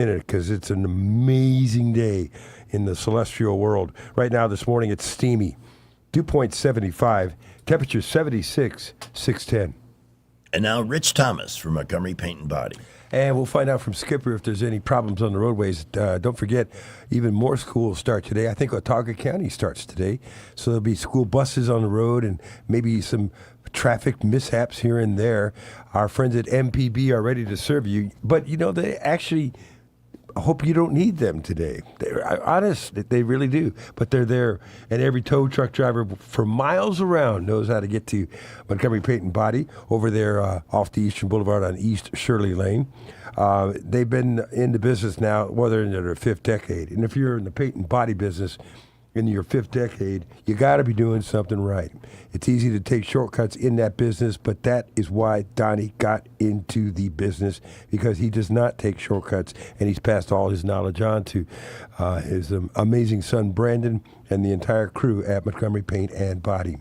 minute because it's an amazing day in the celestial world. Right now, this morning, it's steamy. Dew point 75, temperature 76, 610. And now Rich Thomas from Montgomery Paint and Body. And we'll find out from Skipper if there's any problems on the roadways. Don't forget, even more schools start today. I think Watauga County starts today. So there'll be school buses on the road and maybe some traffic mishaps here and there. Our friends at MPB are ready to serve you. But, you know, they actually hope you don't need them today. They're honest, they really do. But they're there. And every tow truck driver for miles around knows how to get to Montgomery Paint and Body over there off the Eastern Boulevard on East Shirley Lane. They've been in the business now, well, they're in their fifth decade. And if you're in the paint and body business in your fifth decade, you got to be doing something right. It's easy to take shortcuts in that business, but that is why Donnie got into the business, because he does not take shortcuts, and he's passed all his knowledge on to his amazing son, Brandon, and the entire crew at Montgomery Paint and Body.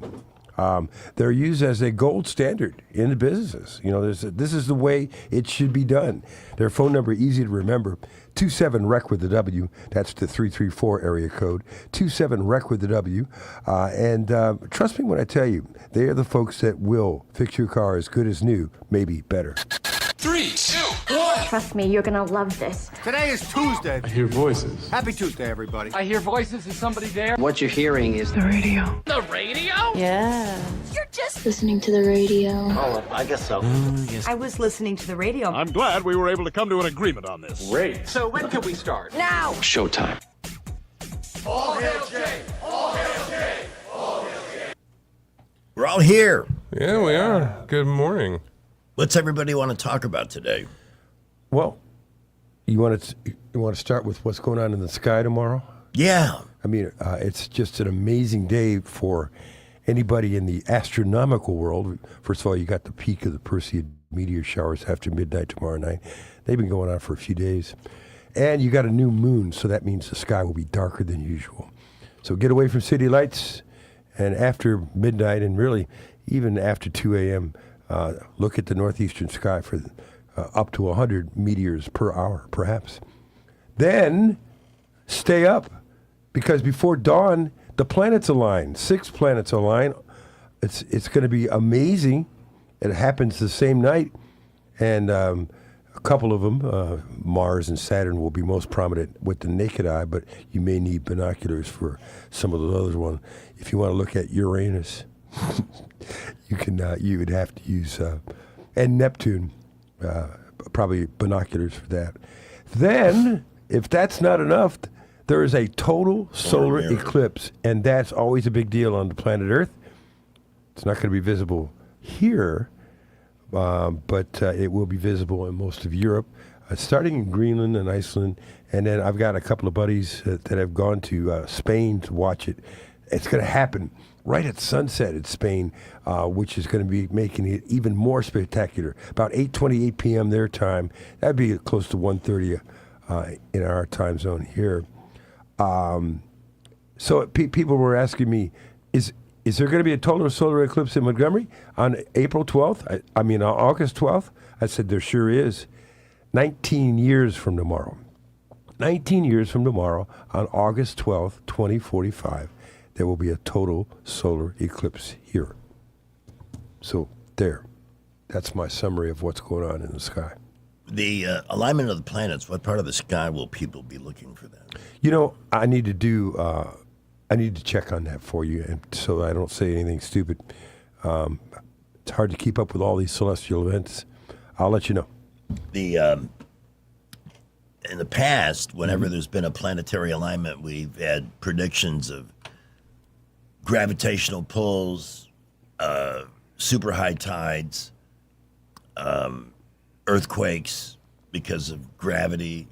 They're used as a gold standard in the businesses. You know, this is the way it should be done. Their phone number, easy to remember, 27-REC with the W. That's the 334 area code. 27-REC with the W. And trust me when I tell you, they are the folks that will fix your car as good as new, maybe better. 3, 2, 1. Trust me, you're gonna love this. Today is Tuesday. I hear voices. Happy Tuesday, everybody. I hear voices. Is somebody there? What you're hearing is The radio. The radio? Yeah. You're just listening to the radio. Oh, I guess so. I was listening to the radio. I'm glad we were able to come to an agreement on this. Great. So when can we start? Now! Showtime. All hail Jay! All hail Jay! All hail Jay! We're all here. Yeah, we are. Good morning. What's everybody want to talk about today? Well, you want to start with what's going on in the sky tomorrow? Yeah. I mean, it's just an amazing day for anybody in the astronomical world. First of all, you got the peak of the Perseid meteor showers after midnight tomorrow night. They've been going on for a few days. And you got a new moon, so that means the sky will be darker than usual. So get away from city lights, and after midnight, and really even after 2 a.m., look at the northeastern sky for up to 100 meteors per hour, perhaps. Then stay up, because before dawn, the planets align. 6 planets align. It's going to be amazing. It happens the same night, and a couple of them, Mars and Saturn, will be most prominent with the naked eye, but you may need binoculars for some of the other ones. If you want to look at Uranus, you would have to use, and Neptune, probably binoculars for that. Then, if that's not enough, there is a total solar eclipse, and that's always a big deal on the planet Earth. It's not going to be visible here, but it will be visible in most of Europe, starting in Greenland and Iceland. And then I've got a couple of buddies that have gone to Spain to watch it. It's going to happen right at sunset in Spain, which is going to be making it even more spectacular. About 8:28 p.m. their time. That'd be close to 1:30 in our time zone here. So people were asking me, is there going to be a total solar eclipse in Montgomery on April 12th? I mean, on August 12th? I said, there sure is. 19 years from tomorrow. 19 years from tomorrow, on August 12th, 2045, there will be a total solar eclipse here. So there. That's my summary of what's going on in the sky. The alignment of the planets, what part of the sky will people be looking for that? You know, I need to check on that for you, and so I don't say anything stupid. It's hard to keep up with all these celestial events. I'll let you know. In the past, whenever there's been a planetary alignment, we've had predictions of gravitational pulls, super high tides, earthquakes because of gravity.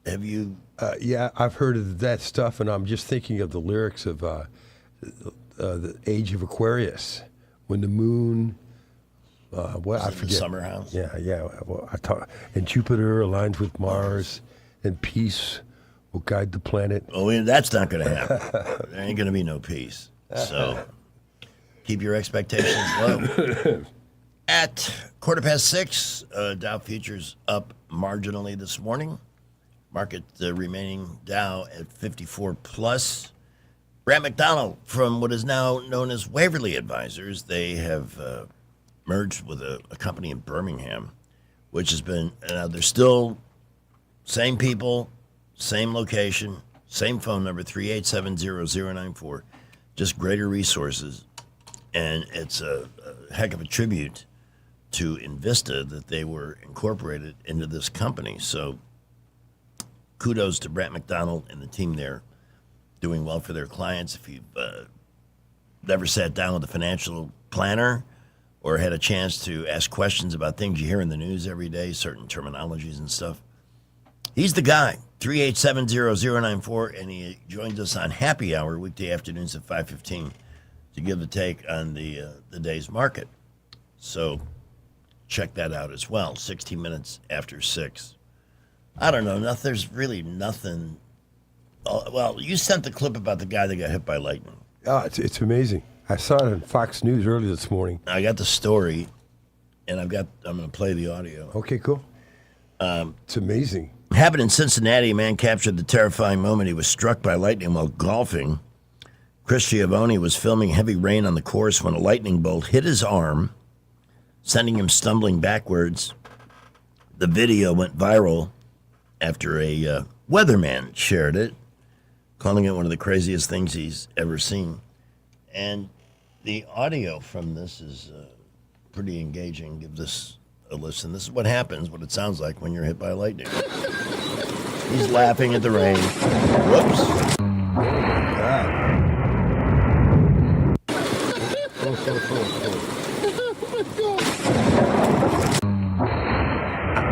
Have you? Yeah, I've heard of that stuff, and I'm just thinking of the lyrics of the Age of Aquarius, when the moon, I forget. The summer house? Yeah. Well, and Jupiter aligns with Mars, and peace will guide the planet. Oh, that's not going to happen. There ain't going to be no peace. So keep your expectations low. At 6:15, Dow futures up marginally this morning. Market remaining Dow at 54 plus. Brant McDonald from what is now known as Waverly Advisors. They have merged with a company in Birmingham, which has been, they're still same people, same location, same phone number, 387-0094, just greater resources. And it's a heck of a tribute to Invista that they were incorporated into this company. So kudos to Brant McDonald and the team there, doing well for their clients. If you've never sat down with a financial planner or had a chance to ask questions about things you hear in the news every day, certain terminologies and stuff, he's the guy. 387-0094, and he joins us on Happy Hour weekday afternoons at 5:15 to give the take on the day's market. So check that out as well. 16 minutes after 6. I don't know. There's really nothing. Well, you sent the clip about the guy that got hit by lightning. Oh, it's amazing. I saw it on Fox News early this morning. I got the story, and I'm going to play the audio. Okay, cool. It's amazing. Happened in Cincinnati. A man captured the terrifying moment he was struck by lightning while golfing. Chris Giovanni was filming heavy rain on the course when a lightning bolt hit his arm, sending him stumbling backwards. The video went viral after a weatherman shared it, calling it one of the craziest things he's ever seen. And the audio from this is pretty engaging. Give this a listen. This is what happens, what it sounds like when you're hit by lightning. He's laughing at the rain. Whoops.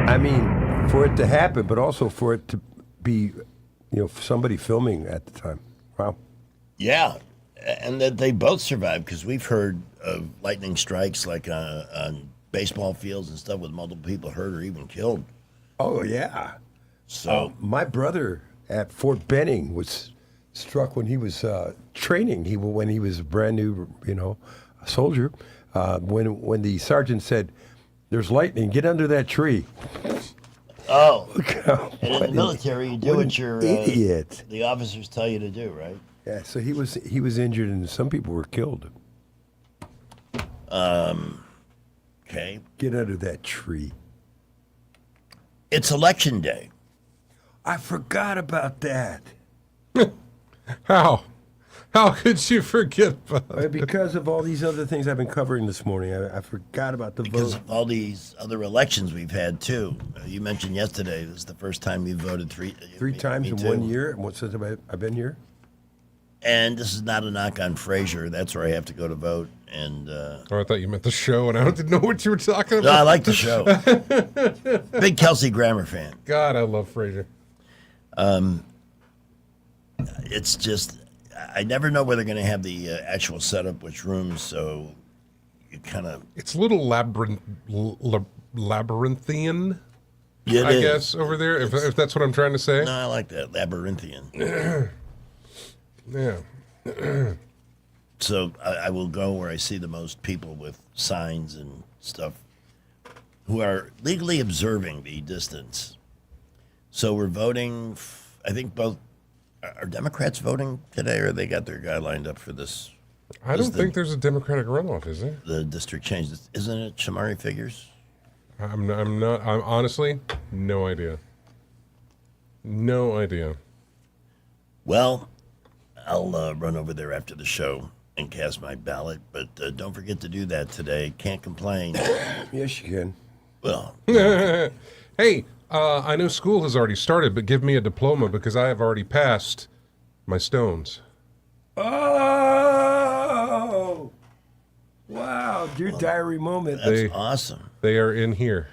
I mean, for it to happen, but also for it to be, somebody filming at the time. Wow. Yeah, and that they both survived, because we've heard of lightning strikes like on baseball fields and stuff with multiple people hurt or even killed. Oh, yeah. So My brother at Fort Benning was struck when he was training. When he was a brand new, soldier. When the sergeant said, "There's lightning, get under that tree." Oh, and and in the military, you do what your idiot. The officers tell you to do, right? Yeah, so he was injured, and some people were killed. Okay. Get under that tree. It's election day. I forgot about that. How? How could you forget about Because of all these other things I've been covering this morning, I forgot about the Because vote. of all these other elections we've had, too. You mentioned yesterday, this is the first time you voted three Times me in too. 1 year, since I've been here. And this is not a knock on Frazier. That's where I have to go to vote. And Oh, I thought you meant the show, and I didn't know what you were talking no, about. I like the show. Big Kelsey Grammer fan. God, I love Frasier. It's just, I never know where they're going to have the actual setup, which rooms, so you kind of... It's a little labyrinthian, Yeah, I guess, over there, if that's what I'm trying to say. No, I like that, labyrinthian. Yeah. So I will go where I see the most people with signs and stuff who are legally observing the distance. So we're voting, I think both, are Democrats voting today, or they got their guy lined up for this? I don't think there's a Democratic runoff, is there? The district change, isn't it Shamari figures? I'm honestly, no idea. No idea. Well, I'll run over there after the show and cast my ballot, but don't forget to do that today. Can't complain. Yes, you can. Well, Hey, I know school has already started, but give me a diploma because I have already passed my stones. Oh! Wow, your diary moment. that's awesome. They are in here,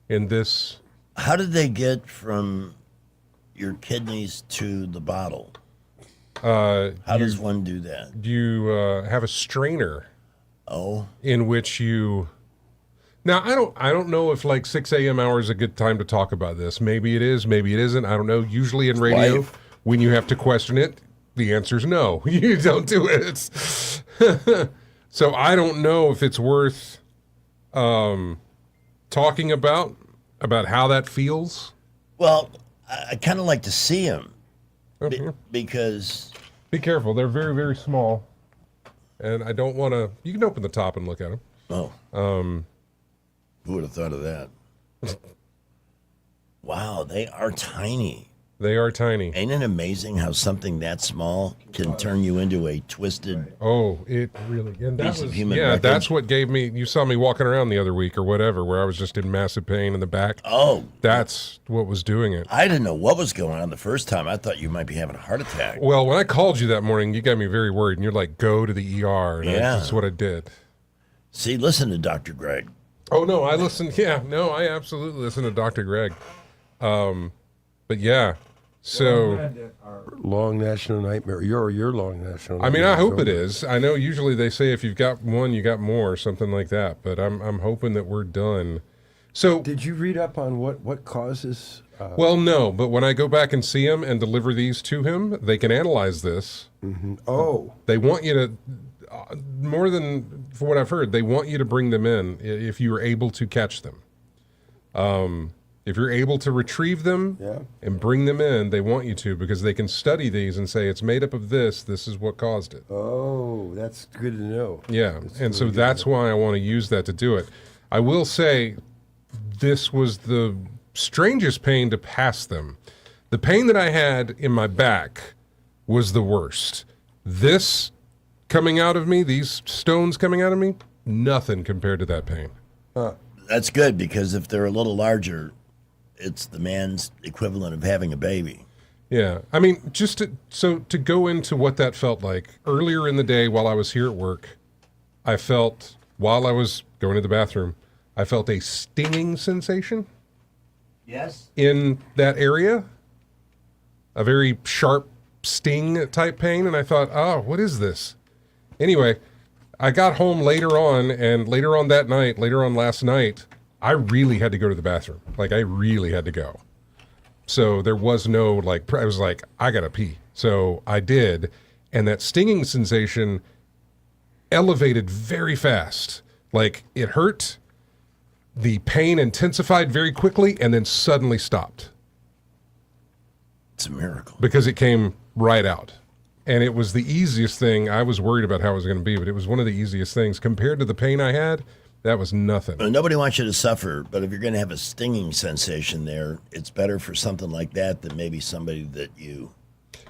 in this. How did they get from your kidneys to the bottle? How does one do that? You have a strainer Oh, in which you. Now I don't know if like 6 a.m. hour is a good time to talk about this. Maybe it is, maybe it isn't. I don't know. Usually in radio, life. when you have to question it, the answer is no. You don't do it. So I don't know if it's worth talking about how that feels. well, I kind of like to see them Okay. because Be careful. They're very, very small. And I don't want to... You can open the top and look at them. who would have thought of that? Wow, they are tiny. They are tiny. Ain't it amazing how something that small can turn you into a twisted? Oh, it really... And that Piece of was, human yeah, wreckage. that's what gave me... You saw me walking around the other week or whatever, where I was just in massive pain in the back. Oh, That's what was doing it. I didn't know what was going on the first time. I thought you might be having a heart attack. Well, when I called you that morning, you got me very worried, and you're like, go to the ER. And Yeah. that's what I did. See, listen to Dr. Greg. Oh, no, I listened. Yeah, no, I absolutely listened to Dr. Greg. But yeah, so... Long national nightmare. Your long national. I mean, nightmare I hope is it over. is. I know usually they say if you've got one, you got more, or something like that. But I'm hoping that we're done. So, Did you read up on what causes? well, no. But when I go back and see him and deliver these to him, they can analyze this. Oh, They want you to, more than for what I've heard, they want you to bring them in if you are able to catch them. If you're able to retrieve them Yeah. and bring them in, they want you to because they can study these and say it's made up of this. This is what caused it. oh, that's good to know. Yeah, That's and so really good that's to know. why I want to use that to do it. I will say this was the strangest pain to pass them. The pain that I had in my back was the worst. This coming out of me, these stones coming out of me, nothing compared to that pain. That's good because if they're a little larger, it's the man's equivalent of having a baby. Yeah, I mean, just to go into what that felt like earlier in the day while I was here at work, I felt while I was going to the bathroom, I felt a stinging sensation Yes. in that area, a very sharp sting type pain, and I thought, oh, what is this? Anyway, I got home later on, and later on that night, later on last night, I really had to go to the bathroom. Like, I really had to go. So there was no, like, I was like, I gotta pee. So I did, and that stinging sensation elevated very fast. Like, it hurt, the pain intensified very quickly, and then suddenly stopped It's a miracle. because it came right out. And it was the easiest thing. I was worried about how it was going to be, but it was one of the easiest things. Compared to the pain I had, that was nothing. Nobody wants you to suffer, but if you're going to have a stinging sensation there, it's better for something like that than maybe somebody that you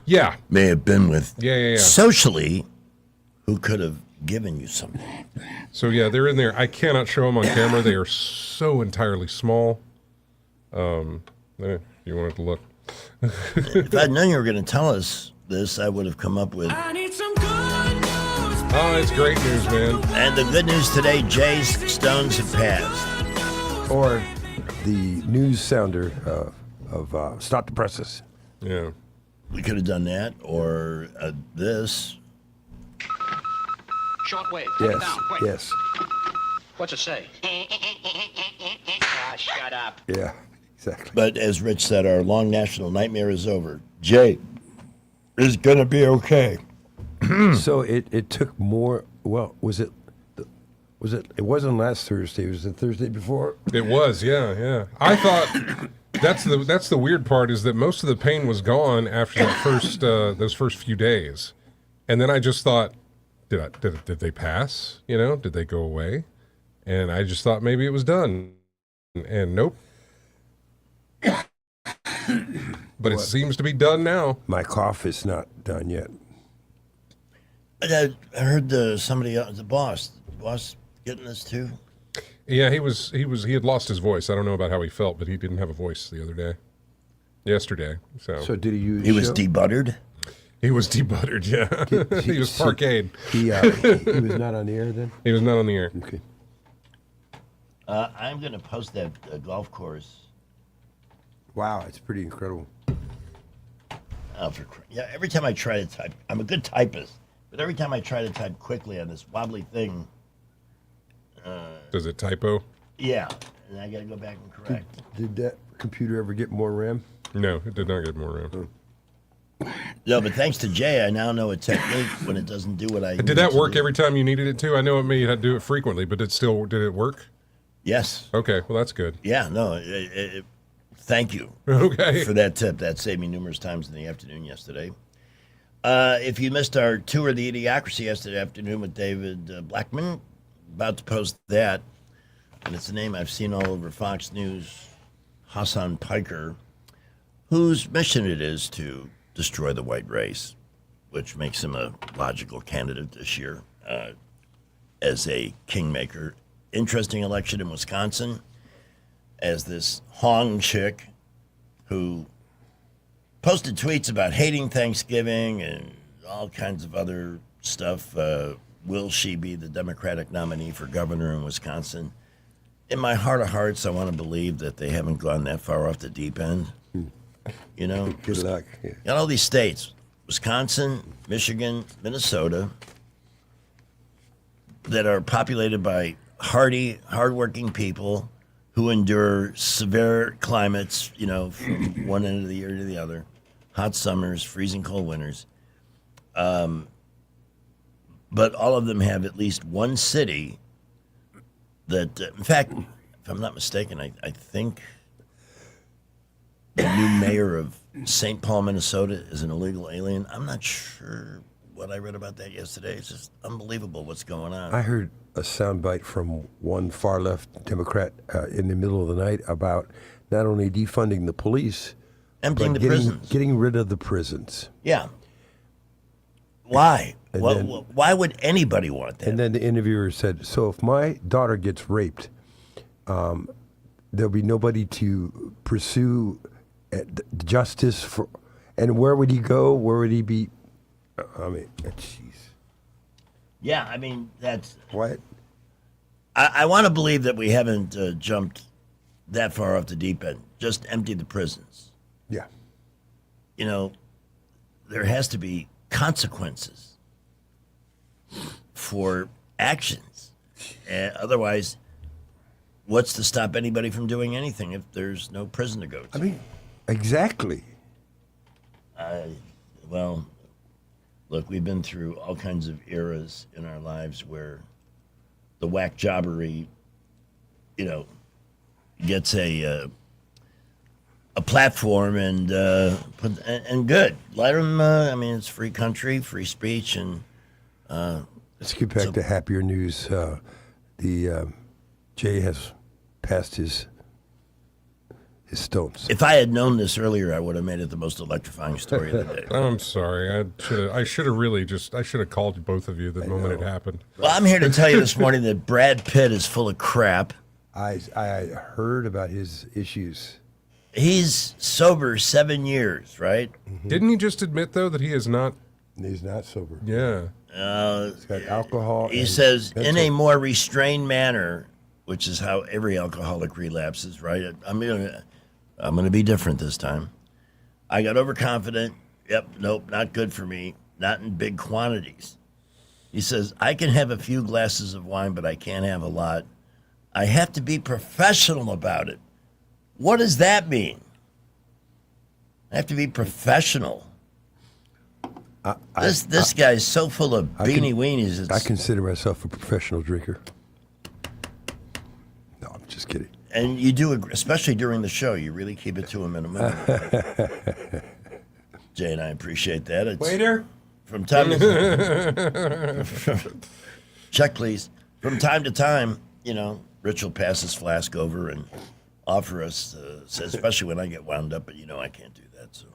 Yeah. may have been with Yeah. socially who could have given you something. So, yeah, they're in there. I cannot show them on camera. They are so entirely small. You wanted to look. If I'd known you were going to tell us this, I would have come up with. Oh, it's great news, man. And the good news today, Jay's stones have passed. Or the news sounder of Stop the Presses. Yeah. We could have done that, or this. Shortwave. Take it Yes, down, quick. yes, What's it say? Ah, shut up. yeah, exactly. But as Rich said, our long national nightmare is over. Jay is going to be okay. So it took more. Well, was it? It wasn't last Thursday. It was the Thursday before. It was, yeah. I thought that's the weird part is that most of the pain was gone after that first those first few days, and then I just thought, did they pass? You know, did they go away? And I just thought maybe it was done, and nope. But it seems to be done now. My cough is not done yet. I heard somebody else, the boss getting this too. Yeah, he had lost his voice. I don't know about how he felt, but he didn't have a voice the other day, yesterday. So did he use? He was show? debuttered. He was debuttered. Yeah, he was parkade. He was not on the air then. He was not on the air. Okay. I'm going to post that golf course. Wow, it's pretty incredible. Every time I try to type, I'm a good typist, but every time I try to type quickly on this wobbly thing, Does it typo? yeah, and I got to go back and correct. Did that computer ever get more RAM? No, it did not get more RAM. No, but thanks to Jay, I now know a technique when it doesn't do what I. Did that work every time you needed it to? I know it may had to do it frequently, but did it work? Yes. Okay, well that's good. Yeah. No. thank you Okay. for that tip. That saved me numerous times in the afternoon yesterday. If you missed our tour of the Idiocracy yesterday afternoon with David Blackman, about to post that, and it's a name I've seen all over Fox News, Hassan Piker, whose mission it is to destroy the white race, which makes him a logical candidate this year as a kingmaker. Interesting election in Wisconsin, as this Hong chick who posted tweets about hating Thanksgiving and all kinds of other stuff. Will she be the Democratic nominee for governor in Wisconsin? In my heart of hearts, I want to believe that they haven't gone that far off the deep end. You know, Good luck. Yeah. got all these states, Wisconsin, Michigan, Minnesota, that are populated by hardy, hardworking people who endure severe climates, you know, from one end of the year to the other, hot summers, freezing cold winters. But all of them have at least one city that, in fact, if I'm not mistaken, I think the new mayor of St. Paul, Minnesota is an illegal alien. I'm not sure what I read about that yesterday. It's just unbelievable what's going on. I heard a soundbite from one far left Democrat in the middle of the night about not only defunding the police, Emptying but the prisons. getting rid of the prisons. Yeah. Why? And Why, then- why would anybody want that? And then the interviewer said, "So if my daughter gets raped, there'll be nobody to pursue justice for. And where would he go? Where would he be? I mean, jeez, Yeah, I mean, that's. what? I want to believe that we haven't jumped that far off the deep end. Just empty the prisons. Yeah, You know, there has to be consequences for actions. Otherwise, what's to stop anybody from doing anything if there's no prison to go to? I mean, exactly. Well, look, we've been through all kinds of eras in our lives where the whack jobbery, you know, gets a platform and good. Let them. I mean, it's free country, free speech, and Let's get back to happier news. Jay has passed his stones. if I had known this earlier, I would have made it the most electrifying story of the day. I'm sorry. I should have called both of you the moment it happened. Well, I'm here to tell you this morning that Brad Pitt is full of crap. I heard about his issues. He's sober 7 years, right? Didn't he just admit though that he is not? He's not sober. Yeah. He's got alcohol. He and says, in a mental- more restrained manner, which is how every alcoholic relapses, right? I'm gonna be different this time. I got overconfident. Yep, nope, not good for me. Not in big quantities. He says, I can have a few glasses of wine, but I can't have a lot. I have to be professional about it. What does that mean? I have to be professional. This guy's so full of beanie weenies. It's, I consider myself a professional drinker. No, I'm just kidding. and you do, especially during the show, you really keep it to a minimum. Jay and I appreciate that. It's, Waiter. from time to check, please. From time to time, you know, Rich will pass his flask over and offer us, especially when I get wound up, but you know I can't do that. So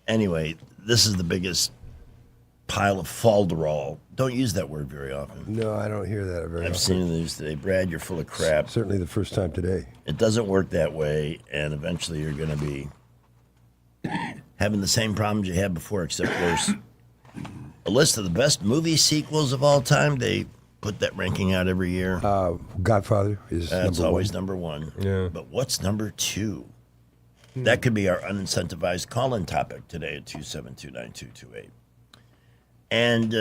anyway, this is the biggest pile of falderall. Don't use that word very often. No, I don't hear that very I've often. seen the news today. Brad, you're full of crap. Certainly the first time today. It doesn't work that way, and eventually you're going to be having the same problems you had before, except worse. A list of the best movie sequels of all time. They put that ranking out every year. Godfather is That's number always one. number one. Yeah. But what's number two? That could be our unincentivized call-in topic today at 272-9228. And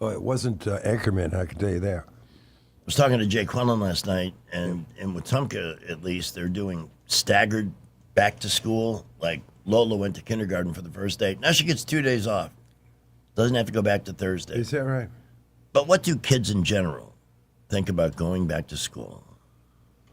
Oh, it wasn't Anchorman, I can tell you that. I was talking to Jay Quellen last night, and in Wetumpka, at least, they're doing staggered back to school. Like Lola went to kindergarten for the first day. Now she gets 2 days off. Doesn't have to go back to Thursday. Is that right? But what do kids in general think about going back to school?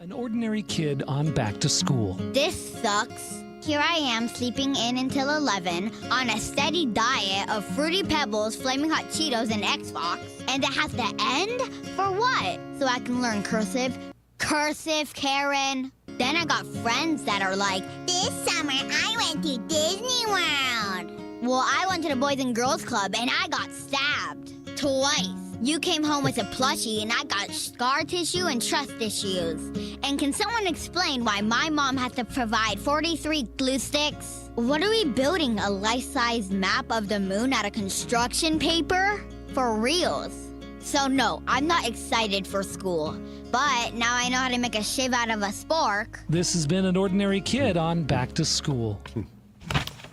An ordinary kid on back to school. This sucks. Here I am sleeping in until 11 on a steady diet of Fruity Pebbles, Flaming Hot Cheetos, and Xbox. And it has to end? For what? So I can learn cursive? Cursive, Karen. Then I got friends that are like, this summer I went to Disney World. Well, I went to the Boys and Girls Club and I got stabbed. Twice. You came home with a plushie and I got scar tissue and trust issues. And can someone explain why my mom has to provide 43 glue sticks? What are we building, a life-size map of the moon out of construction paper? For reals. So no, I'm not excited for school. But now I know how to make a shiv out of a spork. This has been An Ordinary Kid on Back to School.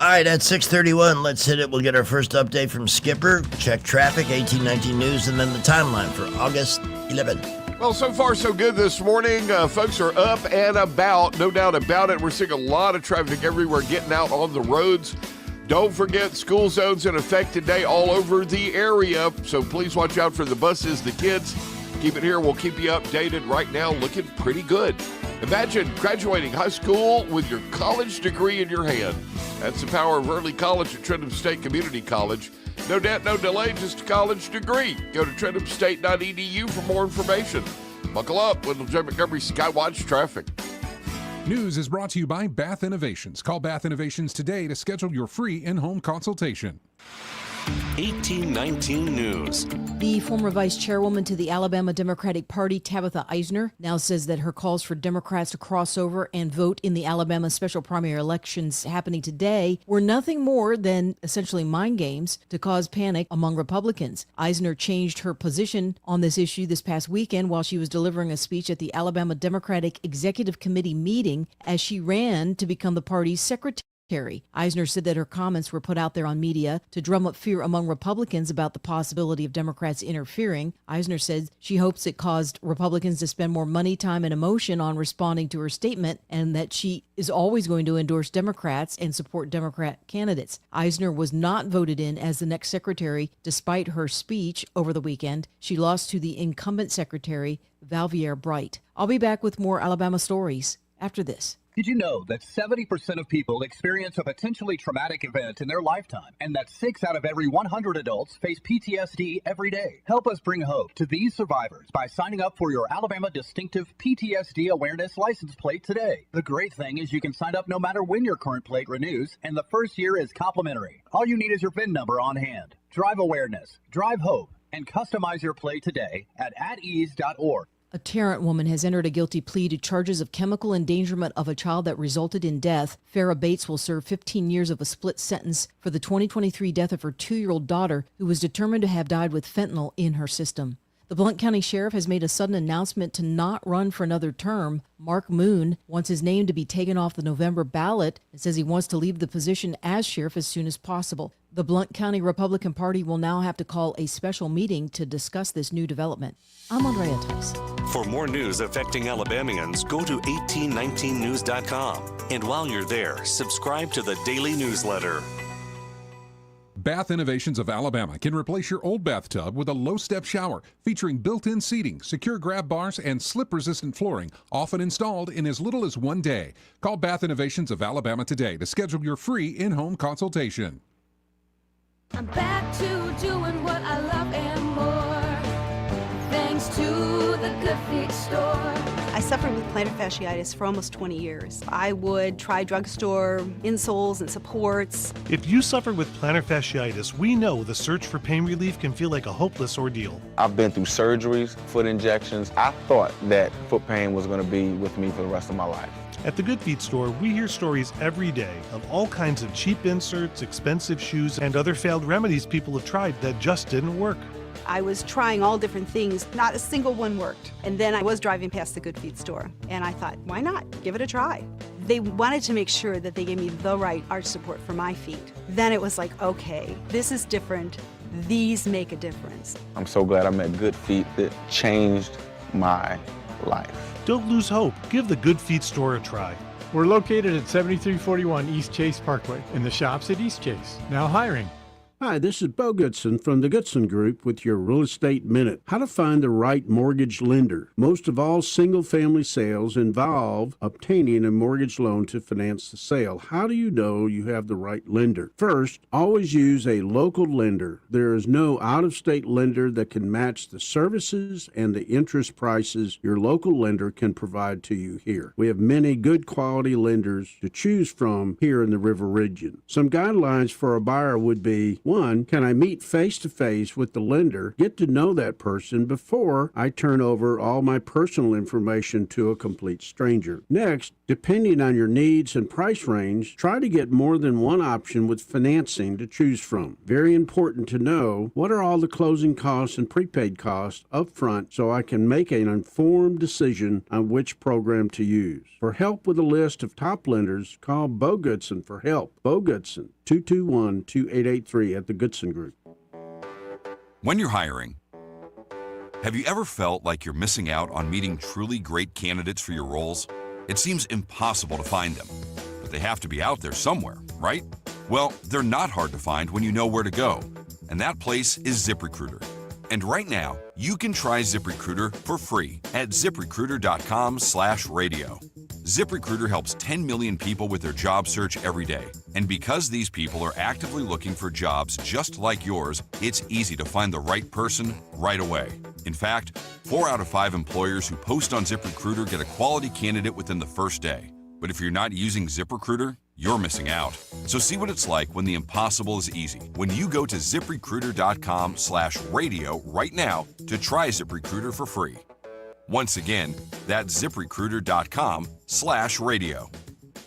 All right, at 6:31, let's hit it. We'll get our first update from Skipper, check traffic, 1819 News, and then the timeline for August 11th. Well, so far so good this morning. Folks are up and about, no doubt about it. We're seeing a lot of traffic everywhere getting out on the roads. Don't forget, school zones in effect today all over the area, so please watch out for the buses, the kids. Keep it here. We'll keep you updated. Right now, looking pretty good. Imagine graduating high school with your college degree in your hand. That's the power of early college at Trenton State Community College. No debt, no delay, just a college degree. Go to trentomstate.edu for more information. Buckle up with Jim Montgomery Skywatch Traffic. News is brought to you by Bath Innovations. Call Bath Innovations today to schedule your free in-home consultation. 1819 News. The former vice chairwoman to the Alabama Democratic Party, Tabitha Eisner, now says that her calls for Democrats to cross over and vote in the Alabama special primary elections happening today were nothing more than essentially mind games to cause panic among Republicans. Eisner changed her position on this issue this past weekend while she was delivering a speech at the Alabama Democratic Executive Committee meeting as she ran to become the party's secretary. Eisner said that her comments were put out there on media to drum up fear among Republicans about the possibility of Democrats interfering. Eisner said she hopes it caused Republicans to spend more money, time, and emotion on responding to her statement, and that she is always going to endorse Democrats and support Democrat candidates. Eisner was not voted in as the next secretary despite her speech over the weekend. She lost to the incumbent secretary, Valvier Bright. I'll be back with more Alabama stories after this. Did you know that 70% of people experience a potentially traumatic event in their lifetime, and that 6 out of every 100 adults face PTSD every day? Help us bring hope to these survivors by signing up for your Alabama Distinctive PTSD Awareness License Plate today. The great thing is you can sign up no matter when your current plate renews, and the first year is complimentary. All you need is your VIN number on hand. Drive awareness, drive hope, and customize your plate today at atease.org. A Tarrant woman has entered a guilty plea to charges of chemical endangerment of a child that resulted in death. Farrah Bates will serve 15 years of a split sentence for the 2023 death of her 2-year-old daughter, who was determined to have died with fentanyl in her system. The Blount County Sheriff has made a sudden announcement to not run for another term. Mark Moon wants his name to be taken off the November ballot and says he wants to leave the position as sheriff as soon as possible. The Blount County Republican Party will now have to call a special meeting to discuss this new development. I'm Andrea Tice. For more news affecting Alabamians, go to 1819news.com. And while you're there, subscribe to the daily newsletter. Bath Innovations of Alabama can replace your old bathtub with a low-step shower featuring built-in seating, secure grab bars, and slip-resistant flooring, often installed in as little as 1 day. Call Bath Innovations of Alabama today to schedule your free in-home consultation. I'm back to doing what I love and more, thanks to the Good Feet store. I suffered with plantar fasciitis for almost 20 years. I would try drugstore insoles and supports. If you suffer with plantar fasciitis, we know the search for pain relief can feel like a hopeless ordeal. I've been through surgeries, foot injections. I thought that foot pain was going to be with me for the rest of my life. At the Good Feet store, we hear stories every day of all kinds of cheap inserts, expensive shoes, and other failed remedies people have tried that just didn't work. I was trying all different things. Not a single one worked. And then I was driving past the Good Feet store, and I thought, why not? Give it a try. They wanted to make sure that they gave me the right arch support for my feet. Then it was like, okay, this is different. These make a difference. I'm so glad I met Good Feet. That changed my life. Don't lose hope. Give the Good Feet store a try. We're located at 7341 East Chase Parkway in the shops at East Chase. Now hiring. Hi, this is Bo Goodson from the Goodson Group with your Real Estate Minute. How to find the right mortgage lender. Most of all single-family sales involve obtaining a mortgage loan to finance the sale. How do you know you have the right lender? First, always use a local lender. There is no out-of-state lender that can match the services and the interest prices your local lender can provide to you here. We have many good quality lenders to choose from here in the River Region. Some guidelines for a buyer would be, 1, can I meet face-to-face with the lender, get to know that person before I turn over all my personal information to a complete stranger? Next, depending on your needs and price range, try to get more than one option with financing to choose from. Very important to know what are all the closing costs and prepaid costs up front so I can make an informed decision on which program to use. For help with a list of top lenders, call Bo Goodson for help. Bo Goodson, 221-2883 at the Goodson Group. When you're hiring, have you ever felt like you're missing out on meeting truly great candidates for your roles? It seems impossible to find them, but they have to be out there somewhere, right? Well, they're not hard to find when you know where to go, and that place is ZipRecruiter. And right now, you can try ZipRecruiter for free at ZipRecruiter.com/radio. ZipRecruiter helps 10 million people with their job search every day. And because these people are actively looking for jobs just like yours, it's easy to find the right person right away. In fact, 4 out of 5 employers who post on ZipRecruiter get a quality candidate within the first day. But if you're not using ZipRecruiter, you're missing out. So see what it's like when the impossible is easy. When you go to ZipRecruiter.com/radio right now to try ZipRecruiter for free. Once again, that's ZipRecruiter.com/radio.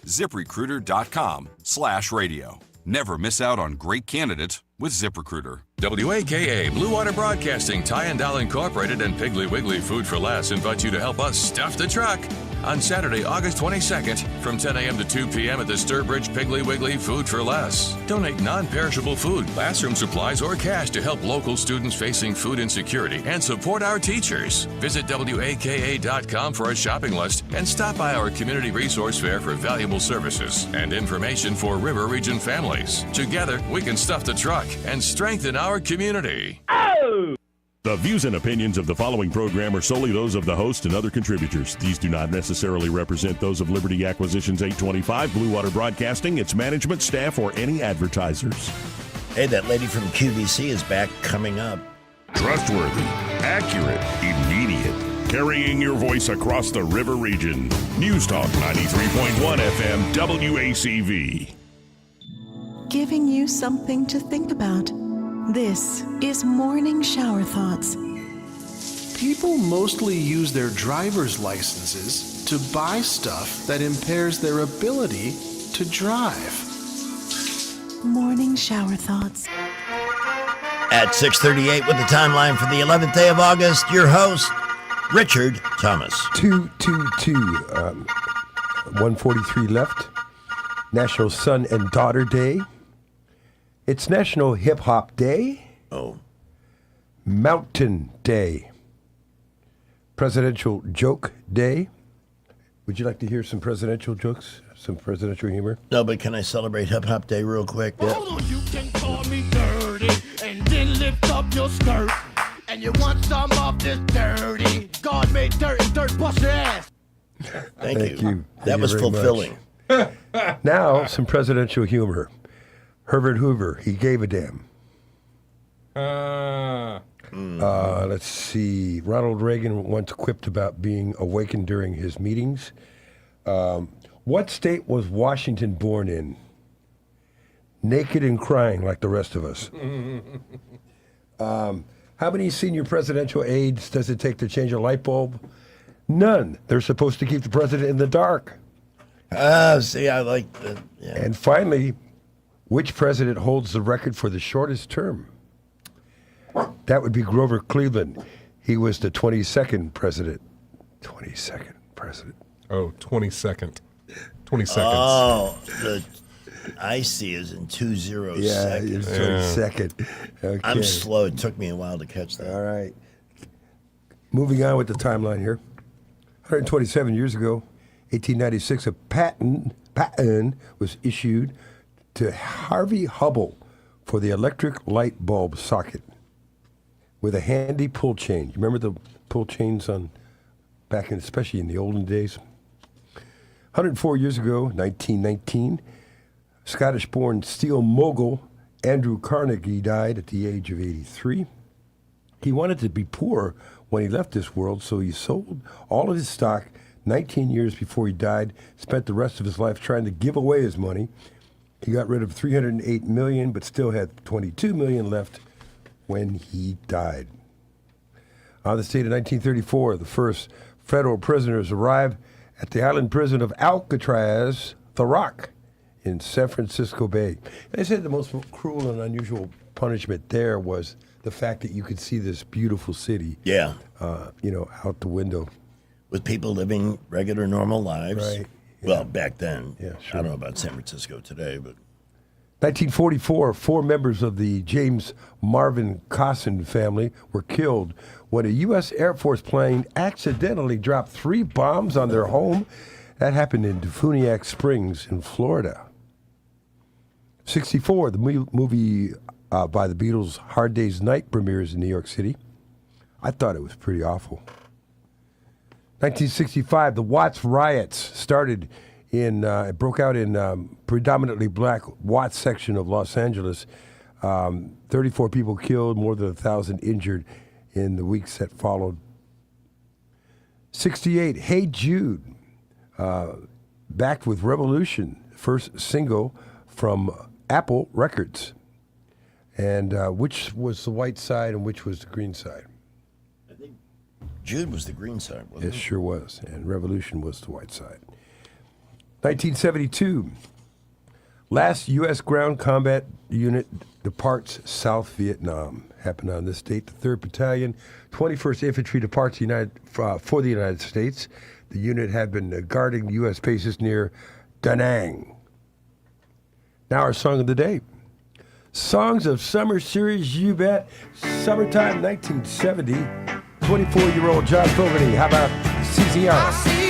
ZipRecruiter.com/radio. Never miss out on great candidates with ZipRecruiter. WAKA Blue Water Broadcasting, Ty and Doll Incorporated, and Piggly Wiggly Food for Less invite you to help us stuff the truck on Saturday, August 22nd from 10 a.m. to 2 p.m. at the Sturbridge Piggly Wiggly Food for Less. Donate non-perishable food, classroom supplies, or cash to help local students facing food insecurity and support our teachers. Visit WAKA.com for a shopping list and stop by our community resource fair for valuable services and information for River Region families. Together, we can stuff the truck and strengthen our community. Oh! The views and opinions of the following program are solely those of the host and other contributors. These do not necessarily represent those of Liberty Acquisitions 825, Blue Water Broadcasting, its management, staff, or any advertisers. Hey, that lady from QVC is back coming up. Trustworthy, accurate, immediate, carrying your voice across the River Region. News Talk 93.1 FM WACV. Giving you something to think about. This is Morning Shower Thoughts. People mostly use their driver's licenses to buy stuff that impairs their ability to drive. Morning Shower Thoughts. At 6:38 with the timeline for the 11th day of August, your host, Richard Thomas. 143 left. National Son and Daughter Day. It's National Hip Hop Day. Oh. Mountain Day. Presidential Joke Day. Would you like to hear some presidential jokes? Some presidential humor? No, but can I celebrate Hip Hop Day real quick? Hold on, you can call me dirty and then lift up your skirt. And you want some of this dirty. God made dirt and dirt bust your ass. Thank you. Thank That you was very fulfilling. Now, some presidential humor. Herbert Hoover, he gave a damn. Let's see. Ronald Reagan once quipped about being awakened during his meetings. What state was Washington born in? Naked and crying like the rest of us. How many senior presidential aides does it take to change a light bulb? None. They're supposed to keep the president in the dark. See, I like that. Yeah. And finally, which president holds the record for the shortest term? That would be Grover Cleveland. He was the 22nd president. 22nd president. Oh, 22nd. 20 seconds. Oh, the I see is in 20 seconds. Yeah, it's 22nd. Okay. I'm slow. It took me a while to catch that. All right. Moving on with the timeline here. 127 years ago, 1896, a patent was issued to Harvey Hubble for the electric light bulb socket with a handy pull chain. You remember the pull chains especially in the olden days? 104 years ago, 1919, Scottish-born steel mogul Andrew Carnegie died at the age of 83. He wanted to be poor when he left this world, so he sold all of his stock 19 years before he died, spent the rest of his life trying to give away his money. He got rid of $308 million, but still had $22 million left when he died. On this date of 1934, the first federal prisoners arrived at the island prison of Alcatraz, the Rock, in San Francisco Bay. They said the most cruel and unusual punishment there was the fact that you could see this beautiful city, Yeah. Out the window. With people living regular, normal lives. Right. Well, back then. Yeah, I don't know about San Francisco today, but 1944, 4 members of the James Marvin Cosson family were killed when a U.S. Air Force plane accidentally dropped 3 bombs on their home. That happened in Defuniak Springs in Florida. 64, the movie by the Beatles, Hard Day's Night, premieres in New York City. I thought it was pretty awful. 1965, the Watts riots broke out in predominantly black Watts section of Los Angeles. 34 people killed, more than 1,000 injured in the weeks that followed. 68, Hey Jude, backed with Revolution, first single from Apple Records. And which was the white side and which was the green side? I think Jude was the green side, wasn't It it? sure was, and Revolution was the white side. 1972, last U.S. ground combat unit departs South Vietnam. Happened on this date. The 3rd Battalion, 21st Infantry departs for the United States. The unit had been guarding U.S. bases near Da Nang. Now our song of the day. Songs of Summer Series, you bet. Summertime 1970. 24-year-old John Fogerty. How about CCR?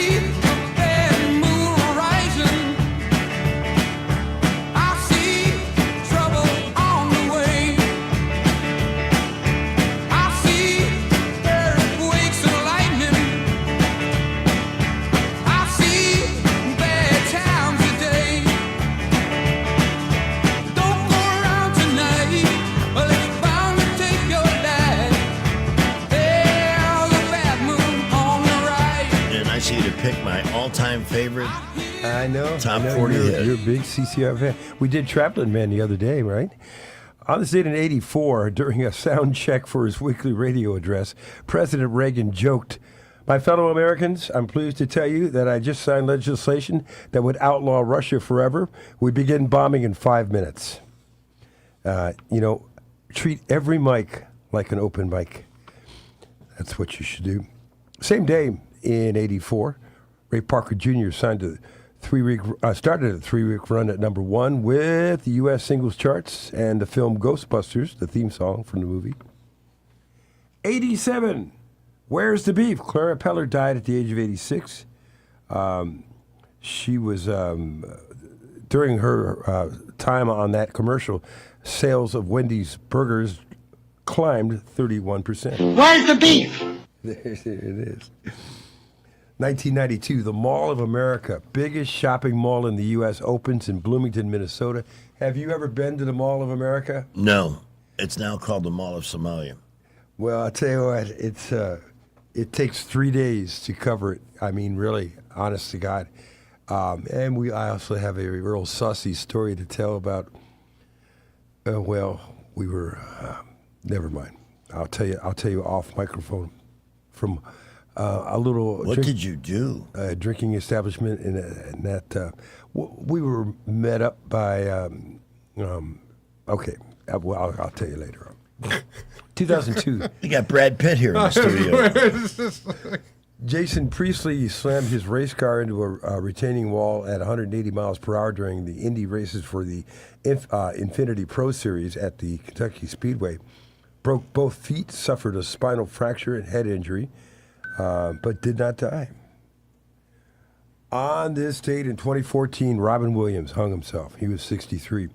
Pick my all-time favorite. I know. Top 40 hit. You're a big CCR fan. We did Traveling Man the other day, right? On this date in 84, during a sound check for his weekly radio address, President Reagan joked, "My fellow Americans, I'm pleased to tell you that I just signed legislation that would outlaw Russia forever. We begin bombing in 5 minutes." Treat every mic like an open mic. That's what you should do. Same day in 84, Ray Parker Jr. started a 3-week run at number 1 with the U.S. singles charts and the film Ghostbusters, the theme song from the movie. 87, Where's the Beef? Clara Peller died at the age of 86. She was, during her time on that commercial, sales of Wendy's burgers climbed 31%. Where's the beef? There it is. 1992, the Mall of America, biggest shopping mall in the U.S., opens in Bloomington, Minnesota. Have you ever been to the Mall of America? No. It's now called the Mall of Somalia. Well, I'll tell you what, it takes 3 days to cover it. I mean, really, honest to God. And I also have a real saucy story to tell about, we were, never mind. I'll tell you off microphone from a little. What did you do? Drinking establishment in that. We were met up by. Okay, I'll tell you later on. 2002. You got Brad Pitt here in the studio. Jason Priestley slammed his race car into a retaining wall at 180 miles per hour during the Indy races for the Infinity Pro Series at the Kentucky Speedway. Broke both feet, suffered a spinal fracture and head injury, but did not die. On this date in 2014, Robin Williams hung himself. He was 63.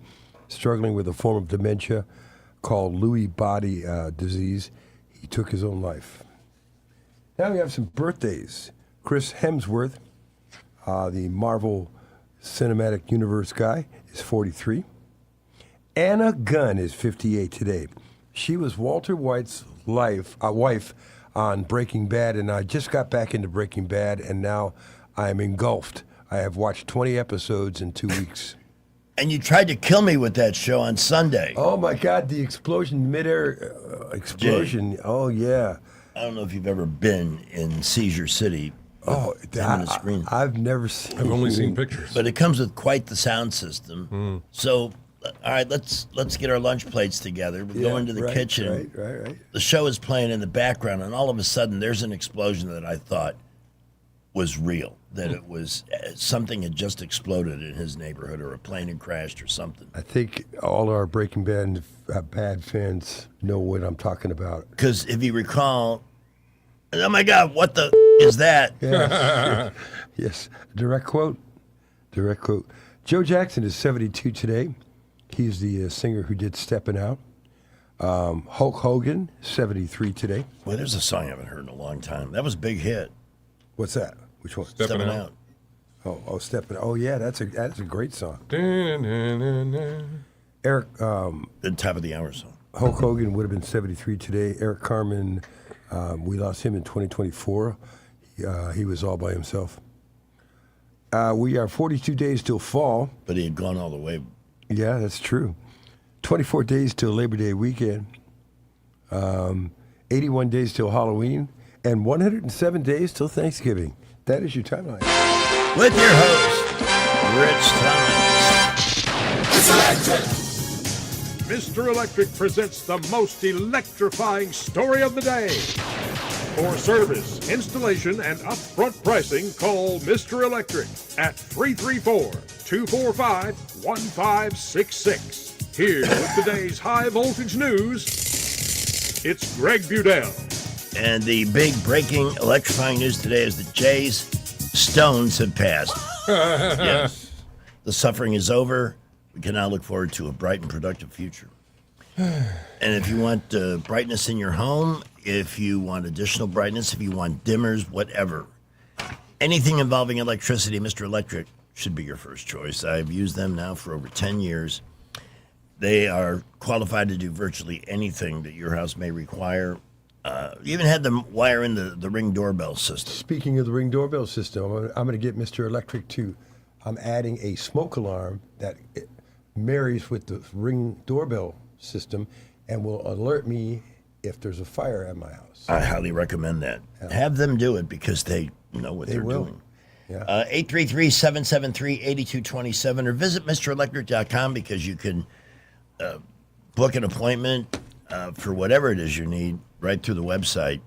struggling with a form of dementia called Lewy body disease. He took his own life. Now we have some birthdays. Chris Hemsworth, the Marvel Cinematic Universe guy, is 43. Anna Gunn is 58 today. She was Walter White's wife on Breaking Bad, and I just got back into Breaking Bad, and now I'm engulfed. I have watched 20 episodes in 2 weeks. And you tried to kill me with that show on Sunday. Oh my God, the explosion, midair explosion. Jay, oh yeah. I don't know if you've ever been in Seizure City. Oh, screen. I've never seen. I've only seen pictures. But it comes with quite the sound system. So, all right, let's get our lunch plates together. We go into the kitchen. Right. The show is playing in the background, and all of a sudden, there's an explosion that I thought was real. That it was something had just exploded in his neighborhood, or a plane had crashed, or something. I think all our Breaking Bad fans know what I'm talking about. Because if you recall, oh my God, what the is that? Yes. Yes. Direct quote. Joe Jackson is 72 today. He's the singer who did Steppin' Out. Hulk Hogan, 73 today. Well, there's a song I haven't heard in a long time. That was a big hit. What's that? Which one? Steppin' Out. Oh, Steppin' Out. Oh, yeah, that's a great song. Eric. The top of the hour song. Hulk Hogan would have been 73 today. Eric Carmen, we lost him in 2024. He was all by himself. We are 42 days till fall. But he had gone all the way. Yeah, that's true. 24 days till Labor Day weekend. 81 days till Halloween. And 107 days till Thanksgiving. That is your timeline. With your host, Rich Thomas. Mr. Electric presents the most electrifying story of the day. For service, installation, and upfront pricing, call Mr. Electric at 334-245-1566. Here with today's high voltage news, it's Greg Budell. And the big breaking electrifying news today is that Jay's stones have passed. Yes. The suffering is over. We can now look forward to a bright and productive future. And if you want brightness in your home, if you want additional brightness, if you want dimmers, whatever, anything involving electricity, Mr. Electric should be your first choice. I've used them now for over 10 years. They are qualified to do virtually anything that your house may require. You even had them wire in the Ring doorbell system. Speaking of the Ring doorbell system, I'm going to get Mr. Electric to. I'm adding a smoke alarm that marries with the Ring doorbell system and will alert me if there's a fire at my house. I highly recommend that. Yeah. Have them do it because they know what they're doing. Yeah. 833-773-8227 or visit MrElectric.com because you can book an appointment for whatever it is you need right through the website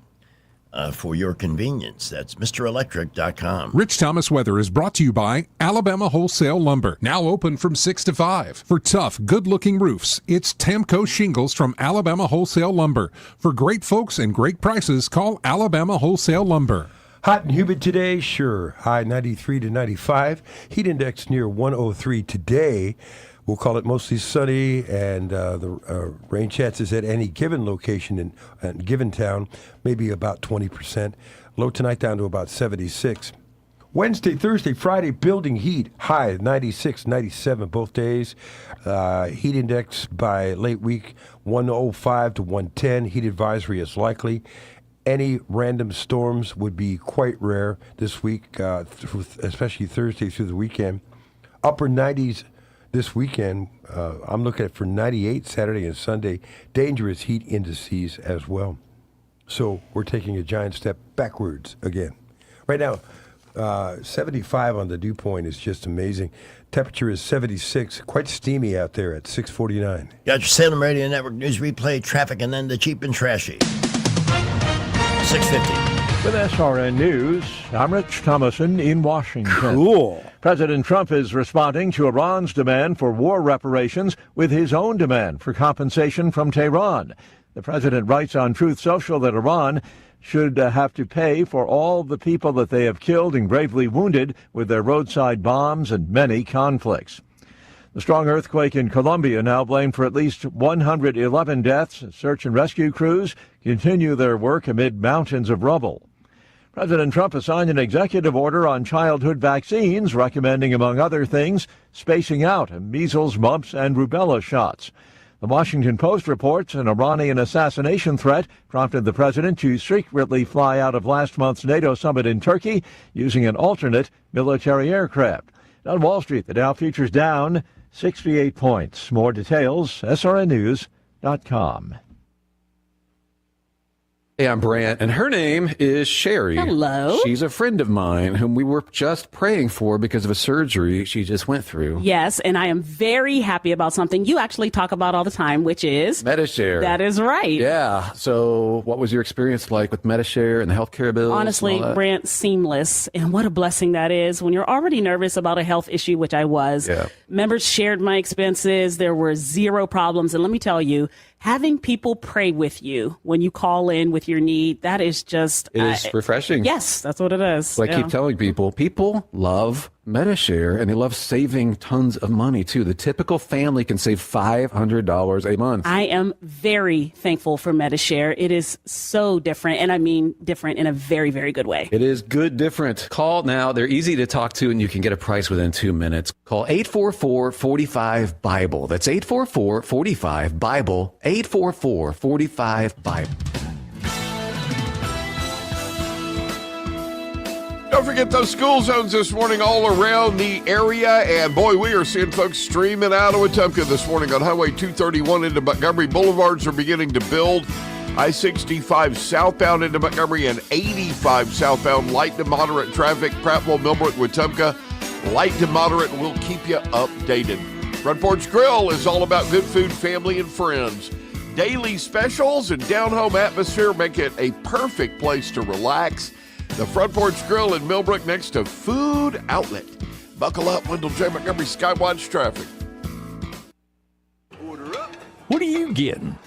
for your convenience. That's MrElectric.com. Rich Thomas Weather is brought to you by Alabama Wholesale Lumber. Now open from 6 to 5. For tough, good-looking roofs, it's Tamco Shingles from Alabama Wholesale Lumber. For great folks and great prices, call Alabama Wholesale Lumber. Hot and humid today, sure. High 93 to 95. Heat index near 103 today. We'll call it mostly sunny, and the rain chances at any given location in given town, maybe about 20%. Low tonight down to about 76. Wednesday, Thursday, Friday, building heat, high 96, 97 both days. Heat index by late week, 105 to 110. Heat advisory is likely. Any random storms would be quite rare this week, especially Thursday through the weekend. Upper 90s this weekend. I'm looking at for 98 Saturday and Sunday. Dangerous heat indices as well. So we're taking a giant step backwards again. Right now, 75 on the dew point is just amazing. Temperature is 76. Quite steamy out there at 6:49. Got your Salem Radio Network news replay, traffic, and then the cheap and trashy. 6:50. With SRN News, I'm Rich Thomason in Washington. Cool. President Trump is responding to Iran's demand for war reparations with his own demand for compensation from Tehran. The president writes on Truth Social that Iran should have to pay for all the people that they have killed and gravely wounded with their roadside bombs and many conflicts. The strong earthquake in Colombia now blamed for at least 111 deaths. Search and rescue crews continue their work amid mountains of rubble. President Trump has signed an executive order on childhood vaccines, recommending, among other things, spacing out measles, mumps, and rubella shots. The Washington Post reports an Iranian assassination threat prompted the president to secretly fly out of last month's NATO summit in Turkey using an alternate military aircraft. On Wall Street, the Dow futures down 68 points. More details, srnnews.com. Hey, I'm Brant, and her name is Sherry. Hello. She's a friend of mine whom we were just praying for because of a surgery she just went through. Yes, and I am very happy about something you actually talk about all the time, which is Medi-Share. That is right. Yeah. So what was your experience like with Medi-Share and the healthcare bills? Honestly, and all that? Brant, seamless. And what a blessing that is when you're already nervous about a health issue, which I was. Yeah. Members shared my expenses. There were zero problems. And let me tell you, having people pray with you when you call in with your need, that is just... It is refreshing. Yes, that's what it is. So I Yeah. keep telling people love Medi-Share, and they love saving tons of money, too. The typical family can save $500 a month. I am very thankful for Medi-Share. It is so different, and I mean different in a very, very good way. It is good different. Call now. They're easy to talk to, and you can get a price within 2 minutes. Call 844-45-BIBLE. That's 844-45-BIBLE. 844-45-BIBLE. Don't forget those school zones this morning all around the area. And boy, we are seeing folks streaming out of Wetumpka this morning on Highway 231 into Montgomery. Boulevards are beginning to build. I-65 southbound into Montgomery and 85 southbound. Light to moderate traffic. Prattville, Millbrook, Wetumpka. Light to moderate. We'll keep you updated. Front Porch Grill is all about good food, family, and friends. Daily specials and down-home atmosphere make it a perfect place to relax. The Front Porch Grill in Millbrook next to Food Outlet. Buckle up, Wendell J. Montgomery Skywatch traffic. What are you getting?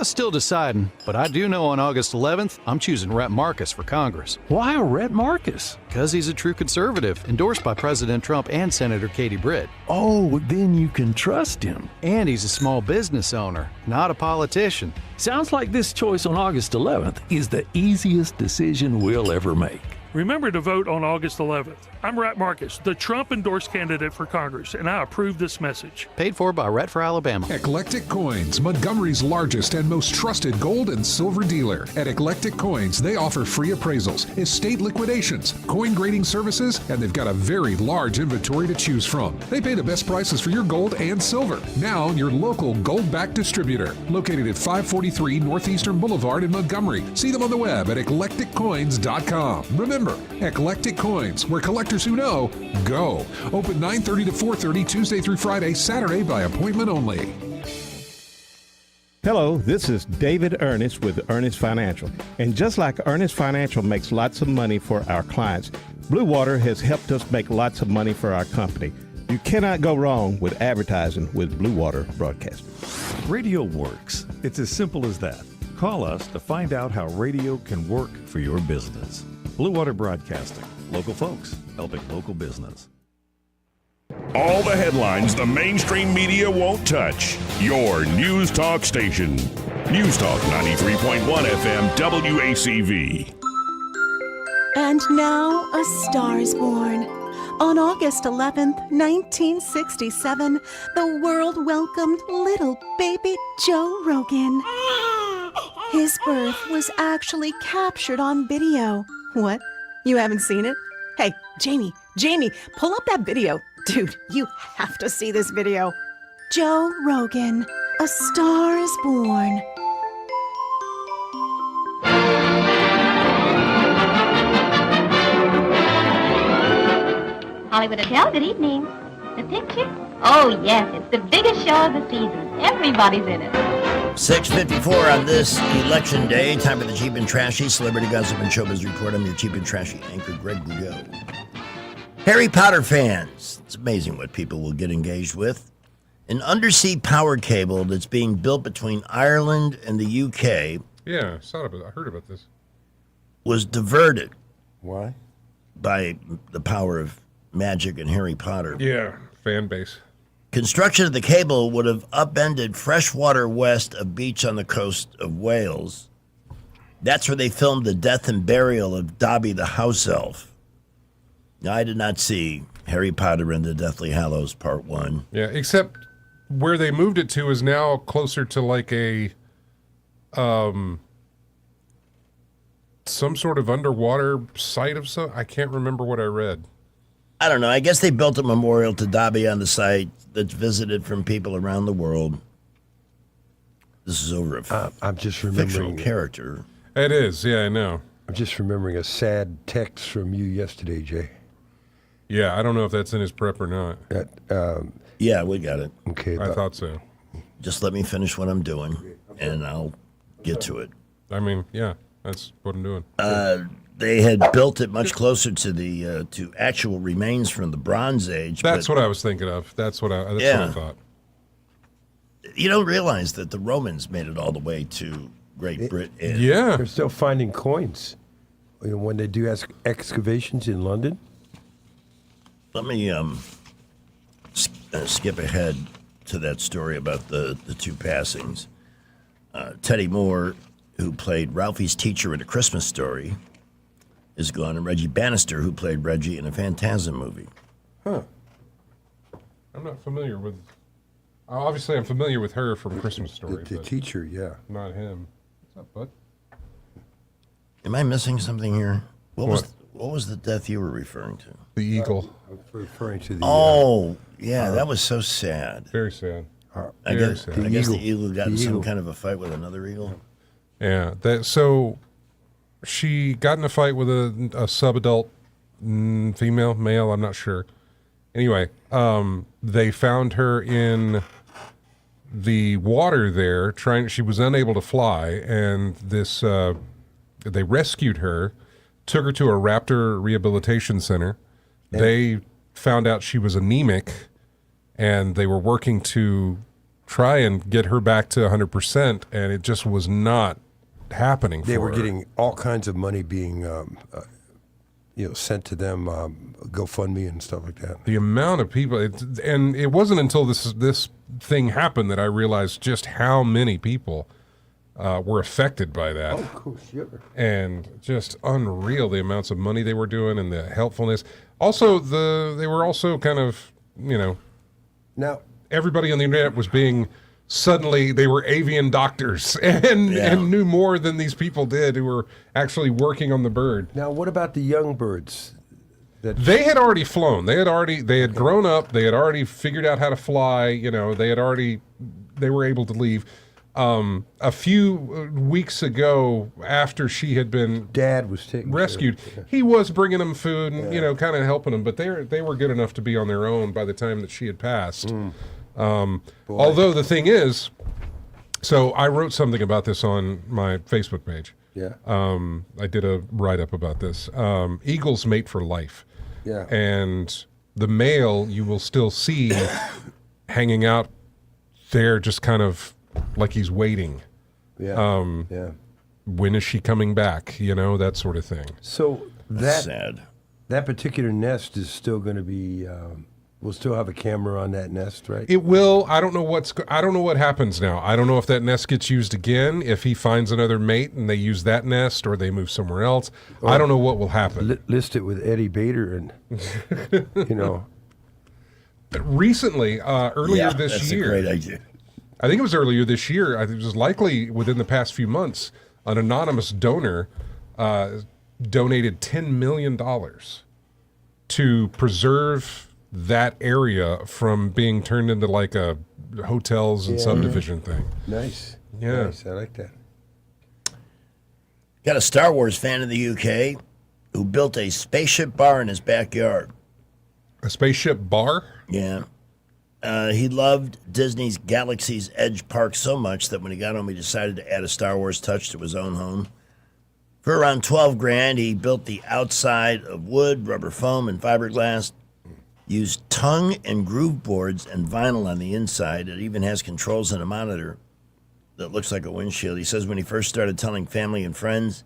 Still deciding, but I do know on August 11th, I'm choosing Rhett Marcus for Congress. Why Rhett Marcus? Because he's a true conservative, endorsed by President Trump and Senator Katie Britt. Oh, then you can trust him. And he's a small business owner, not a politician. Sounds like this choice on August 11th is the easiest decision we'll ever make. Remember to vote on August 11th. I'm Rhett Marcus, the Trump-endorsed candidate for Congress, and I approve this message. Paid for by Rhett for Alabama. Eclectic Coins, Montgomery's largest and most trusted gold and silver dealer. At Eclectic Coins, they offer free appraisals, estate liquidations, coin grading services, and they've got a very large inventory to choose from. They pay the best prices for your gold and silver. Now, your local gold-backed distributor, located at 543 Northeastern Boulevard in Montgomery. See them on the web at eclecticcoins.com. Remember, Eclectic Coins, where collectors who know go. Open 9:30 to 4:30 Tuesday through Friday, Saturday by appointment only. Hello, this is David Ernest with Ernest Financial. And just like Ernest Financial makes lots of money for our clients, Blue Water has helped us make lots of money for our company. You cannot go wrong with advertising with Blue Water Broadcasting. Radio works. It's as simple as that. Call us to find out how radio can work for your business. Blue Water Broadcasting. Local folks helping local business. All the headlines the mainstream media won't touch. Your News Talk station. News Talk 93.1 FM WACV. And now a star is born. On August 11th, 1967, the world welcomed little baby Joe Rogan. His birth was actually captured on video. What? You haven't seen it? Hey, Jamie, pull up that video. Dude, you have to see this video. Joe Rogan, A Star is Born. Hollywood Hotel, good evening. The picture? Oh, yes, it's the biggest show of the season. Everybody's in it. 6:54 on this election day. Time for the Cheap and Trashy Celebrity Gossip and Showbiz Report. I'm your Cheap and Trashy anchor, Greg Goudeau. Harry Potter fans. It's amazing what people will get engaged with. An undersea power cable that's being built between Ireland and the UK. Yeah, I heard about this. Was diverted. Why? By the power of magic and Harry Potter. Yeah, fan base. Construction of the cable would have upended freshwater west of beach on the coast of Wales. That's where they filmed the death and burial of Dobby the house elf. Now, I did not see Harry Potter and the Deathly Hallows Part 1. Yeah, except where they moved it to is now closer to like a some sort of underwater site of some. I can't remember what I read. I don't know. I guess they built a memorial to Dobby on the site that's visited from people around the world. This is over a I'm just fictional remembering character. It is, yeah, I know. I'm just remembering a sad text from you yesterday, Jay. Yeah, I don't know if that's in his prep or not. Yeah, we got it. Okay. I thought so. Just let me finish what I'm doing, and I'll get to it. I mean, yeah, that's what I'm doing. They had built it much closer to the to actual remains from the Bronze Age. That's but what I was thinking of. That's what I thought. You don't realize that the Romans made it all the way to Great Britain. Yeah. They're still finding coins. You know, when they do excavations in London. Let me skip ahead to that story about the two passings. Teddy Moore, who played Ralphie's teacher in A Christmas Story, is gone, and Reggie Bannister, who played Reggie in a Phantasm movie. Huh. I'm not familiar with... Obviously, I'm familiar with her from Christmas Story. The teacher, yeah. Not him. What's up, bud? Am I missing something here? What was the death you were referring to? The eagle. I was referring to the... that was so sad. Very sad. I guess the eagle got in some kind of a fight with another eagle. Yeah. So she got in a fight with a sub-adult female, male, I'm not sure. Anyway, they found her in the water there. She was unable to fly, and they rescued her, took her to a raptor rehabilitation center. They found out she was anemic, and they were working to try and get her back to 100%, and it just was not happening for her. They were getting all kinds of money being sent to them, GoFundMe and stuff like that. The amount of people, and it wasn't until this thing happened that I realized just how many people were affected by that. Oh, cool, sure. And just unreal the amounts of money they were doing and the helpfulness. Also, they were also kind of, now everybody on the internet was being suddenly they were avian doctors and knew more than these people did who were actually working on the bird. Now, what about the young birds? They had already flown. They had grown up. They had already figured out how to fly. They were able to leave. A few weeks ago, after she had been Dad was taken rescued, he was bringing them food and kind of helping them. But they were good enough to be on their own by the time that she had passed. Although the thing is, so I wrote something about this on my Facebook page. Yeah. I did a write-up about this. Eagles mate for life. Yeah. And the male you will still see hanging out there just kind of like he's waiting. Yeah. When is she coming back? That sort of thing. So That's sad. That particular nest is still going to be... we'll still have a camera on that nest, right? It will. I don't know what happens now. I don't know if that nest gets used again, if he finds another mate and they use that nest or they move somewhere else. I don't know what will happen. List it with Eddie Bader and, Recently, earlier this that's year. a great idea. I think it was earlier this year. I think it was likely within the past few months, an anonymous donor donated $10 million to preserve that area from being turned into like a hotels and subdivision thing. Nice. Yeah. Nice. I like that. Got a Star Wars fan in the UK who built a spaceship bar in his backyard. A spaceship bar? Yeah. He loved Disney's Galaxy's Edge Park so much that when he got home, he decided to add a Star Wars touch to his own home. For around $12,000, he built the outside of wood, rubber foam, and fiberglass. Used tongue and groove boards and vinyl on the inside. It even has controls and a monitor that looks like a windshield. He says when he first started telling family and friends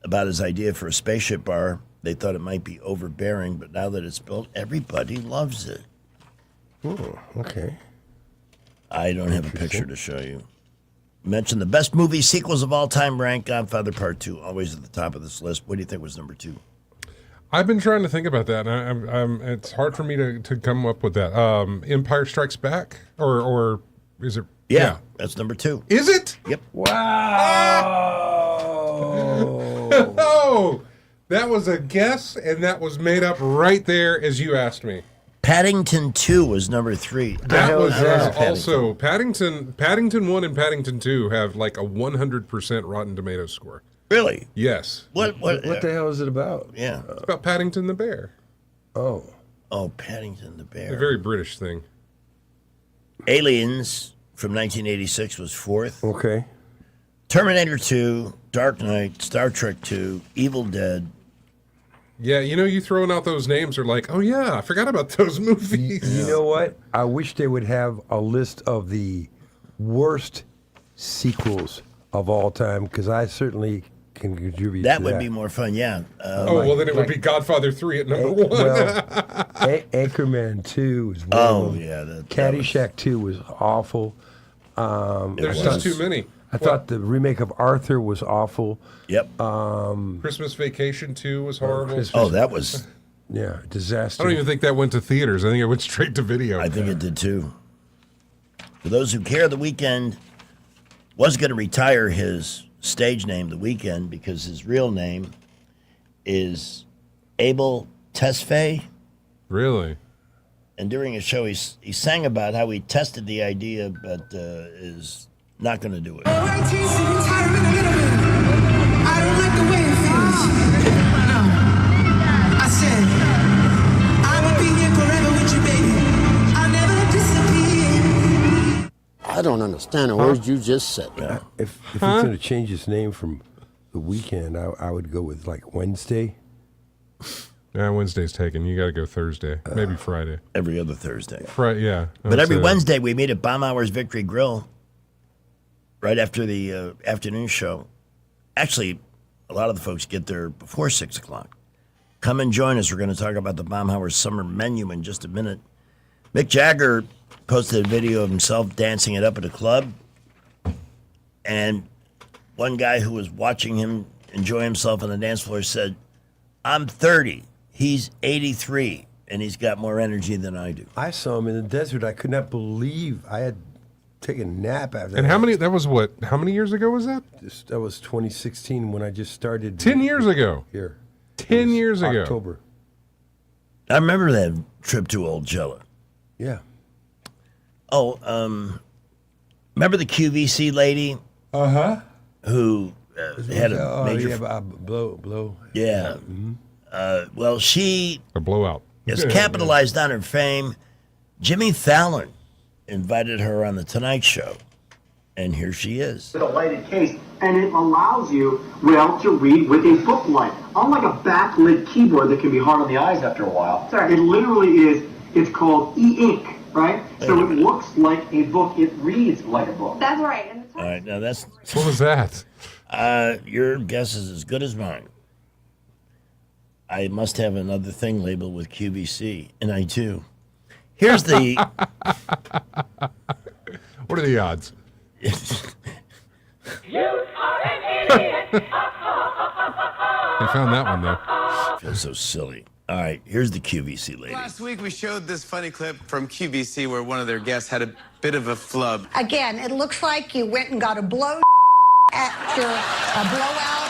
about his idea for a spaceship bar, they thought it might be overbearing, but now that it's built, everybody loves it. Oh, okay. I don't have a picture to show you. Mention the best movie sequels of all time rank Godfather Part 2, always at the top of this list. What do you think was number 2? I've been trying to think about that, and it's hard for me to come up with that. Empire Strikes Back, or is it? Yeah, that's number 2. Is it? Yep. Wow. Oh, that was a guess, and that was made up right there as you asked me. Paddington 2 was number 3. That was also Paddington 1 and Paddington 2 have like a 100% Rotten Tomatoes score. Really? Yes. What the hell is it about? Yeah. It's about Paddington the bear. Oh, Paddington the bear. A very British thing. Aliens from 1986 was 4th. Okay. Terminator 2, Dark Knight, Star Trek 2, Evil Dead. Yeah, you throwing out those names are like, oh yeah, I forgot about those movies. You know what? I wish they would have a list of the worst sequels of all time, because I certainly can contribute That to would that. be more fun, yeah. Well, then it would be Godfather 3 at number 1. Well, Anchorman 2 was one of them. Yeah. Caddyshack 2 was awful. There's just too many. I thought the remake of Arthur was awful. Yep. Christmas Vacation 2 was horrible. That was... Yeah, disaster. I don't even think that went to theaters. I think it went straight to video. I think it did too. For those who care, The Weeknd was going to retire his stage name, The Weeknd, because his real name is Abel Tesfaye. Really? And during a show, he sang about how he tested the idea, but is not going to do it. I don't like the way it feels. No. I said, I will be here forever with you, baby. I'll never disappear. I don't understand the words you just said. If he's going to change his name from The Weeknd, I would go with like Wednesday. Yeah, Wednesday's taken. You got to go Thursday, maybe Friday. Every other Thursday. Friday, yeah. But every Wednesday, we meet at Baumhower's Victory Grill right after the afternoon show. Actually, a lot of the folks get there before 6 o'clock. Come and join us. We're going to talk about the Baumhower summer menu in just a minute. Mick Jagger posted a video of himself dancing it up at a club. And one guy who was watching him enjoy himself on the dance floor said, I'm 30. He's 83. And he's got more energy than I do. I saw him in the desert. I could not believe I had taken a nap after And that. how many years ago was that? That was 2016 when I just started. 10 years ago. Here. 10 years ago. October. I remember that trip to Old Jella. Yeah. Oh, remember the QVC lady? Uh-huh. Who had a major... Yeah, blow. Yeah. Well, she... A blowout. Has capitalized on her fame. Jimmy Fallon invited her on The Tonight Show. And here she is. With a lighted case, and it allows you, to read with a book light. Unlike a backlit keyboard that can be hard on the eyes after a while, it literally it's called e-ink, right? So it looks like a book, it reads like a book. That's right. And All right, now that's... What was that? Your guess is as good as mine. I must have another thing labeled with QVC, and I do. Here's the... What are the odds? You are an idiot. They found that one, though. Feels so silly. All right, here's the QVC lady. Last week we showed this funny clip from QVC where one of their guests had a bit of a flub. Again, it looks like you went and got a blow at your blowout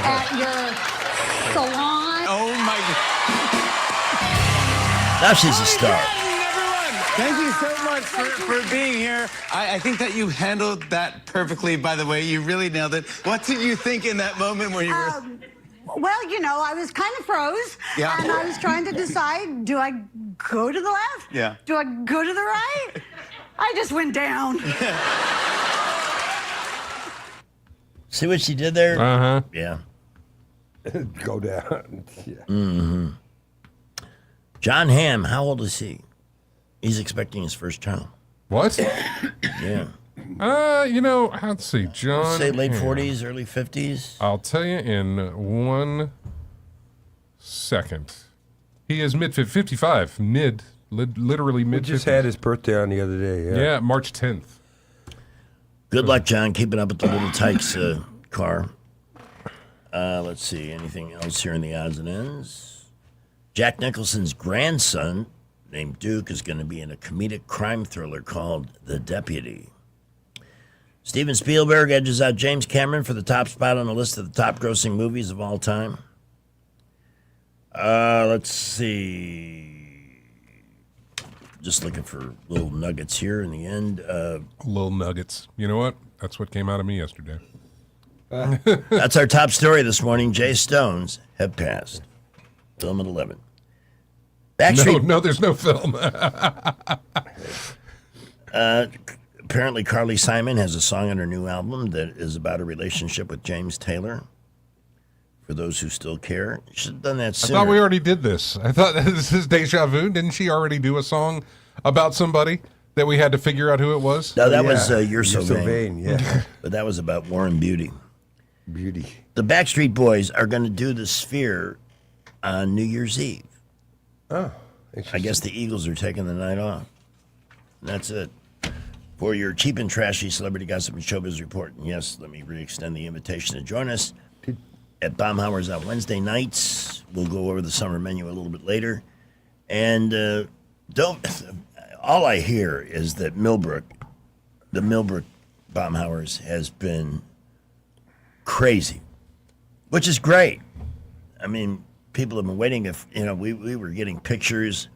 at your salon. Oh my God. Now she's a star. Thank you so much for being here. I think that you handled that perfectly, by the way. You really nailed it. What did you think in that moment where you were... Well, I was kind of froze. Yeah. And I was trying to decide, do I go to the left? Yeah. Do I go to the right? I just went down. See what she did there? Uh-huh. Yeah. Go down. Yeah. Mm-hmm. John Hamm, how old is he? He's expecting his first child. What? Yeah. Let's see, John. Say late Hamm. 40s, early 50s. I'll tell you in 1 second. He is mid 55, mid Literally We mid. just had his birthday on the other day. Yeah, March 10th. Good luck, John, keeping up with the little Tykes car. Let's see, anything else here in the odds and ends? Jack Nicholson's grandson, named Duke, is going to be in a comedic crime thriller called The Deputy. Steven Spielberg edges out James Cameron for the top spot on the list of the top grossing movies of all time. Let's see. Just looking for little nuggets here in the end. Little nuggets. You know what? That's what came out of me yesterday. That's our top story this morning. Jay Stones have passed. Film at 11. No, there's no film. Apparently, Carly Simon has a song on her new album that is about a relationship with James Taylor. For those who still care, you should have done that sooner. I thought we already did this. I thought this is deja vu. Didn't she already do a song about somebody that we had to figure out who it was? No, that was You're So Vain, yeah. But that was about Warren Beatty. Beauty. The Backstreet Boys are going to do the Sphere on New Year's Eve. Oh, I guess the Eagles are taking the night off. And that's it. For your cheap and trashy celebrity gossip and showbiz report. And yes, let me re-extend the invitation to join us at Baumhauer's on Wednesday nights. We'll go over the summer menu a little bit later. And all I hear is that the Millbrook Baumhauer's has been crazy, which is great. I mean, people have been waiting. We were getting pictures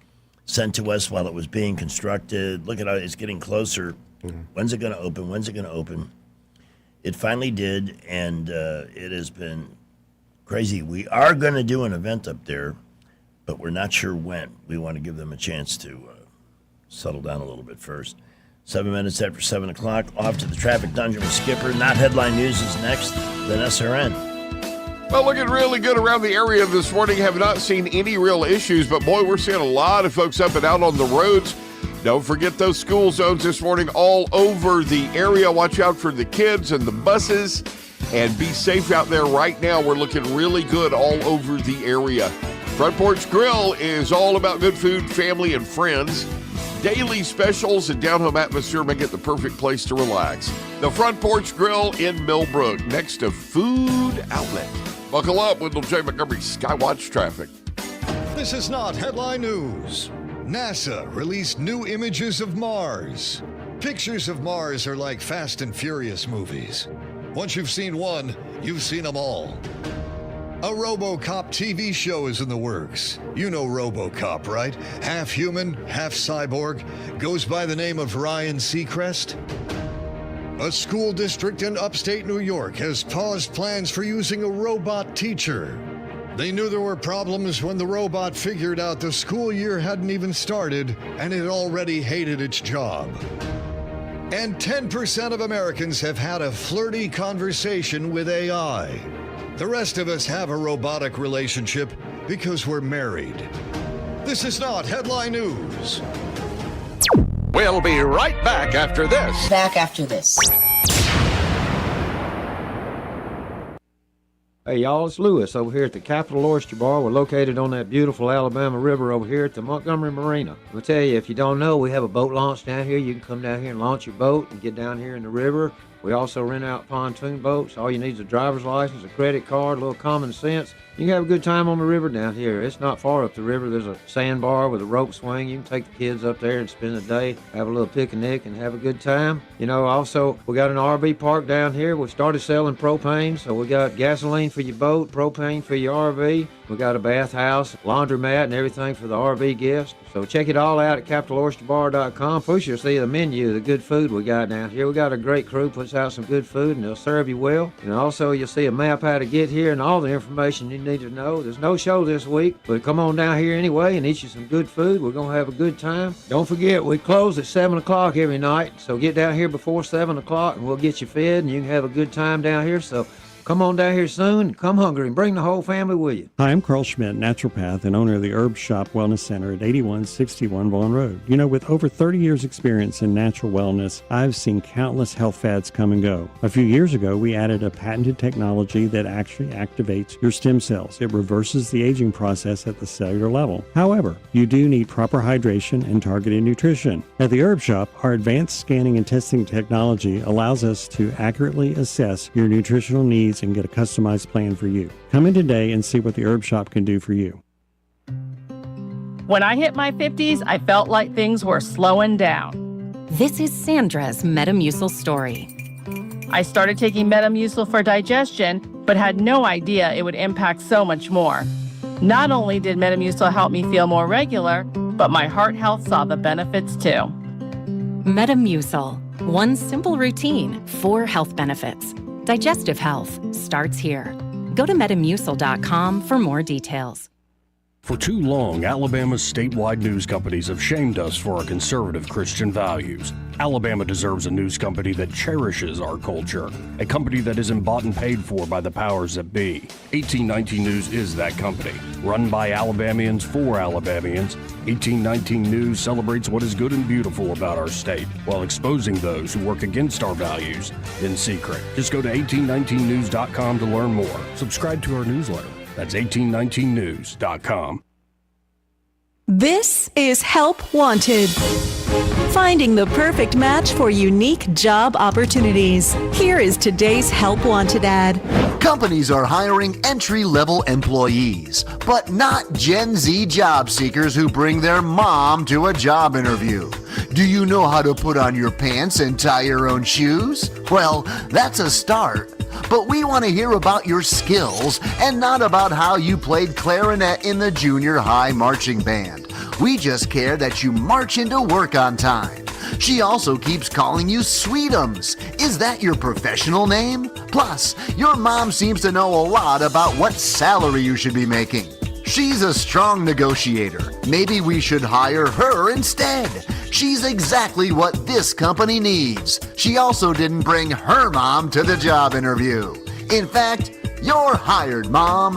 sent to us while it was being constructed. Look at it, it's getting closer. Mm-hmm. When's it going to open? When's it going to open? It finally did, and it has been crazy. We are going to do an event up there, but we're not sure when. We want to give them a chance to settle down a little bit first. 7 minutes after 7 o'clock, off to the traffic dungeon with Skipper. Not headline news is next, then SRN. Well, looking really good around the area this morning. Have not seen any real issues, but boy, we're seeing a lot of folks up and out on the roads. Don't forget those school zones this morning all over the area. Watch out for the kids and the buses and be safe out there right now. We're looking really good all over the area. Front Porch Grill is all about good food, family, and friends. Daily specials and down-home atmosphere make it the perfect place to relax. The Front Porch Grill in Millbrook, next to Food Outlet. Buckle up with Jay Montgomery's Skywatch Traffic. This is not headline news. NASA released new images of Mars. Pictures of Mars are like Fast and Furious movies. Once you've seen one, you've seen them all. A RoboCop TV show is in the works. You know RoboCop, right? Half human, half cyborg. Goes by the name of Ryan Seacrest. A school district in upstate New York has paused plans for using a robot teacher. They knew there were problems when the robot figured out the school year hadn't even started and it already hated its job. And 10% of Americans have had a flirty conversation with AI. The rest of us have a robotic relationship because we're married. This is not headline news. We'll be right back after this. Back after this. Hey, y'all, it's Lewis over here at the Capitol Oyster Bar. We're located on that beautiful Alabama River over here at the Montgomery Marina. I'll tell you, if you don't know, we have a boat launch down here. You can come down here and launch your boat and get down here in the river. We also rent out pontoon boats. All you need is a driver's license, a credit card, a little common sense. You can have a good time on the river down here. It's not far up the river. There's a sandbar with a rope swing. You can take the kids up there and spend the day, have a little picnic, and have a good time. You know, also, we got an RV park down here. We started selling propane, so we got gasoline for your boat, propane for your RV. We got a bathhouse, laundromat, and everything for the RV guests. So check it all out at CapitolOysterBar.com. First, you'll see the menu, the good food we got down here. We got a great crew, puts out some good food, and they'll serve you well. And also, you'll see a map how to get here and all the information you need to know. There's no show this week, but come on down here anyway and eat you some good food. We're going to have a good time. Don't forget, we close at 7 o'clock every night, so get down here before 7 o'clock, and we'll get you fed, and you can have a good time down here. So come on down here soon. Come hungry and bring the whole family with you. Hi, I'm Carl Schmidt, naturopath and owner of the Herb Shop Wellness Center at 8161 Vaughan Road. You know, with over 30 years experience in natural wellness, I've seen countless health fads come and go. A few years ago, we added a patented technology that actually activates your stem cells. It reverses the aging process at the cellular level. However, you do need proper hydration and targeted nutrition. At the Herb Shop, our advanced scanning and testing technology allows us to accurately assess your nutritional needs and get a customized plan for you. Come in today and see what the Herb Shop can do for you. When I hit my 50s, I felt like things were slowing down. This is Sandra's Metamucil story. I started taking Metamucil for digestion, but had no idea it would impact so much more. Not only did Metamucil help me feel more regular, but my heart health saw the benefits too. Metamucil. One simple routine, 4 health benefits. Digestive health starts here. Go to Metamucil.com for more details. For too long, Alabama's statewide news companies have shamed us for our conservative Christian values. Alabama deserves a news company that cherishes our culture, a company that isn't bought and paid for by the powers that be. 1819 News is that company. Run by Alabamians for Alabamians, 1819 News celebrates what is good and beautiful about our state, while exposing those who work against our values in secret. Just go to 1819news.com to learn more. Subscribe to our newsletter. That's 1819news.com. This is Help Wanted. Finding the perfect match for unique job opportunities. Here is today's Help Wanted ad. Companies are hiring entry-level employees, but not Gen Z job seekers who bring their mom to a job interview. Do you know how to put on your pants and tie your own shoes? Well, that's a start. But we want to hear about your skills and not about how you played clarinet in the junior high marching band. We just care that you march into work on time. She also keeps calling you Sweetums. Is that your professional name? Plus, your mom seems to know a lot about what salary you should be making. She's a strong negotiator. Maybe we should hire her instead. She's exactly what this company needs. She also didn't bring her mom to the job interview. In fact, you're hired, Mom.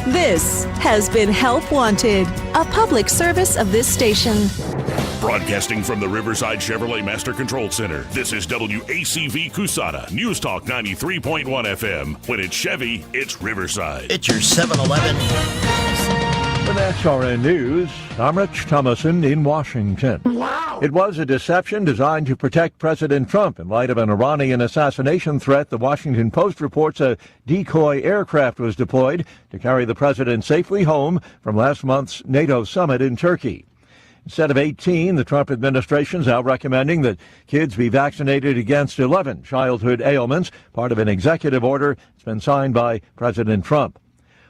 This has been Help Wanted, a public service of this station. Broadcasting from the Riverside Chevrolet Master Control Center, this is WACV Cusana, News Talk 93.1 FM. When it's Chevy, it's Riverside. It's your 7-Eleven. With SRN News, I'm Rich Thomason in Washington. Wow. It was a deception designed to protect President Trump in light of an Iranian assassination threat. The Washington Post reports a decoy aircraft was deployed to carry the president safely home from last month's NATO summit in Turkey. Instead of 18, the Trump administration is now recommending that kids be vaccinated against 11 childhood ailments, part of an executive order that's been signed by President Trump.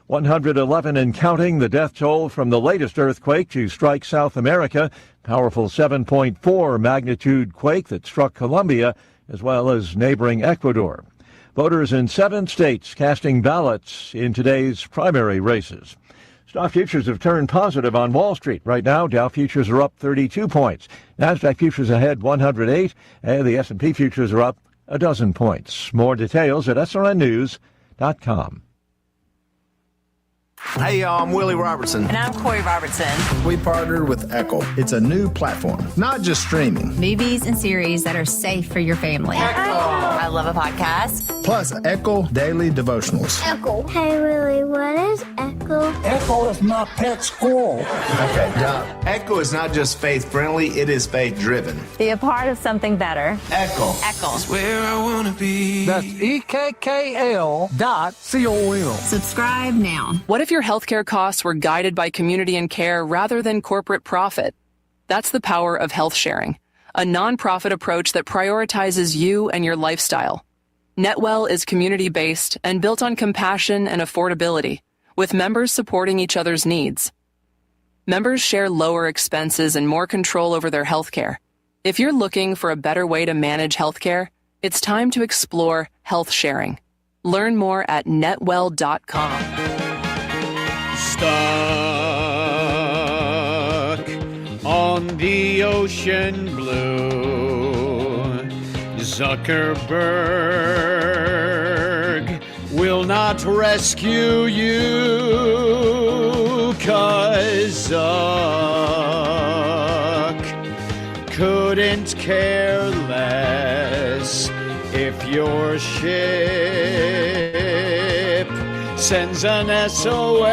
111 and counting, the death toll from the latest earthquake to strike South America, powerful 7.4 magnitude quake that struck Colombia as well as neighboring Ecuador. Voters in 7 states casting ballots in today's primary races. Stock futures have turned positive on Wall Street. Right now, Dow futures are up 32 points. NASDAQ futures ahead 108, and the S&P futures are up a dozen points. More details at srnnews.com. Hey, y'all, I'm Willie Robertson. And I'm Corey Robertson. We partnered with Echo. It's a new platform, not just streaming. Movies and series that are safe for your family. Echo. I love a podcast. Plus, Echo Daily Devotionals. Echo. Hey, Willie, what is Echo? Echo is my pet squirrel. Okay, Doc. Echo is not just faith-friendly, it is faith-driven. Be a part of something better. Echo. Echo. That's where I want to be. That's EKKL.com. Subscribe now. What if your healthcare costs were guided by community and care rather than corporate profit? That's the power of health sharing, a nonprofit approach that prioritizes you and your lifestyle. NetWell is community-based and built on compassion and affordability, with members supporting each other's needs. Members share lower expenses and more control over their healthcare. If you're looking for a better way to manage healthcare, it's time to explore health sharing. Learn more at netwell.com. Stuck on the ocean blue, Zuckerberg will not rescue you, 'cause Zuck couldn't care less if your ship sends an SOS,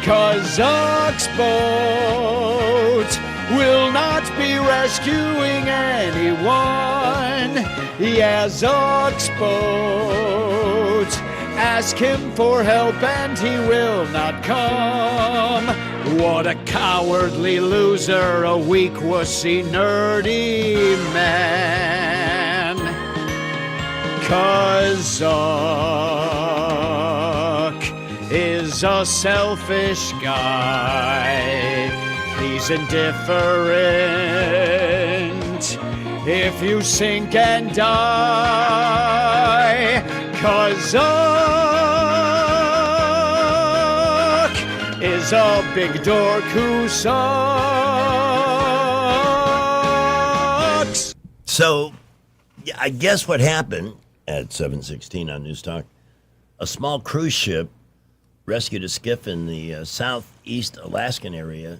'cause Zuck's boat will not be rescuing anyone. Yeah, Zuck's boat. Ask him for help and he will not come. What a cowardly loser, a weak, wussy, nerdy man. 'Cause Zuck is a selfish guy. He's indifferent if you sink and die. 'Cause Zuck is a big dork who sucks. So, yeah, I guess what happened at 7:16 on News Talk, a small cruise ship rescued a skiff in the southeast Alaskan area,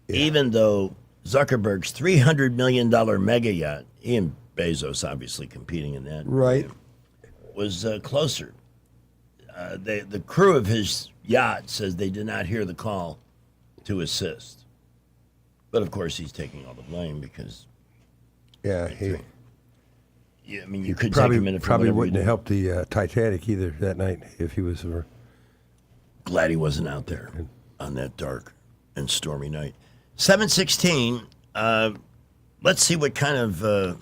even though Zuckerberg's $300 million mega yacht, he and Bezos obviously competing in that, Right. was closer. The crew of his yacht says they did not hear the call to assist. But of course, he's taking all the blame because. Yeah, I mean, you could probably take a minute. probably wouldn't have helped the Titanic either that night if he was. Glad he wasn't out there on that dark and stormy night. 7:16. Let's see what kind of.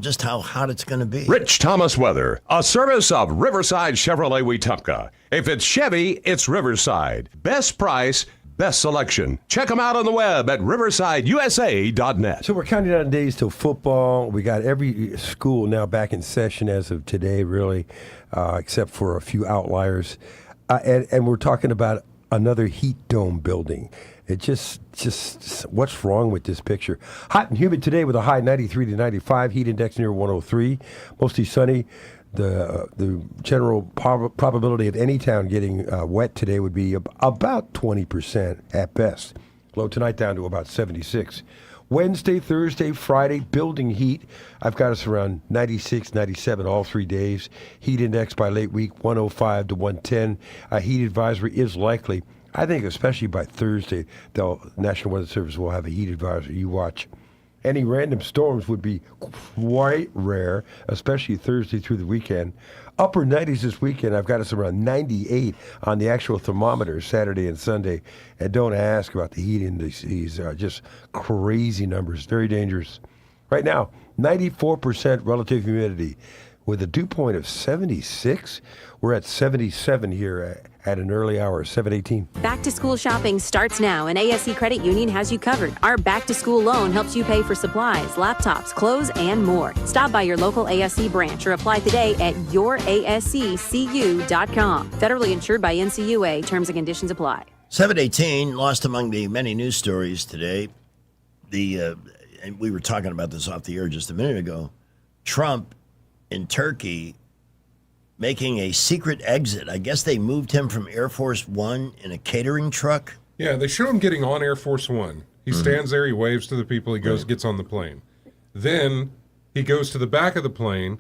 Just how hot it's going to be. Rich Thomas Weather, a service of Riverside Chevrolet Wetumpka. If it's Chevy, it's Riverside. Best price, best selection. Check them out on the web at riversideusa.net. So we're counting down days till football. We got every school now back in session as of today, really, except for a few outliers. And we're talking about another heat dome building. It just what's wrong with this picture? Hot and humid today with a high 93 to 95, heat index near 103. Mostly sunny. The general probability of any town getting wet today would be about 20% at best. Low tonight down to about 76. Wednesday, Thursday, Friday, building heat. I've got us around 96, 97 all 3 days. Heat index by late week 105 to 110. A heat advisory is likely. I think especially by Thursday, the National Weather Service will have a heat advisory. You watch. Any random storms would be quite rare, especially Thursday through the weekend. Upper 90s this weekend. I've got us around 98 on the actual thermometer Saturday and Sunday. And don't ask about the heat indices. Just crazy numbers. Very dangerous. Right now, 94% relative humidity with a dew point of 76. We're at 77 here at an early hour, 7:18. Back to school shopping starts now, and ASC Credit Union has you covered. Our back to school loan helps you pay for supplies, laptops, clothes, and more. Stop by your local ASC branch or apply today at yourasccu.com. Federally insured by NCUA. Terms and conditions apply. 7:18, lost among the many news stories today. And we were talking about this off the air just a minute ago. Trump in Turkey making a secret exit. I guess they moved him from Air Force One in a catering truck. Yeah, they show him getting on Air Force One. He stands there, he waves to the people, he goes, gets on the plane. Then he goes to the back of the plane,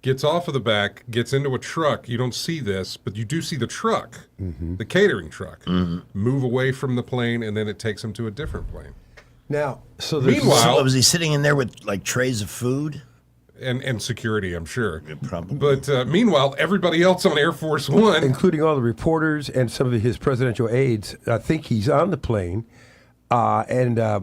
gets off of the back, gets into a truck. You don't see this, but you do see the truck, the catering truck, move away from the plane, and then it takes him to a different plane. Now, so meanwhile, was he sitting in there with like trays of food? And security, I'm sure. Yeah, probably. But meanwhile, everybody else on Air Force One, including all the reporters and some of his presidential aides, I think he's on the plane. And by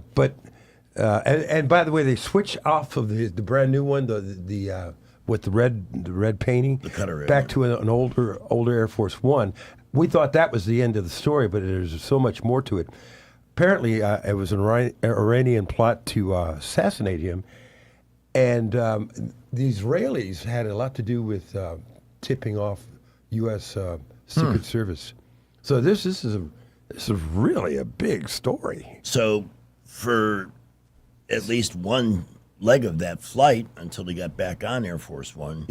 the way, they switch off of the brand new one, the with the red painting, the Cutter, back to an older Air Force One. We thought that was the end of the story, but there's so much more to it. Apparently, it was an Iranian plot to assassinate him. And the Israelis had a lot to do with tipping off U.S. Secret Service. So this is really a big story. So for at least one leg of that flight until he got back on Air Force One,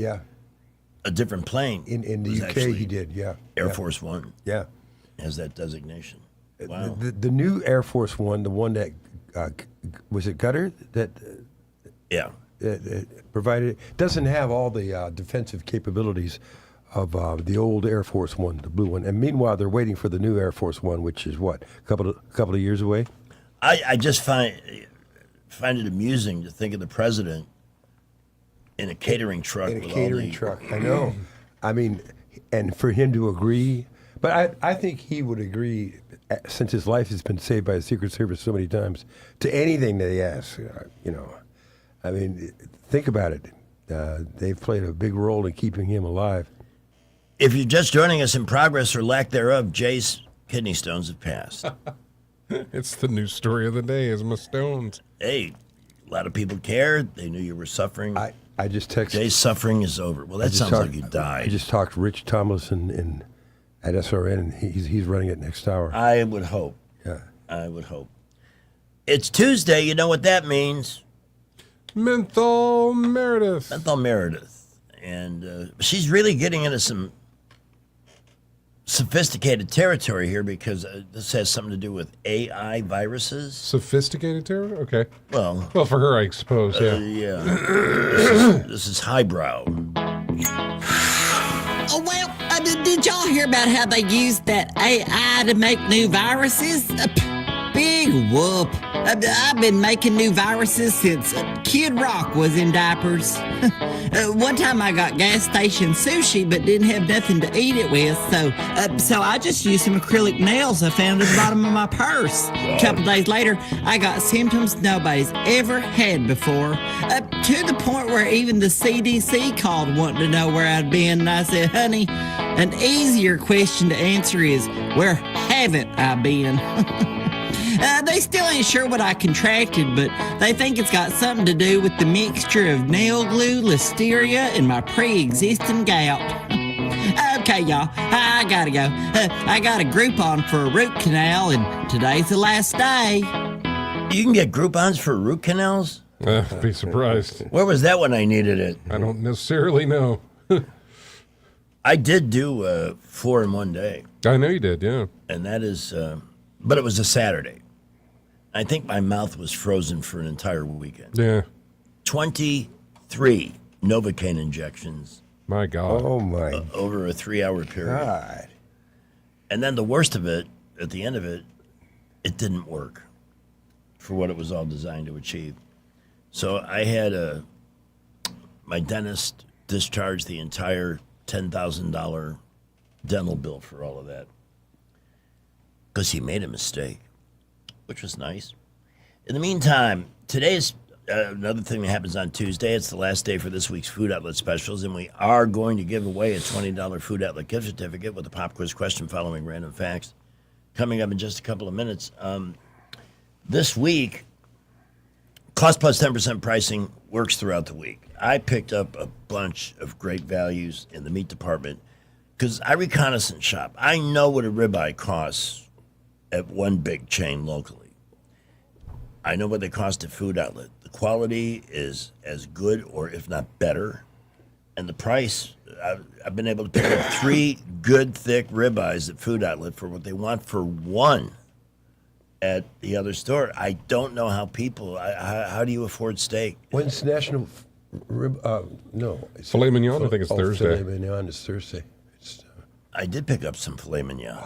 a different plane. In the was UK, actually he did, yeah. Air Yeah. Force One Yeah. has that designation. Wow. The new Air Force One, the one that, was it Gutter that Yeah. provided, doesn't have all the defensive capabilities of the old Air Force One, the blue one. And meanwhile, they're waiting for the new Air Force One, which is what, a couple of years away? I just find it amusing to think of the president in a catering truck. In a with catering truck, I know. I mean, and for him to agree, but I think he would agree, since his life has been saved by the Secret Service so many times, to anything that he asks. You know, I mean, think about it. They've played a big role in keeping him alive. If you're just joining us, in progress or lack thereof, Jay's kidney stones have passed. It's the news story of the day is my stones. Hey, a lot of people cared. They knew you were suffering. I just texted. Jay's suffering is over. Well, that sounds like you I died. just talked to Rich Tomlinson at SRN, and he's running it next hour. I would hope. Yeah. I would hope. It's Tuesday. You know what that means. Menthol Meredith. Menthol Meredith. And she's really getting into some sophisticated territory here because this has something to do with AI viruses. Sophisticated terror? Okay. Well, for her, I suppose, yeah. Yeah. This is highbrow. Oh, well, did y'all hear about how they used that AI to make new viruses? Big whoop. I've been making new viruses since Kid Rock was in diapers. One time I got gas station sushi but didn't have nothing to eat it with, so I just used some acrylic nails I found at the bottom of my purse. A couple days later, I got symptoms nobody's ever had before, to the point where even the CDC called wanting to know where I'd been, and I said, honey, an easier question to answer is, where haven't I been? They still ain't sure what I contracted, but they think it's got something to do with the mixture of nail glue, listeria, and my pre-existing gout. Okay, y'all, I gotta go. I got a Groupon for a root canal, and today's the last day. You can get Groupons for root canals? Be surprised. Where was that when I needed it? I don't necessarily know. I did do 4 in one day. I know you did, yeah. And that is, but it was a Saturday. I think my mouth was frozen for an entire weekend. Yeah. 23 Novocaine injections. My God. Oh, my. Over a 3-hour period. God. And then the worst of it, at the end of it, it didn't work for what it was all designed to achieve. So I had my dentist discharge the entire $10,000 dental bill for all of that because he made a mistake, which was nice. In the meantime, today's another thing that happens on Tuesday. It's the last day for this week's Food Outlet specials, and we are going to give away a $20 Food Outlet gift certificate with a pop quiz question following random facts coming up in just a couple of minutes. This week, cost plus 10% pricing works throughout the week. I picked up a bunch of great values in the meat department because I reconnaissance shop. I know what a ribeye costs at one big chain locally. I know what they cost at Food Outlet. The quality is as good or if not better. And the price, I've been able to pick up 3 good thick ribeyes at Food Outlet for what they want for one at the other store. I don't know how people, how do you afford steak? When's National no. Filet mignon, I think it's Thursday. Filet mignon is Thursday. I did pick up some filet mignons.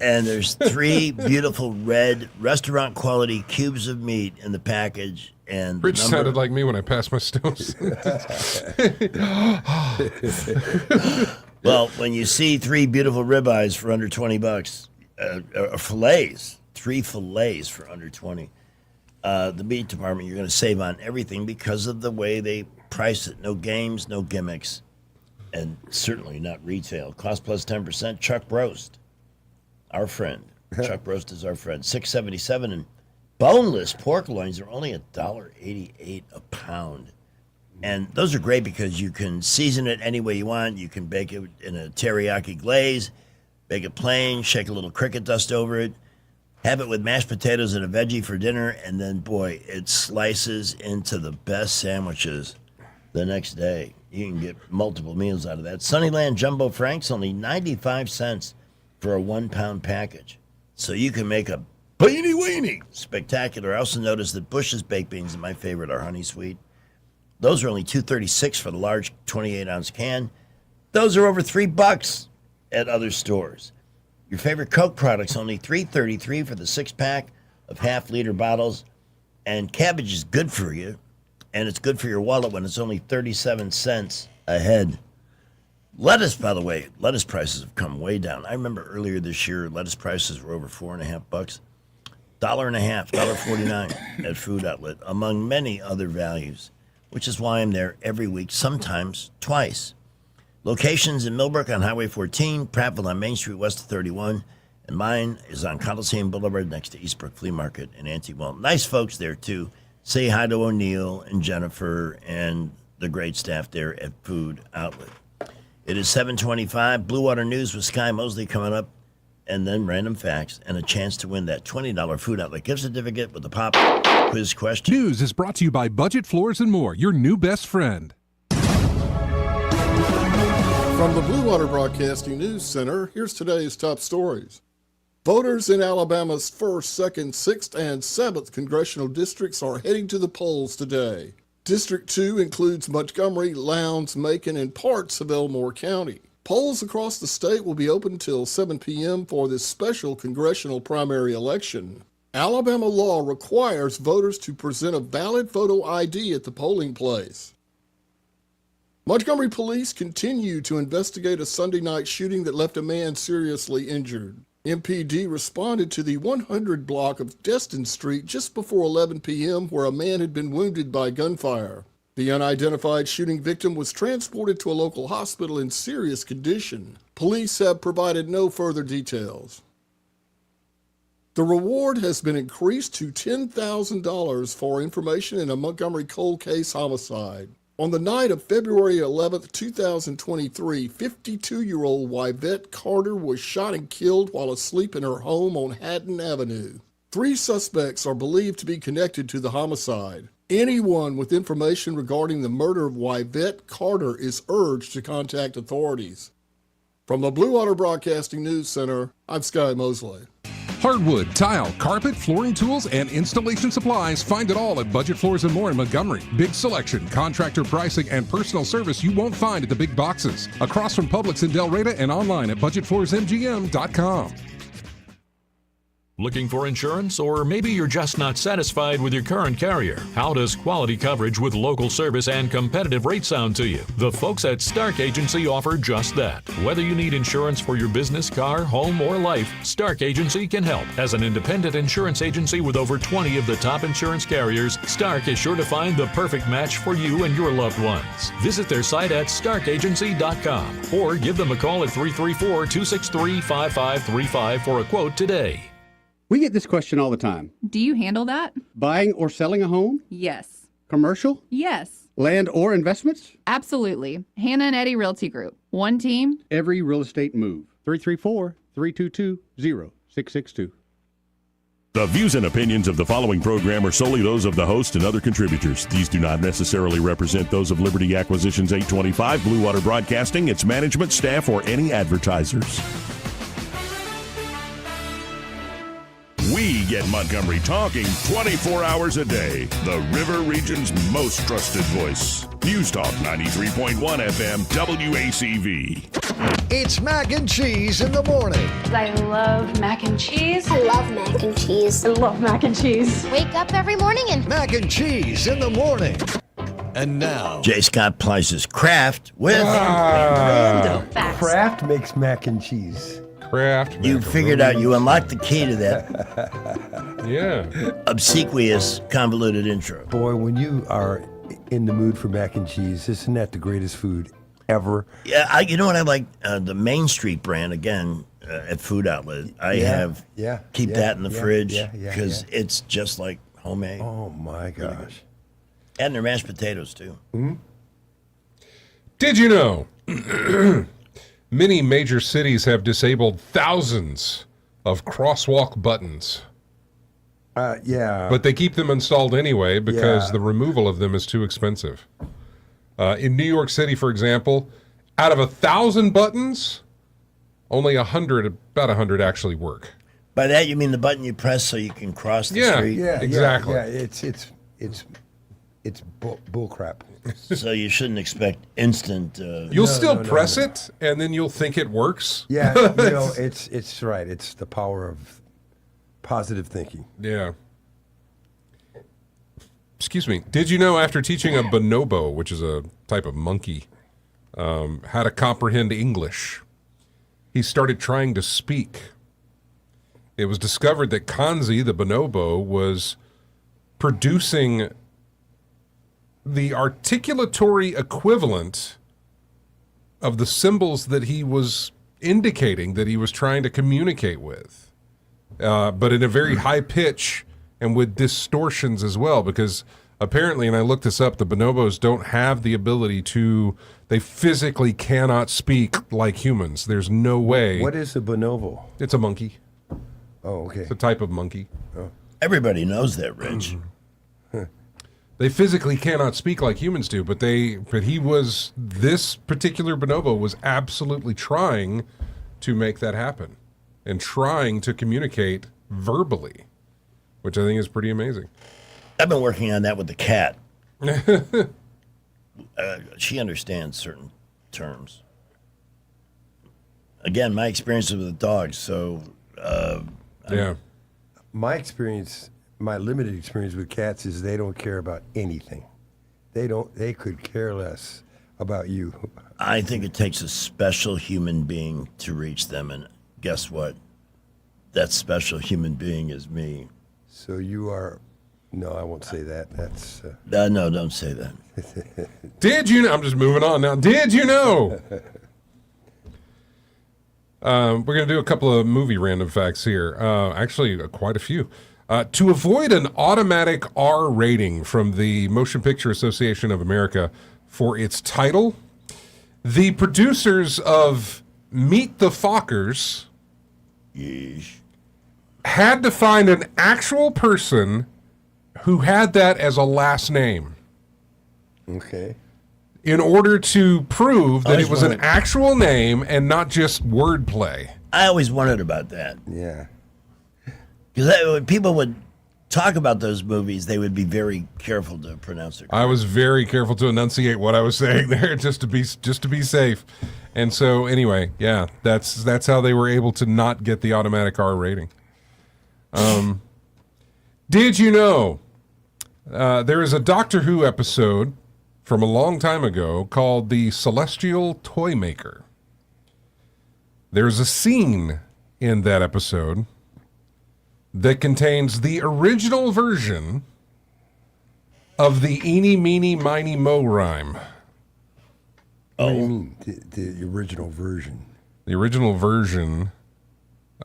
And there's 3 beautiful red restaurant quality cubes of meat in the package. And Rich sounded like me when I passed my stones. Well, when you see 3 beautiful ribeyes for under $20, fillets, 3 fillets for under 20, the meat department, you're going to save on everything because of the way they price it. No games, no gimmicks, and certainly not retail. Cost plus 10%. Chuck Roast, our friend. Chuck Roast is our friend. $6.77, and boneless pork loins are only $1.88 a pound. And those are great because you can season it any way you want. You can bake it in a teriyaki glaze, bake it plain, shake a little cricket dust over it, have it with mashed potatoes and a veggie for dinner, and then, boy, it slices into the best sandwiches the next day. You can get multiple meals out of that. Sunnyland Jumbo Franks, only 95 cents for a 1-pound package. So you can make a beanie weenie spectacular. I also noticed that Bush's baked beans, and my favorite, are honey sweet. Those are only $2.36 for the large 28-ounce can. Those are over $3 at other stores. Your favorite Coke products, only $3.33 for the 6-pack of half-liter bottles. And cabbage is good for you, and it's good for your wallet when it's only 37 cents a head. Lettuce, by the way, lettuce prices have come way down. I remember earlier this year, lettuce prices were over $4.50. $1.50, $1.49 at Food Outlet, among many other values, which is why I'm there every week, sometimes twice. Locations in Millbrook on Highway 14, Prattville on Main Street west of 31, and mine is on Coliseum Boulevard next to Eastbrook Flea Market in Antewell. Nice folks there, too. Say hi to O'Neill and Jennifer and the great staff there at Food Outlet. It is 7:25. Blue Water News with Sky Mosley coming up, and then random facts and a chance to win that $20 Food Outlet gift certificate with the pop quiz question. News is brought to you by Budget Floors and More, your new best friend. From the Blue Water Broadcasting News Center, here's today's top stories. Voters in Alabama's 1st, 2nd, 6th, and 7th congressional districts are heading to the polls today. District 2 includes Montgomery, Lowndes, Macon, and parts of Elmore County. Polls across the state will be open until 7 p.m. for this special congressional primary election. Alabama law requires voters to present a valid photo ID at the polling place. Montgomery police continue to investigate a Sunday night shooting that left a man seriously injured. MPD responded to the 100 block of Destin Street just before 11 p.m. where a man had been wounded by gunfire. The unidentified shooting victim was transported to a local hospital in serious condition. Police have provided no further details. The reward has been increased to $10,000 for information in a Montgomery cold case homicide. On the night of February 11, 2023, 52-year-old Yvette Carter was shot and killed while asleep in her home on Haddon Avenue. 3 suspects are believed to be connected to the homicide. Anyone with information regarding the murder of Yvette Carter is urged to contact authorities. From the Blue Water Broadcasting News Center, I'm Sky Mosley. Hardwood, tile, carpet, flooring tools, and installation supplies. Find it all at Budget Floors and More in Montgomery. Big selection, contractor pricing, and personal service you won't find at the big boxes. Across from Publix in Del Reyta and online at budgetfloorsmgm.com. Looking for insurance? Or maybe you're just not satisfied with your current carrier? How does quality coverage with local service and competitive rates sound to you? The folks at Stark Agency offer just that. Whether you need insurance for your business, car, home, or life, Stark Agency can help. As an independent insurance agency with over 20 of the top insurance carriers, Stark is sure to find the perfect match for you and your loved ones. Visit their site at starkagency.com or give them a call at 334-263-5535 for a quote today. We get this question all the time. Do you handle that? Buying or selling a home? Yes. Commercial? Yes. Land or investments? Absolutely. Hannah and Eddie Realty Group. One team. Every real estate move. 334-322-0662. The views and opinions of the following program are solely those of the host and other contributors. These do not necessarily represent those of Liberty Acquisitions 825, Blue Water Broadcasting, its management, staff, or any advertisers. We get Montgomery talking 24 hours a day. The River Region's most trusted voice. News Talk 93.1 FM WACV. It's mac and cheese in the morning. I love mac and cheese. I love mac and cheese. I love mac and cheese. Wake up every morning and Mac and cheese in the morning. And now, J. Scott Plyce's Kraft with random facts. Kraft makes mac and cheese. Kraft. You figured out, you unlocked the key to that. Yeah. Obsequious, convoluted intro. Boy, when you are in the mood for mac and cheese, isn't that the greatest food ever? Yeah, you know what I like? The Main Street brand, again, at Food Outlet. Keep that in the fridge because it's just like homemade. Oh, my gosh. And their mashed potatoes, too. Mm-hmm. Did you know many major cities have disabled thousands of crosswalk buttons? Yeah. But they keep them installed anyway because the removal of them is too expensive. In New York City, for example, out of 1,000 buttons, only about 100 actually work. By that you mean the button you press so you can cross the street? Yeah, exactly. Yeah, it's bull crap. So you shouldn't expect instant. You'll still press it, and then you'll think it works. Yeah, it's right. It's the power of positive thinking. Yeah. Excuse me. Did you know after teaching a bonobo, which is a type of monkey, how to comprehend English, he started trying to speak? It was discovered that Kanzi, the bonobo, was producing the articulatory equivalent of the symbols that he was indicating that he was trying to communicate with, but in a very high pitch and with distortions as well, because apparently, and I looked this up, the bonobos don't have the ability to, they physically cannot speak like humans. There's no way. What is a bonobo? It's a monkey. Oh, okay. It's a type of monkey. Oh. Everybody knows that, Rich. They physically cannot speak like humans do, but this particular bonobo was absolutely trying to make that happen and trying to communicate verbally, which I think is pretty amazing. I've been working on that with the cat. She understands certain terms. Again, my experience is with the dogs, so yeah. My limited experience with cats is they don't care about anything. They could care less about you. I think it takes a special human being to reach them, and guess what? That special human being is me. So you are... No, I won't say that. That's... No, don't say that. Did you know? I'm just moving on now. Did you know? We're going to do a couple of movie random facts here. Actually, quite a few. To avoid an automatic R rating from the Motion Picture Association of America for its title, the producers of Meet the Fockers had to find an actual person who had that as a last name. Okay. In order to prove that it was an actual name and not just wordplay. I always wondered about that. Yeah. Because when people would talk about those movies, they would be very careful to pronounce it. I was very careful to enunciate what I was saying there, just to be safe. And so, anyway, yeah, that's how they were able to not get the automatic R rating. Did you know there is a Doctor Who episode from a long time ago called The Celestial Toy Maker? There's a scene in that episode that contains the original version of the Eeny, Meeny, Miny, Mo rhyme. What do you mean, the original version? The original version,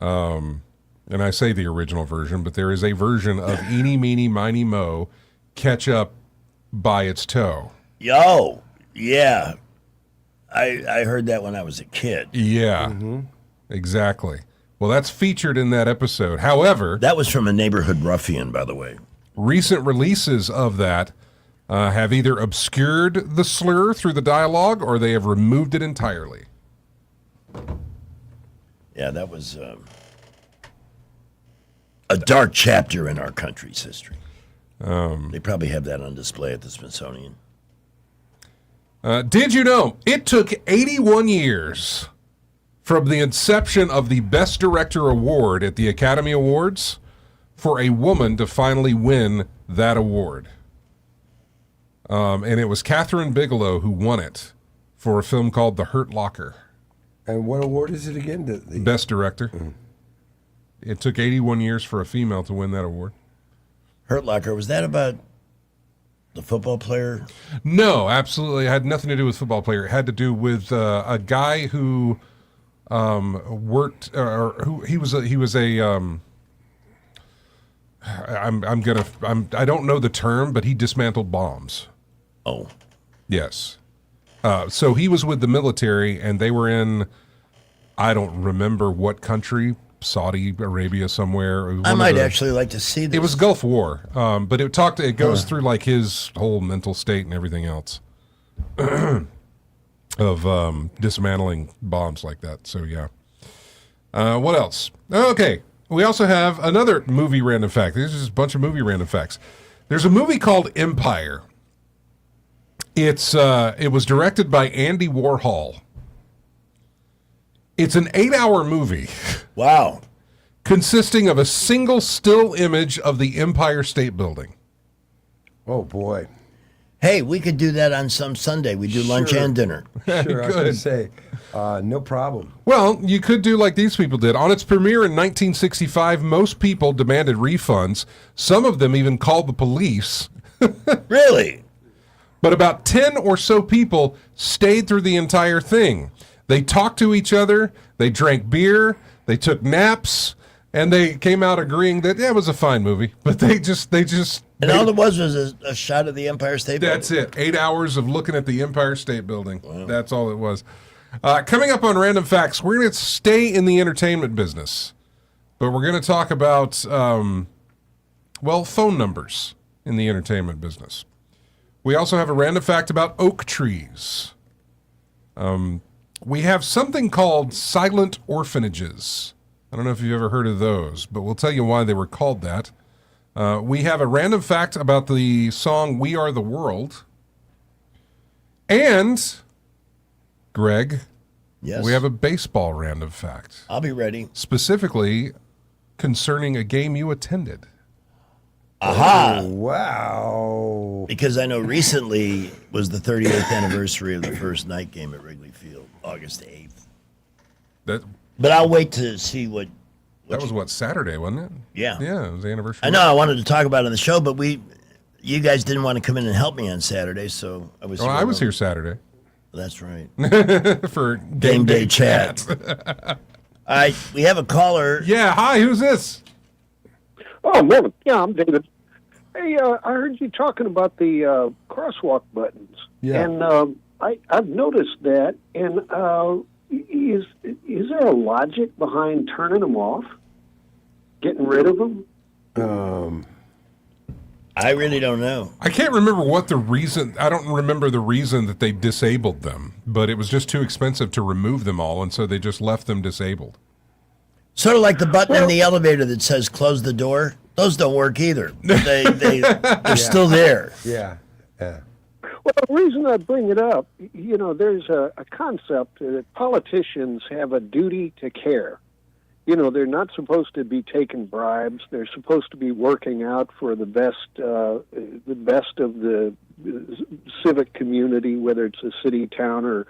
and I say the original version, but there is a version of Eeny, Meeny, Miny, Mo, catch up by its toe. Yo, yeah. I heard that when I was a kid. Yeah, exactly. Well, that's featured in that episode. However... That was from a Neighborhood Ruffian, by the way. Recent releases of that have either obscured the slur through the dialogue or they have removed it entirely. Yeah, that was a dark chapter in our country's history. They probably have that on display at the Smithsonian. Did you know it took 81 years from the inception of the Best Director Award at the Academy Awards for a woman to finally win that award? And it was Catherine Bigelow who won it for a film called The Hurt Locker. And what award is it again? Best Director. It took 81 years for a female to win that award. Hurt Locker, was that about the football player? No, absolutely. It had nothing to do with football player. It had to do with a guy who worked, or who he was a I don't know the term, but he dismantled bombs. Oh. Yes. So he was with the military, and they were in, I don't remember what country, Saudi Arabia somewhere. I might actually like to see this. It was Gulf War, but it goes through like his whole mental state and everything else. of dismantling bombs like that. So yeah. What else? Okay, we also have another movie random fact. There's just a bunch of movie random facts. There's a movie called Empire. It was directed by Andy Warhol. It's an 8-hour movie. Wow. Consisting of a single still image of the Empire State Building. Oh, boy. Hey, we could do that on some Sunday. We do lunch and dinner. Sure, I was going to say, no problem. Well, you could do like these people did. On its premiere in 1965, most people demanded refunds. Some of them even called the police. Really? But about 10 or so people stayed through the entire thing. They talked to each other, they drank beer, they took naps, and they came out agreeing that it was a fine movie. But they just all it was a shot of the Empire State Building. That's it. 8 hours of looking at the Empire State Building. Wow. That's all it was. Coming up on Random Facts, we're going to stay in the entertainment business. But we're going to talk about, phone numbers in the entertainment business. We also have a random fact about oak trees. We have something called silent orphanages. I don't know if you've ever heard of those, but we'll tell you why they were called that. We have a random fact about the song We Are the World. And, Greg, yes, we have a baseball random fact. I'll be ready. Specifically concerning a game you attended. Aha! Oh, wow. Because I know recently was the 38th anniversary of the first night game at Wrigley Field, August 8th. But I'll wait to see what that was Saturday, wasn't it? Yeah. Yeah, it was the anniversary. I know I wanted to talk about it on the show, but you guys didn't want to come in and help me on Saturday, so I was. Oh, I was here Saturday. That's right. For game day chat. All right, we have a caller. Yeah, hi, who's this? Oh, morning. Yeah, I'm David. Hey, I heard you talking about the crosswalk buttons. Yeah. And I've noticed that. And is there a logic behind turning them off? Getting rid of them? I really don't know. I can't remember what the reason. I don't remember the reason that they disabled them, but it was just too expensive to remove them all, and so they just left them disabled. Sort of like the button in the elevator that says "close the door." Those don't work either. They're still there. Yeah. Yeah. Well, the reason I bring it up, there's a concept that politicians have a duty to care. They're not supposed to be taking bribes. They're supposed to be working out for the best of the civic community, whether it's a city, town, or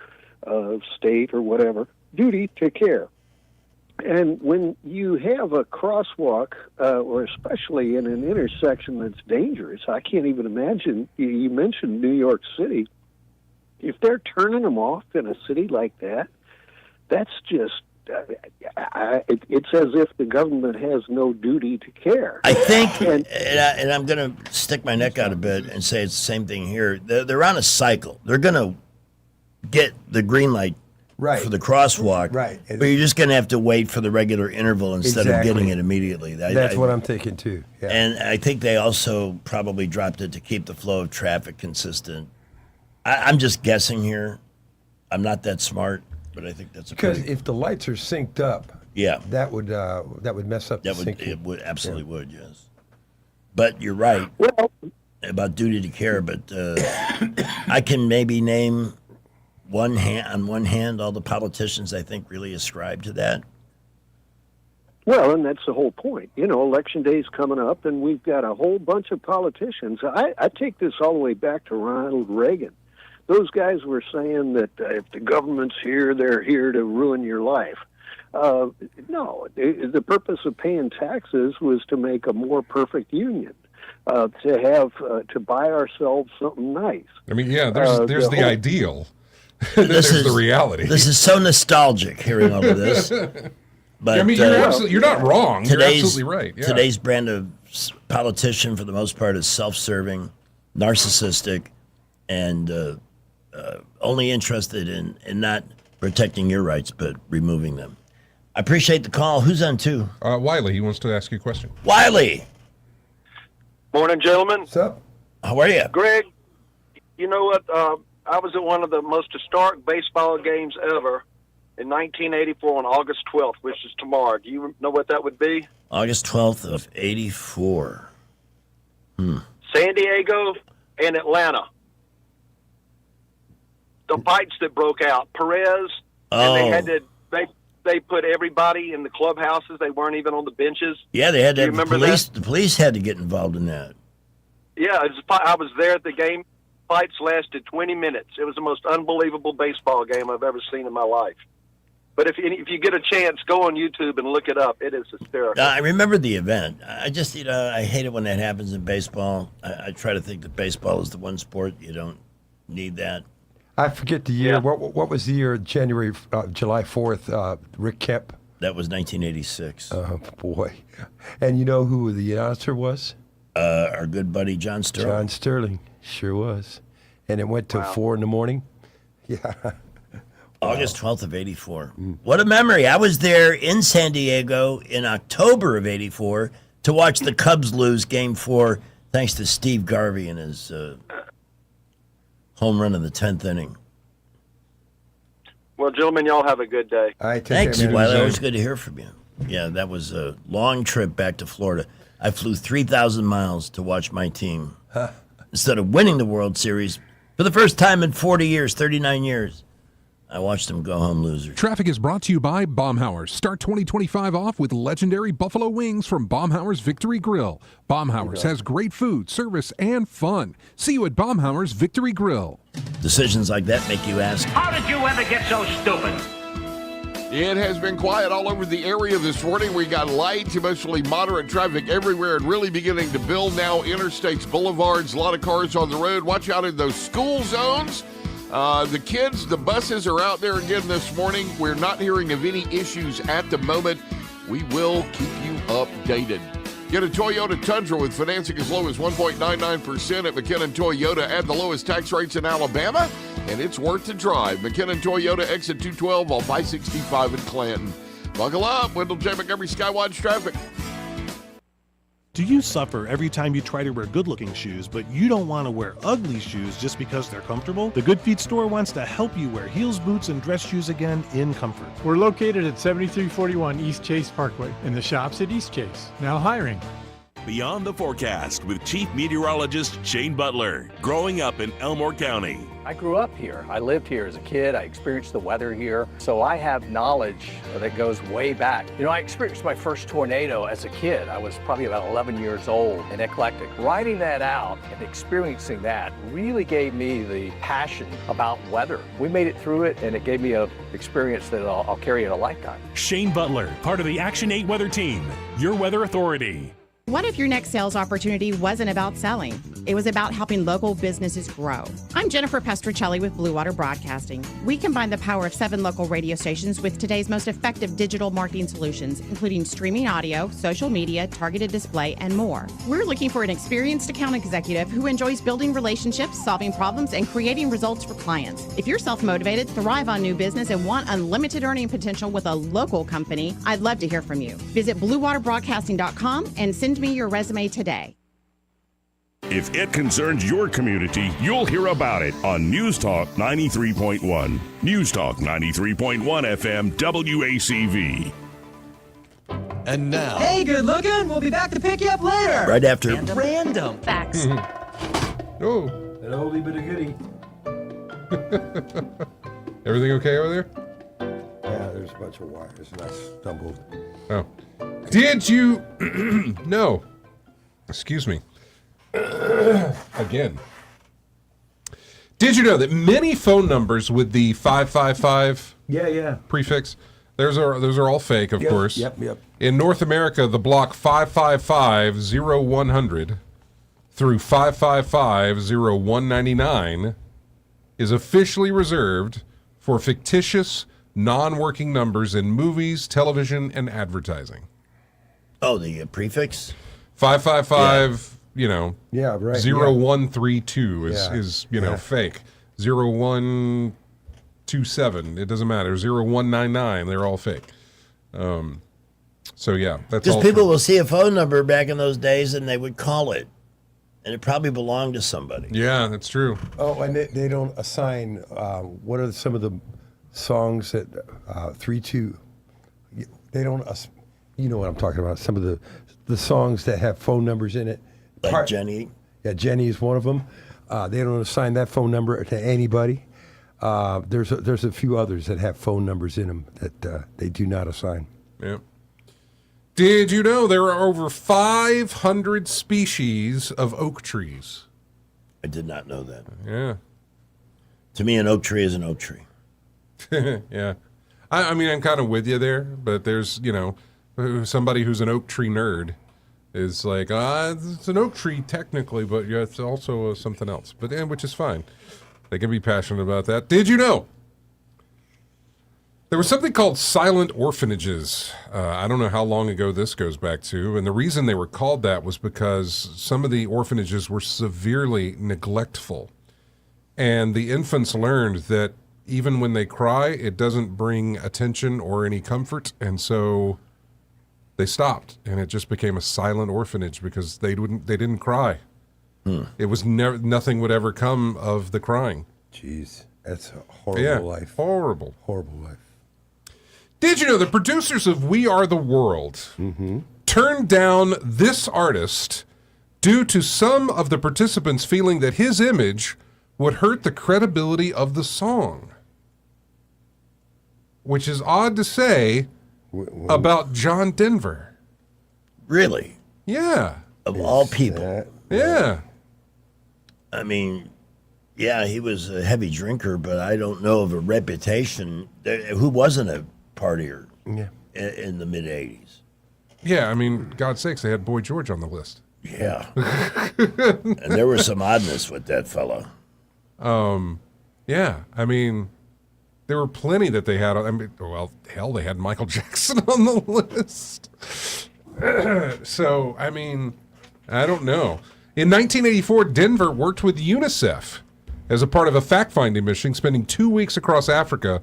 state, or whatever. Duty to care. And when you have a crosswalk, or especially in an intersection that's dangerous, I can't even imagine. You mentioned New York City. If they're turning them off in a city like that, that's just, it's as if the government has no duty to care. I think, and I'm going to stick my neck out a bit and say it's the same thing here. They're on a cycle. They're going to get the green light for the crosswalk, but you're just going to have to wait for the regular interval instead of getting it immediately. That's what I'm thinking too. Yeah. And I think they also probably dropped it to keep the flow of traffic consistent. I'm just guessing here. I'm not that smart, but I think that's because if the lights are synced up, that would mess up. It would absolutely would, yes. But you're right about duty to care. But I can maybe name on one hand, all the politicians I think really ascribe to that. Well, and that's the whole point. Election day's coming up, and we've got a whole bunch of politicians. I take this all the way back to Ronald Reagan. Those guys were saying that if the government's here, they're here to ruin your life. No, the purpose of paying taxes was to make a more perfect union, to buy ourselves something nice. I mean, yeah, there's the ideal. This is the reality. This is so nostalgic hearing all of this. But I mean, you're not wrong. You're absolutely right. Yeah. Today's brand of politician, for the most part, is self-serving, narcissistic, and only interested in not protecting your rights, but removing them. I appreciate the call. Who's on two? Wiley. He wants to ask you a question. Wiley. Morning, gentlemen. What's up? How are you? Greg, you know what? I was at one of the most historic baseball games ever in 1984 on August 12th, which is tomorrow. Do you know what that would be? August 12th of 84. San Diego and Atlanta. The fights that broke out. Perez, and they had to they put everybody in the clubhouses. They weren't even on the benches. Yeah, they had to Do you have the remember police. that? The police had to get involved in that. Yeah, I was there at the game. Fights lasted 20 minutes. It was the most unbelievable baseball game I've ever seen in my life. But if you get a chance, go on YouTube and look it up. It is hysterical. I remember the event. I just, I hate it when that happens in baseball. I try to think that baseball is the one sport you don't need that. I forget the year. What was the year? July 4th. Rick Kemp. That was 1986. Oh boy! And you know who the announcer was? Our good buddy John Sterling. John Sterling, sure was. And it went till 4 a.m. Yeah. August 12th of 84. What a memory. I was there in San Diego in October of 84 to watch the Cubs lose Game 4 thanks to Steve Garvey and his home run in the 10th inning. Well, gentlemen, y'all have a good day. Thanks, Wiley. Always good to hear from you. Yeah, that was a long trip back to Florida. I flew 3,000 miles to watch my team. Instead of winning the World Series for the first time in 40 years, 39 years, I watched them go home losers. Traffic is brought to you by Baumhauer's. Start 2025 off with legendary buffalo wings from Baumhauer's Victory Grill. Baumhauer's has great food, service, and fun. See you at Baumhauer's Victory Grill. Decisions like that make you ask, How did you ever get so stupid? It has been quiet all over the area this morning. We got light to mostly moderate traffic everywhere and really beginning to build now. Interstates, boulevards, a lot of cars on the road. Watch out in those school zones. The kids, the buses are out there again this morning. We're not hearing of any issues at the moment. We will keep you updated. Get a Toyota Tundra with financing as low as 1.99% at McKinnon Toyota at the lowest tax rates in Alabama, and it's worth the drive. McKinnon Toyota, exit 212 off I-65 in Clanton. Buckle up, Wendell J. Montgomery Skywatch Traffic. Do you suffer every time you try to wear good-looking shoes, but you don't want to wear ugly shoes just because they're comfortable? The Good Feet store wants to help you wear heels, boots, and dress shoes again in comfort. We're located at 7341 East Chase Parkway in the shops at East Chase. Now hiring. Beyond the Forecast with Chief Meteorologist Shane Butler. Growing up in Elmore County. I grew up here. I lived here as a kid. I experienced the weather here. So I have knowledge that goes way back. You know, I experienced my first tornado as a kid. I was probably about 11 years old and eclectic. Writing that out and experiencing that really gave me the passion about weather. We made it through it, and it gave me an experience that I'll carry in a lifetime. Shane Butler, part of the Action 8 Weather Team, your weather authority. What if your next sales opportunity wasn't about selling? It was about helping local businesses grow. I'm Jennifer Pestricelli with Blue Water Broadcasting. We combine the power of 7 local radio stations with today's most effective digital marketing solutions, including streaming audio, social media, targeted display, and more. We're looking for an experienced account executive who enjoys building relationships, solving problems, and creating results for clients. If you're self-motivated, thrive on new business, and want unlimited earning potential with a local company, I'd love to hear from you. Visit BlueWaterBroadcasting.com and send me your resume today. If it concerns your community, you'll hear about it on News Talk 93.1. News Talk 93.1 FM WACV. And now. Hey, good looking. We'll be back to pick you up later. Right after. Random facts. Oh. An oldie but a goodie. Everything okay over there? Yeah, there's a bunch of wires and I stumbled. Oh. Did you no. Excuse me. Again. Did you know that many phone numbers with the 555 prefix, those are all fake, of course. Yep. In North America, the block 555-0100 through 555-0199 is officially reserved for fictitious, non-working numbers in movies, television, and advertising. Oh, the prefix? 555, right. 0132 is fake. 0127, it doesn't matter. 0199, they're all fake. So yeah, that's all. Because people will see a phone number back in those days and they would call it. and it probably belonged to somebody. Yeah, that's true. Oh, and they don't assign. What are some of the songs that 3-2? They don't. You know what I'm talking about. Some of the songs that have phone numbers in it. Like Jenny. Yeah, Jenny is one of them. They don't assign that phone number to anybody. There's a few others that have phone numbers in them that they do not assign. Yeah. Did you know there are over 500 species of oak trees? I did not know that. Yeah. To me, an oak tree is an oak tree. Yeah. I mean, I'm kind of with you there, but there's, somebody who's an oak tree nerd is like, it's an oak tree technically, but yeah, it's also something else. But which is fine. They can be passionate about that. Did you know there was something called silent orphanages? I don't know how long ago this goes back to, and the reason they were called that was because some of the orphanages were severely neglectful, and the infants learned that even when they cry, it doesn't bring attention or any comfort, and so they stopped, and it just became a silent orphanage because they didn't cry. It was nothing would ever come of the crying. Jeez, that's a horrible life. Horrible life. Did you know the producers of We Are the World turned down this artist due to some of the participants feeling that his image would hurt the credibility of the song? Which is odd to say about John Denver. Really? Yeah. Of all people. Yeah. I mean, yeah, he was a heavy drinker, but I don't know of a reputation. Who wasn't a partier in the mid-'80s? Yeah, I mean, God's sakes, they had Boy George on the list. Yeah. And there was some oddness with that fellow. Yeah, I mean, there were plenty that they had. I mean, well, hell, they had Michael Jackson on the list. So, I mean, I don't know. In 1984, Denver worked with UNICEF as a part of a fact-finding mission, spending 2 weeks across Africa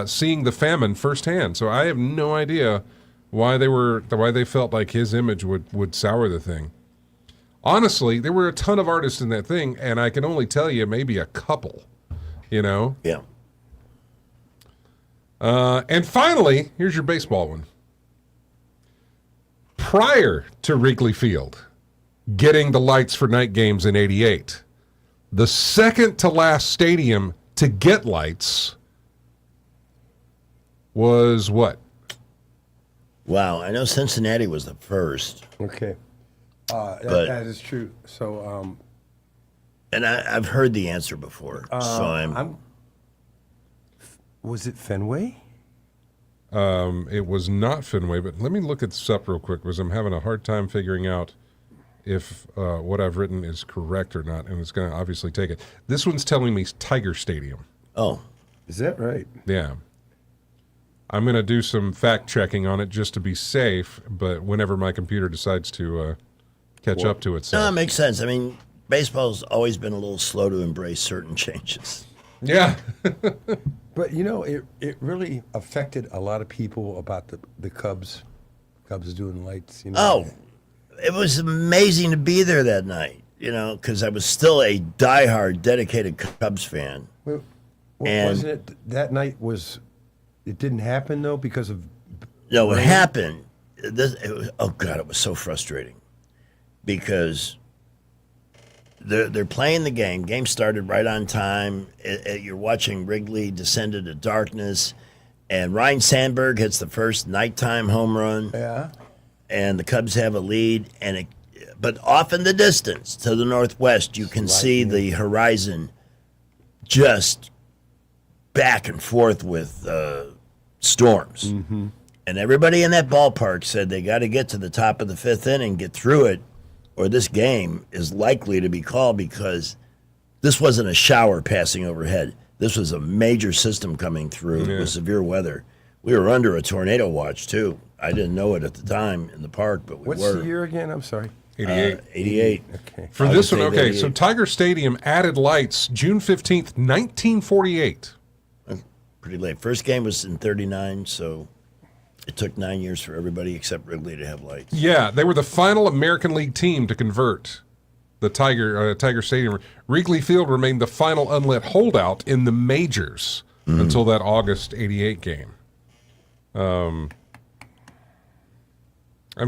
seeing the famine firsthand. So I have no idea why they felt like his image would sour the thing. Honestly, there were a ton of artists in that thing, and I can only tell you maybe a couple, Yeah. And finally, here's your baseball one. Prior to Wrigley Field getting the lights for night games in '88, the second to last stadium to get lights was what? Wow, I know Cincinnati was the first. Okay. That is true. So, and I've heard the answer before. So was it Fenway? It was not Fenway, but let me look this up real quick because I'm having a hard time figuring out if what I've written is correct or not, and it's going to obviously take it. This one's telling me Tiger Stadium. Oh. Is that right? Yeah. I'm going to do some fact-checking on it just to be safe, but whenever my computer decides to catch up to itself. No, it makes sense. I mean, baseball's always been a little slow to embrace certain changes. Yeah. But, it really affected a lot of people about the Cubs. Cubs doing lights, Oh, it was amazing to be there that night, because I was still a diehard, dedicated Cubs fan. Well, wasn't it that night it didn't happen, though, because of... No, what happened, it was so frustrating. Because they're playing the game. Game started right on time. You're watching Wrigley descend into darkness, and Ryan Sandberg hits the first nighttime home run. Yeah. And the Cubs have a lead, but off in the distance to the northwest, you can see the horizon just back and forth with storms. Mm-hmm. And everybody in that ballpark said they got to get to the top of the fifth inning, get through it, or this game is likely to be called, because this wasn't a shower passing overhead. This was a major system coming through with severe weather. We were under a tornado watch, too. I didn't know it at the time in the park, but we were. What's the year again? I'm sorry. 88. 88. Okay. For this one, okay, so Tiger Stadium added lights June 15th, 1948. Pretty late. First game was in 39, so it took 9 years for everybody except Wrigley to have lights. Yeah, they were the final American League team to convert. the Tiger Stadium. Wrigley Field remained the final unlit holdout in the majors until that August '88 game. I'm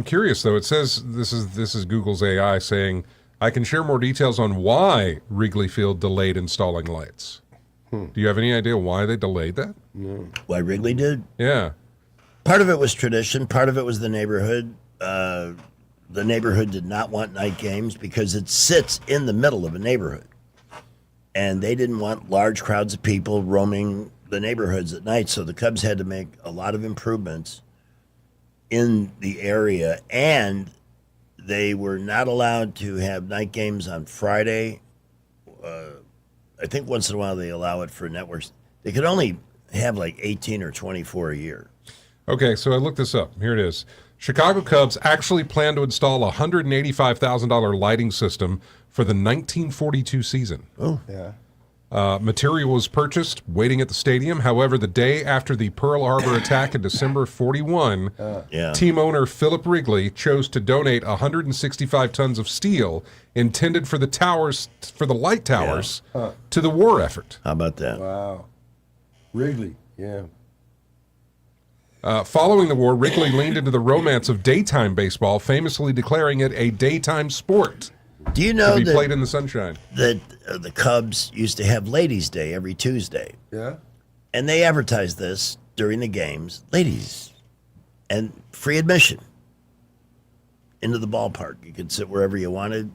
curious though. It says this is Google's AI saying I can share more details on why Wrigley Field delayed installing lights. Do you have any idea why they delayed that? No. Why Wrigley did? Yeah. Part of it was tradition. Part of it was the neighborhood. The neighborhood did not want night games because it sits in the middle of a neighborhood. And they didn't want large crowds of people roaming the neighborhoods at night. So the Cubs had to make a lot of improvements in the area. And they were not allowed to have night games on Friday. I think once in a while they allow it for networks. They could only have like 18 or 24 a year. Okay, so I looked this up. Here it is. Chicago Cubs actually plan to install a $185,000 lighting system for the 1942 season. Oh, yeah. Material was purchased, waiting at the stadium. However, the day after the Pearl Harbor attack in December 41, team owner Philip Wrigley chose to donate 165 tons of steel intended for the towers, for the light towers, to the war effort. How about that? Wow. Wrigley, yeah. Following the war, Wrigley leaned into the romance of daytime baseball, famously declaring it a daytime sport. Do you know to be that, played in the sunshine? That the Cubs used to have Ladies' Day every Tuesday? Yeah. And they advertised this during the games, ladies, and free admission into the ballpark. You could sit wherever you wanted,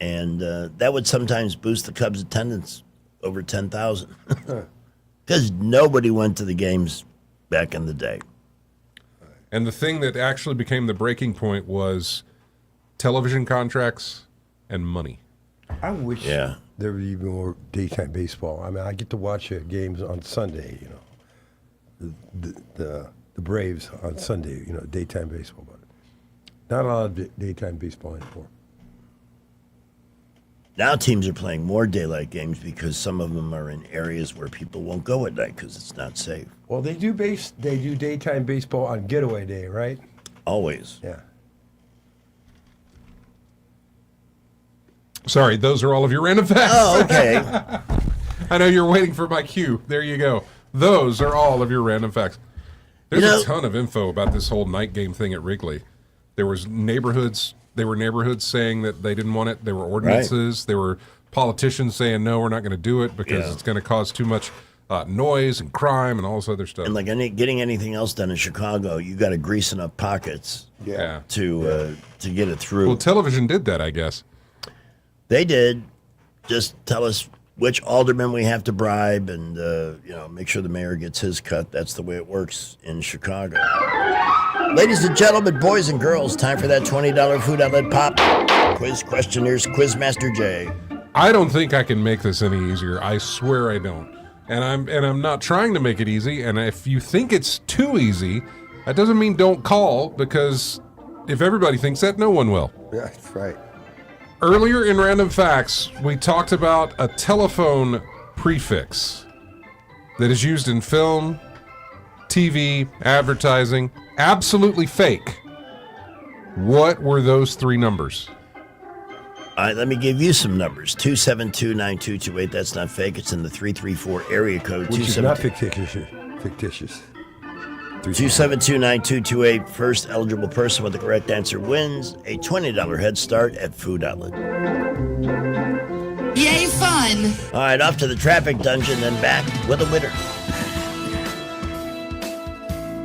and that would sometimes boost the Cubs' attendance over 10,000 because nobody went to the games back in the day. And the thing that actually became the breaking point was television contracts and money. I wish there would be more daytime baseball. I mean, I get to watch games on Sunday, you know, the Braves on Sunday, you know, daytime baseball, but not a lot of daytime baseball anymore. Now teams are playing more daylight games because some of them are in areas where people won't go at night because it's not safe. Well, they do daytime baseball on getaway day, right? Always. Yeah. Sorry, those are all of your random facts. Oh, okay. I know you're waiting for my cue. There you go. Those are all of your random facts. There's a ton of info about this whole night game thing at Wrigley. There were neighborhoods saying that they didn't want it. There were ordinances. Right. There were politicians saying, no, we're not going to do it because it's going to cause too much noise and crime and all this other stuff. And like getting anything else done in Chicago, you got to grease enough pockets to get it through. Well, television did that, I guess. They did. Just tell us which alderman we have to bribe and, make sure the mayor gets his cut. That's the way it works in Chicago. Ladies and gentlemen, boys and girls, time for that $20 Food Outlet Pop Quiz Questionnaires, Quizmaster Jay. I don't think I can make this any easier. I swear I don't. And I'm not trying to make it easy. And if you think it's too easy, that doesn't mean don't call, because if everybody thinks that, no one will. Yeah, that's right. Earlier in Random Facts, we talked about a telephone prefix that is used in film, TV, advertising, absolutely fake. What were those three numbers? All right, let me give you some numbers. 272-9228, that's not fake. It's in the 334 area code. Which is not fictitious. 272-9228. First eligible person with the correct answer wins a $20 head start at Food Outlet. Yay, fun! All right, off to the traffic dungeon, then back with a winner.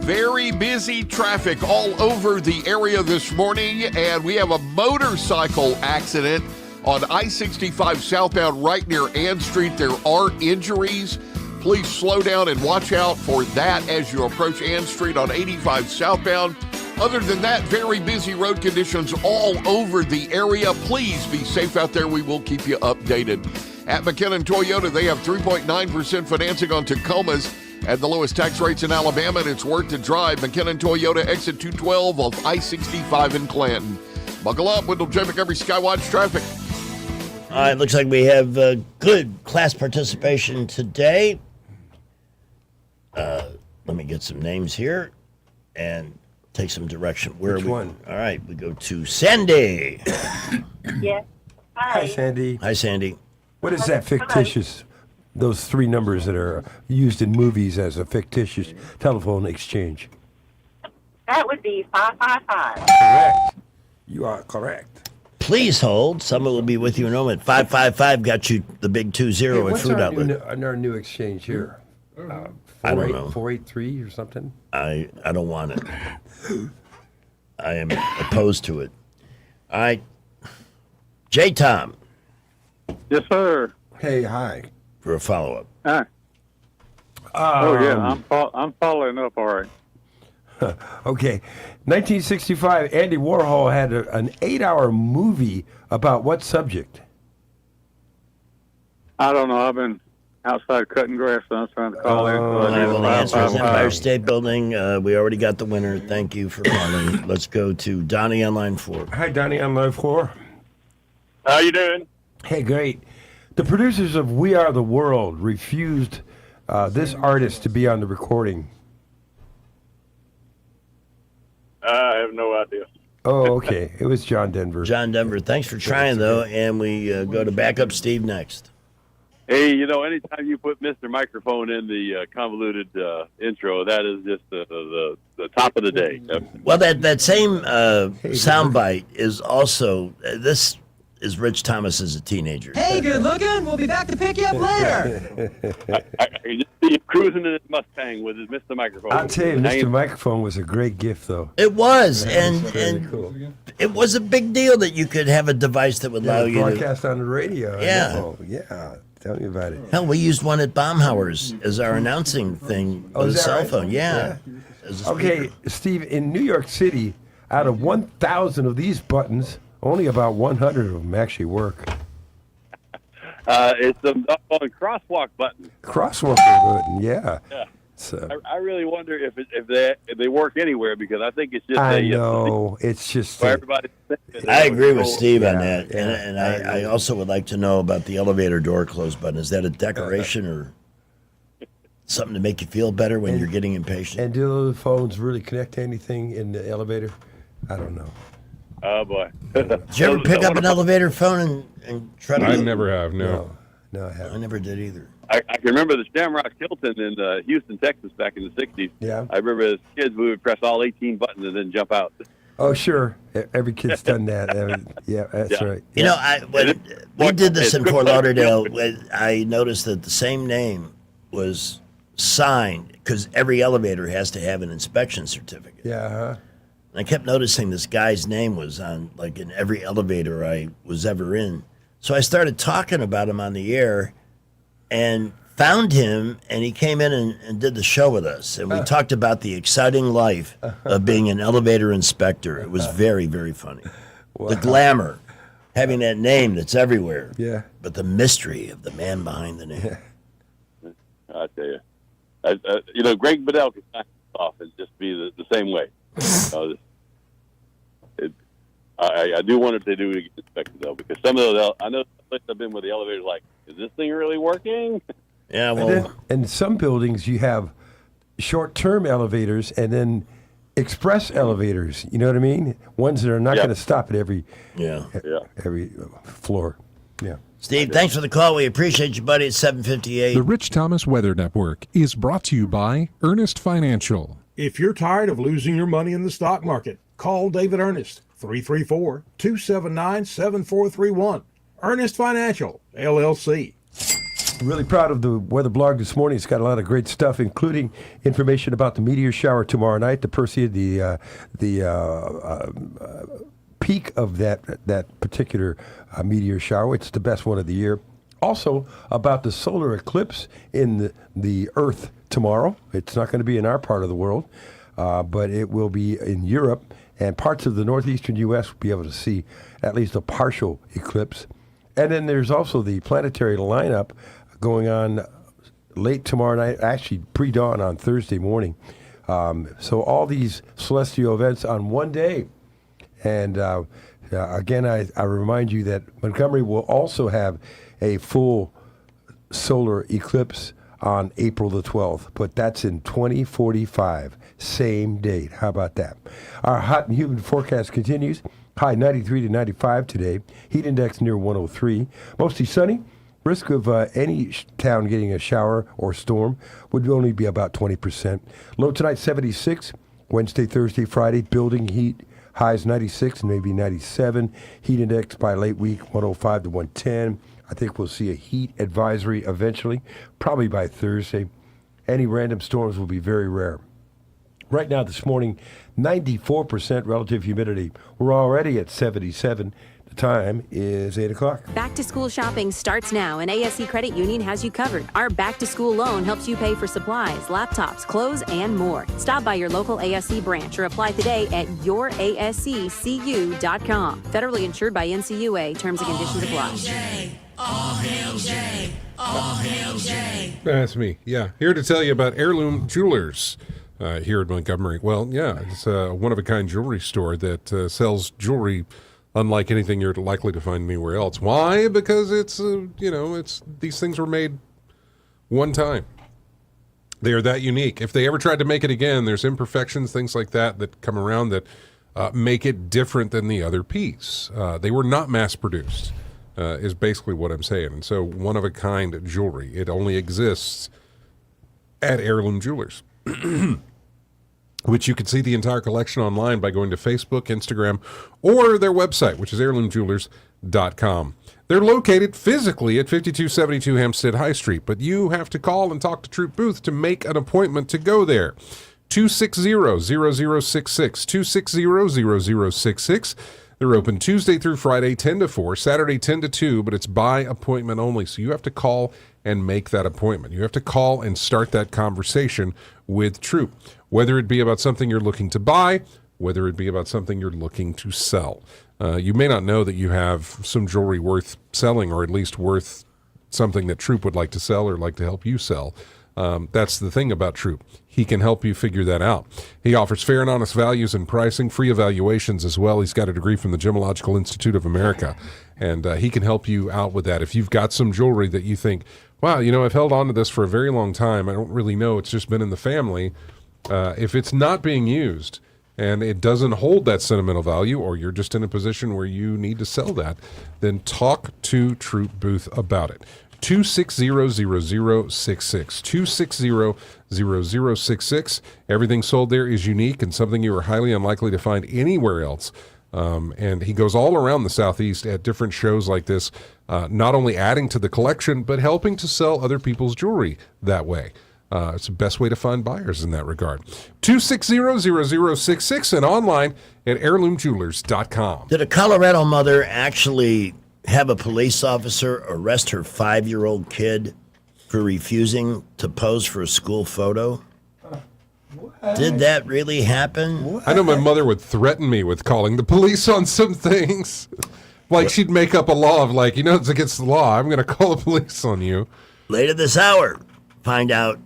Very busy traffic all over the area this morning, and we have a motorcycle accident on I-65 southbound right near Ann Street. There are injuries. Please slow down and watch out for that as you approach Ann Street on 85 southbound. Other than that, very busy road conditions all over the area. Please be safe out there. We will keep you updated. At McKinnon Toyota, they have 3.9% financing on Tacomas at the lowest tax rates in Alabama, and it's worth the drive. McKinnon Toyota, exit 212 of I-65 in Clanton. Buckle up, Wendell J. Montgomery Skywatch traffic. All right, looks like we have good class participation today. Let me get some names here and take some direction. Which one? All right, we go to Sandy. Yes. Hi, Sandy. Hi, Sandy. What is that fictitious? Those three numbers that are used in movies as a fictitious telephone exchange. That would be 555. Correct. You are correct. Please hold. Someone will be with you in a moment. 555 got you the big 20 at What's Fruit our Outlet. our new exchange here? I don't know. 483 or something? I don't want it. I am opposed to it. All right. J. Tom. Yes, sir. Hey, hi. For a follow-up. Hi. I'm following up. All right. Okay. 1965, Andy Warhol had an 8-hour movie about what subject? I don't know. I've been outside cutting grass, so I'm trying to call in. All right, well, the answer is Empire State Building. We already got the winner. Thank you for calling. Let's go to Donnie on line 4. Hi, Donnie on line 4. How you doing? Hey, great. The producers of We Are the World refused this artist to be on the recording. I have no idea. Oh, okay. It was John Denver. John Denver. Thanks for trying, though. And we go to backup Steve next. Hey, anytime you put Mr. Microphone in the convoluted intro, that is just the top of the day. Well, that same soundbite is also this is Rich Thomas as a teenager. Hey, good looking. We'll be back to pick you up later. I can just see him cruising in his Mustang with his Mr. Microphone. I'll tell you, Mr. Microphone was a great gift, though. It was, and cool. it was a big deal that you could have a device that would allow you to broadcast on the radio. Yeah. I know. Yeah. Tell me about it. Hell, we used one at Baumhauer's as our announcing thing with a is that cell right? phone. Yeah. As a Okay, speaker. Steve, in New York City, out of 1,000 of these buttons, only about 100 of them actually work. It's the crosswalk button. Crosswalk button, yeah. Yeah. So I really wonder if they work anywhere, because I think it's just I know it's just for everybody. I agree with Steve on Yeah, that. yeah, and I also would like to know about the elevator door close button. Is that a decoration or something to make you feel better when you're getting impatient? And do the phones really connect to anything in the elevator? I don't know. Oh boy! Did you ever pick up an elevator phone and try to? I never have. No. No, I haven't. I never did either. I can remember the Shamrock Hilton in Houston, Texas, back in the '60s. Yeah. I remember as kids we would press all 18 buttons and then jump out. Oh, sure. Every kid's done that. Yeah, that's right. You know, when we did this in Fort Lauderdale, I noticed that the same name was signed because every elevator has to have an inspection certificate. Yeah. Huh? And I kept noticing this guy's name was on, like, in every elevator I was ever in. So I started talking about him on the air and found him, and he came in and did the show with us. And we talked about the exciting life of being an elevator inspector. It was very, very funny. Wow. The glamour, having that name that's everywhere. Yeah. But the mystery of the man behind the name. I tell you, Greg Bedell could sign off and just be the same way. I do wonder if they do get inspected, though, because some of those, I know some places I've been with the elevator, like, is this thing really working? Yeah, And then, in some buildings, you have short-term elevators and then express elevators. You know what I mean? Ones that are not going to stop at every floor. Yeah. Steve, thanks for the call. We appreciate you, buddy. It's 7:58. The Rich Thomas Weather Network is brought to you by Ernest Financial. If you're tired of losing your money in the stock market, call David Ernest, 334-279-7431. Ernest Financial, LLC. Really proud of the weather blog this morning. It's got a lot of great stuff, including information about the meteor shower tomorrow night, the Perseid, the peak of that particular meteor shower. It's the best one of the year. Also about the solar eclipse in the Earth tomorrow. It's not going to be in our part of the world, but it will be in Europe, and parts of the northeastern U.S. will be able to see at least a partial eclipse. And then there's also the planetary lineup going on late tomorrow night, actually pre-dawn on Thursday morning. So all these celestial events on one day. And again, I remind you that Montgomery will also have a full solar eclipse on April the 12th, but that's in 2045, same date. How about that? Our hot and humid forecast continues. High 93 to 95 today. Heat index near 103. Mostly sunny. Risk of any town getting a shower or storm would only be about 20%. Low tonight 76. Wednesday, Thursday, Friday, building heat. Highs 96 and maybe 97. Heat index by late week 105 to 110. I think we'll see a heat advisory eventually, probably by Thursday. Any random storms will be very rare. Right now, this morning, 94% relative humidity. We're already at 77. The time is 8 o'clock. Back to school shopping starts now, and ASC Credit Union has you covered. Our back to school loan helps you pay for supplies, laptops, clothes, and more. Stop by your local ASC branch or apply today at yourasccu.com. Federally insured by NCUA. Terms and conditions apply. All hail Jay. All hail Jay. That's me. Yeah. Here to tell you about Heirloom Jewelers here at Montgomery. Well, yeah, it's a one-of-a-kind jewelry store that sells jewelry unlike anything you're likely to find anywhere else. Why? Because it's these things were made one time. They are that unique. If they ever tried to make it again, there's imperfections, things like that come around that make it different than the other piece. They were not mass-produced. Is basically what I'm saying. And so one-of-a-kind jewelry. It only exists at Heirloom Jewelers, which you can see the entire collection online by going to Facebook, Instagram, or their website, which is heirloomjewelers.com. They're located physically at 5272 Hampstead High Street, but you have to call and talk to Troop Booth to make an appointment to go there. 260-0066, 260-0066. They're open Tuesday through Friday, 10 to 4, Saturday, 10 to 2, but it's by appointment only. So you have to call and make that appointment. You have to call and start that conversation with Troop, whether it be about something you're looking to buy, whether it be about something you're looking to sell. You may not know that you have some jewelry worth selling, or at least worth something that Troop would like to sell or like to help you sell. That's the thing about Troop. He can help you figure that out. He offers fair and honest values and pricing, free evaluations as well. He's got a degree from the Gemological Institute of America, and he can help you out with that. If you've got some jewelry that you think, wow, I've held on to this for a very long time, I don't really know, it's just been in the family. If it's not being used and it doesn't hold that sentimental value, or you're just in a position where you need to sell that, then talk to Troop Booth about it. 260-0066, 260-0066. Everything sold there is unique and something you are highly unlikely to find anywhere else. And he goes all around the Southeast at different shows like this, not only adding to the collection, but helping to sell other people's jewelry that way. It's the best way to find buyers in that regard. 260-0066 and online at heirloomjewelers.com. Did a Colorado mother actually have a police officer arrest her 5-year-old kid for refusing to pose for a school photo? Did that really happen? I know my mother would threaten me with calling the police on some things. Like she'd make up a law of it's against the law. I'm going to call the police on you. Later this hour, find out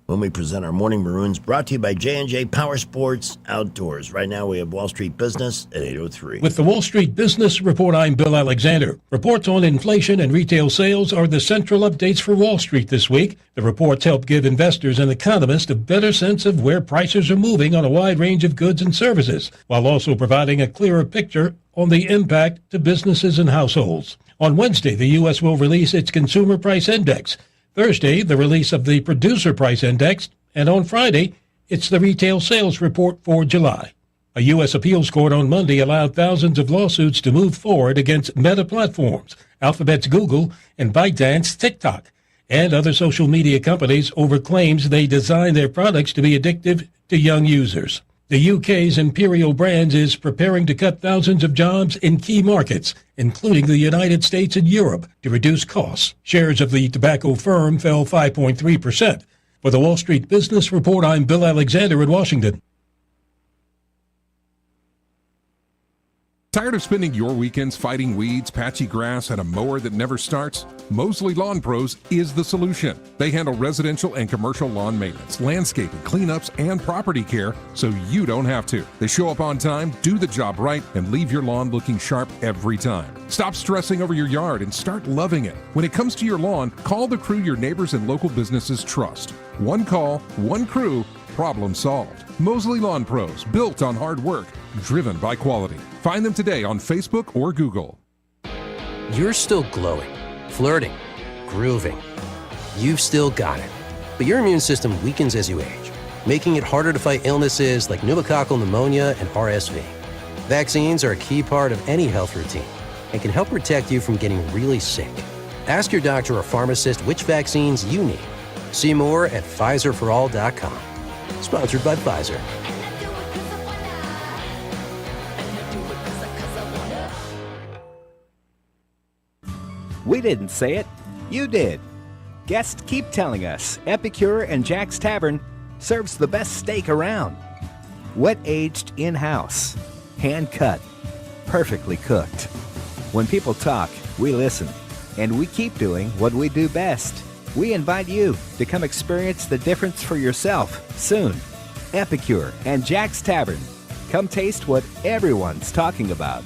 when we present our Morning Maroons, brought to you by J&J Power Sports Outdoors. Right now we have Wall Street Business at 8:03. With the Wall Street Business Report, I'm Bill Alexander. Reports on inflation and retail sales are the central updates for Wall Street this week. The reports help give investors and economists a better sense of where prices are moving on a wide range of goods and services, while also providing a clearer picture on the impact to businesses and households. On Wednesday, the U.S. will release its Consumer Price Index. Thursday, the release of the Producer Price Index, and on Friday, it's the Retail Sales Report for July. A U.S. appeals court on Monday allowed thousands of lawsuits to move forward against Meta Platforms, Alphabet's Google, and ByteDance TikTok, and other social media companies over claims they designed their products to be addictive to young users. The UK's Imperial Brands is preparing to cut thousands of jobs in key markets, including the United States and Europe, to reduce costs. Shares of the tobacco firm fell 5.3%. For the Wall Street Business Report, I'm Bill Alexander in Washington. Tired of spending your weekends fighting weeds, patchy grass, and a mower that never starts? Mosley Lawn Pros is the solution. They handle residential and commercial lawn maintenance, landscaping, cleanups, and property care so you don't have to. They show up on time, do the job right, and leave your lawn looking sharp every time. Stop stressing over your yard and start loving it. When it comes to your lawn, call the crew your neighbors and local businesses trust. One call, one crew, problem solved. Mosley Lawn Pros, built on hard work, driven by quality. Find them today on Facebook or Google. You're still glowing, flirting, grooving. You've still got it. But your immune system weakens as you age, making it harder to fight illnesses like pneumococcal pneumonia and RSV. Vaccines are a key part of any health routine and can help protect you from getting really sick. Ask your doctor or pharmacist which vaccines you need. See more at PfizerForAll.com. Sponsored by Pfizer. We didn't say it. You did. Guests keep telling us Epicure and Jack's Tavern serves the best steak around. Wet-aged in-house. Hand-cut. Perfectly cooked. When people talk, we listen. And we keep doing what we do best. We invite you to come experience the difference for yourself soon. Epicure and Jack's Tavern. Come taste what everyone's talking about.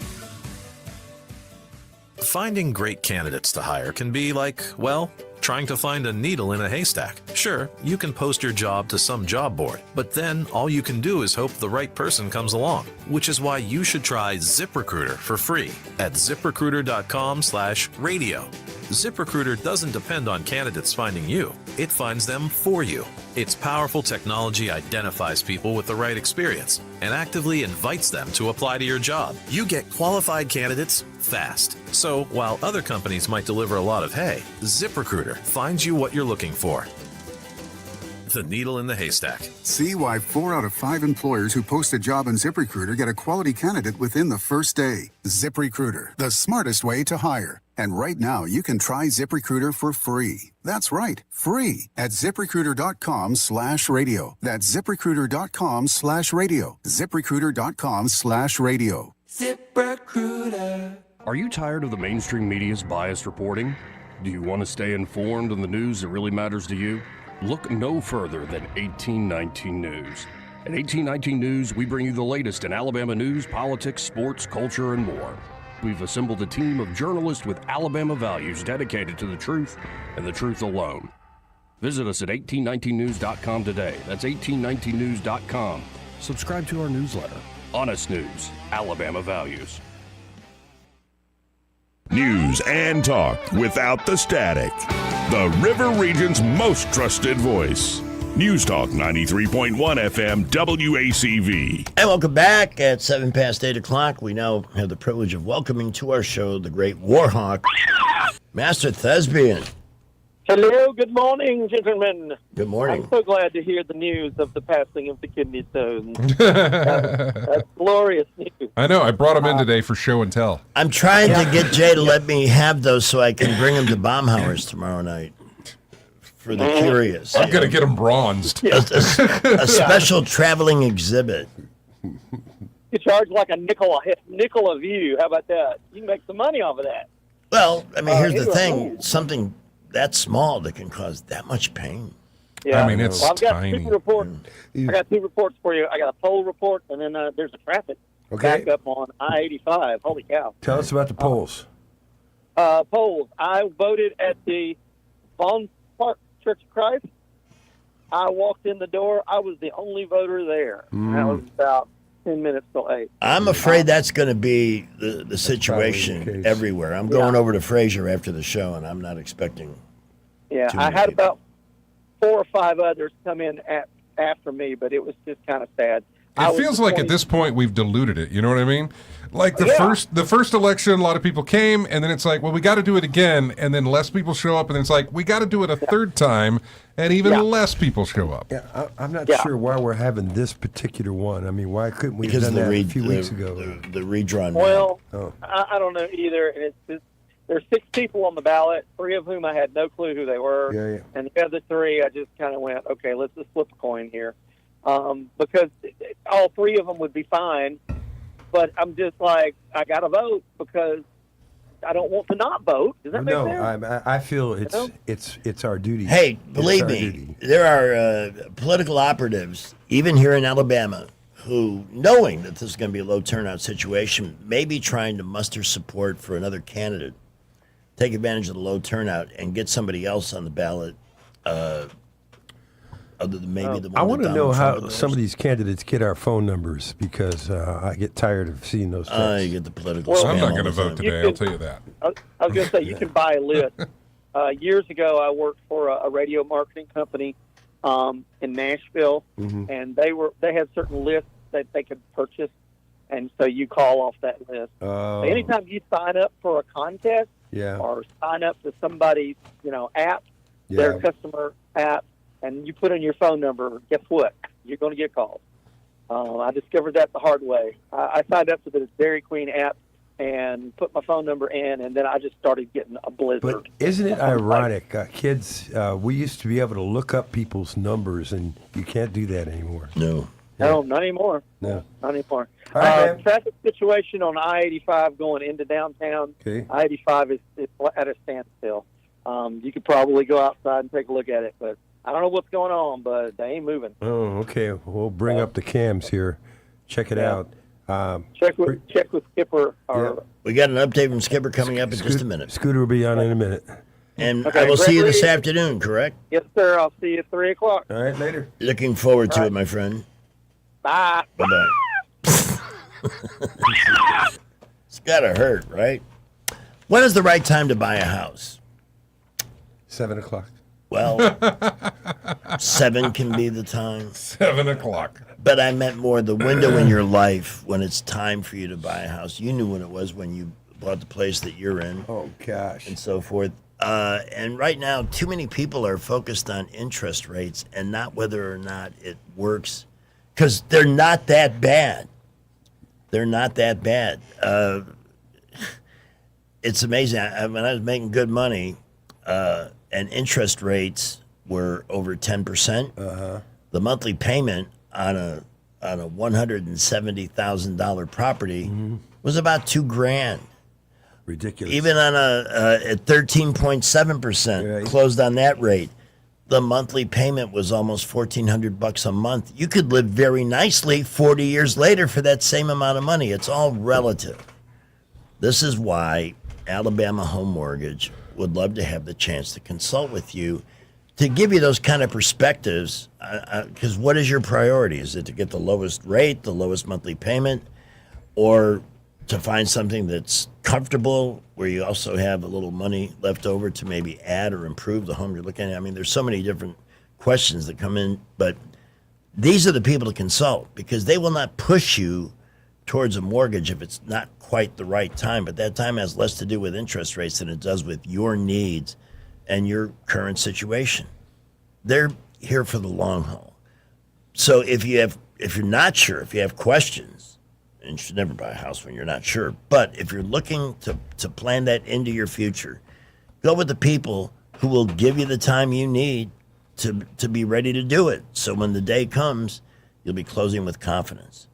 Finding great candidates to hire can be like, well, trying to find a needle in a haystack. Sure, you can post your job to some job board, but then all you can do is hope the right person comes along, which is why you should try ZipRecruiter for free at ZipRecruiter.com/radio. ZipRecruiter doesn't depend on candidates finding you. It finds them for you. Its powerful technology identifies people with the right experience and actively invites them to apply to your job. You get qualified candidates fast. So while other companies might deliver a lot of hay, ZipRecruiter finds you what you're looking for. The needle in the haystack. See why 4 out of 5 employers who post a job on ZipRecruiter get a quality candidate within the first day. ZipRecruiter, the smartest way to hire. And right now, you can try ZipRecruiter for free. That's right, free at ZipRecruiter.com/radio. That's ZipRecruiter.com/radio. ZipRecruiter.com/radio. ZipRecruiter. Are you tired of the mainstream media's biased reporting? Do you want to stay informed on the news that really matters to you? Look no further than 1819 News. At 1819 News, we bring you the latest in Alabama news, politics, sports, culture, and more. We've assembled a team of journalists with Alabama values dedicated to the truth and the truth alone. Visit us at 1819news.com today. That's 1819news.com. Subscribe to our newsletter. Honest News, Alabama Values. News and talk without the static. The River Region's most trusted voice. News Talk 93.1 FM WACV. And welcome back at 7 past 8 o'clock. We now have the privilege of welcoming to our show the great Warhawk, Master Thespian. Hello, good morning, gentlemen. Good morning. I'm so glad to hear the news of the passing of the kidney stones. That's glorious news. I know. I brought him in today for show and tell. I'm trying to get Jay to let me have those so I can bring them to Baumhauer's tomorrow night. For the curious. I'm going to get them bronzed. A special traveling exhibit. You charge like a nickel a view. How about that? You can make some money off of that. Well, I mean, here's the thing. Something that small that can cause that much pain. Yeah. I mean, it's I've got tiny. two reports. I got 2 reports for you. I got a poll report, and then there's a traffic backup on I-85. Holy cow. Tell us about the polls. Polls. I voted at the Vaughn Park Church of Christ. I walked in the door. I was the only voter there. That was about 10 minutes till 8. I'm afraid that's going to be the situation everywhere. I'm going over to Fraser after the show, and I'm not expecting. Yeah, too I many had people. about 4 or 5 others come in after me, but it was just kind of sad. It feels like at this point we've diluted it. You know what I mean? Like the first election, a lot of people came, and then it's like, well, we got to do it again, and then less people show up, and then it's like, we got to do it a third time, and even less people show up. Yeah, I'm not sure why we're having this particular one. I mean, why couldn't we Because have done of the that a few weeks ago? The redrawn. Well, Oh. I don't know either. And it's just, there's 6 people on the ballot, 3 of whom I had no clue who they were. Yeah. And the other 3, I just kind of went, okay, let's just flip a coin here. Because all 3 of them would be fine. But I'm just like, I got to vote because I don't want to not vote. Does that make sense? No, I feel it's our duty. Hey, It's believe our me, duty. there are political operatives, even here in Alabama, who, knowing that this is going to be a low turnout situation, may be trying to muster support for another candidate, take advantage of the low turnout, and get somebody else on the ballot other than maybe the one. I want to that know Donald how Trump some of these candidates get our phone numbers because I get tired of seeing those texts. You get the political Well, spam I'm not all going to the vote time. today, I'll tell you that. I was going to say, you can buy a list. Years ago, I worked for a radio marketing company in Nashville, and they had certain lists that they could purchase, and so you call off that list. So anytime you sign up for a contest or sign up to somebody's app, their customer app, and you put in your phone number, guess what? You're going to get calls. I discovered that the hard way. I signed up to the Dairy Queen app and put my phone number in, and then I just started getting a blizzard. But isn't it ironic? Kids, we used to be able to look up people's numbers, and you can't do that anymore. No. No, not anymore. No. Not anymore. All right, man. Traffic situation on I-85 going into downtown. Okay. I-85 is at a standstill. You could probably go outside and take a look at it, but I don't know what's going on, but they ain't moving. Oh, okay. We'll bring up the cams here. Check it out. Check with Skipper. We got an update from Skipper coming up in just a minute. Scooter will be on in a minute. And Okay, I will see you this Gregory. afternoon, correct? Yes, sir. I'll see you at 3 o'clock. All right, later. Looking forward to it, my friend. Bye. Bye-bye. It's got to hurt, right? When is the right time to buy a house? 7 o'clock. Well, 7 can be the time. 7 o'clock. But I meant more the window in your life when it's time for you to buy a house. You knew when it was when you bought the place that you're in. Oh, gosh. And so forth. And right now, too many people are focused on interest rates and not whether or not it works, because they're not that bad. They're not that bad. It's amazing. When I was making good money, and interest rates were over 10%, the monthly payment on a $170,000 property was about $2,000. Ridiculous. Even on at 13.7%, closed on that rate, the monthly payment was almost $1,400 a month. You could live very nicely 40 years later for that same amount of money. It's all relative. This is why Alabama Home Mortgage would love to have the chance to consult with you to give you those kind of perspectives. Because what is your priority? Is it to get the lowest rate, the lowest monthly payment, or to find something that's comfortable where you also have a little money left over to maybe add or improve the home you're looking at? I mean, there's so many different questions that come in, but these are the people to consult because they will not push you towards a mortgage if it's not quite the right time. But that time has less to do with interest rates than it does with your needs and your current situation. They're here for the long haul. So if you're not sure, if you have questions, and you should never buy a house when you're not sure, but if you're looking to plan that into your future, go with the people who will give you the time you need to be ready to do it. So when the day comes, you'll be closing with confidence.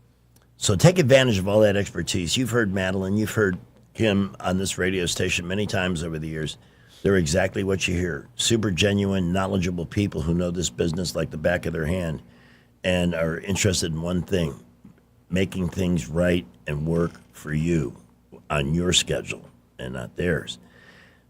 So take advantage of all that expertise. You've heard Madeline, you've heard Kim on this radio station many times over the years. They're exactly what you hear. Super genuine, knowledgeable people who know this business like the back of their hand and are interested in one thing: making things right and work for you on your schedule and not theirs.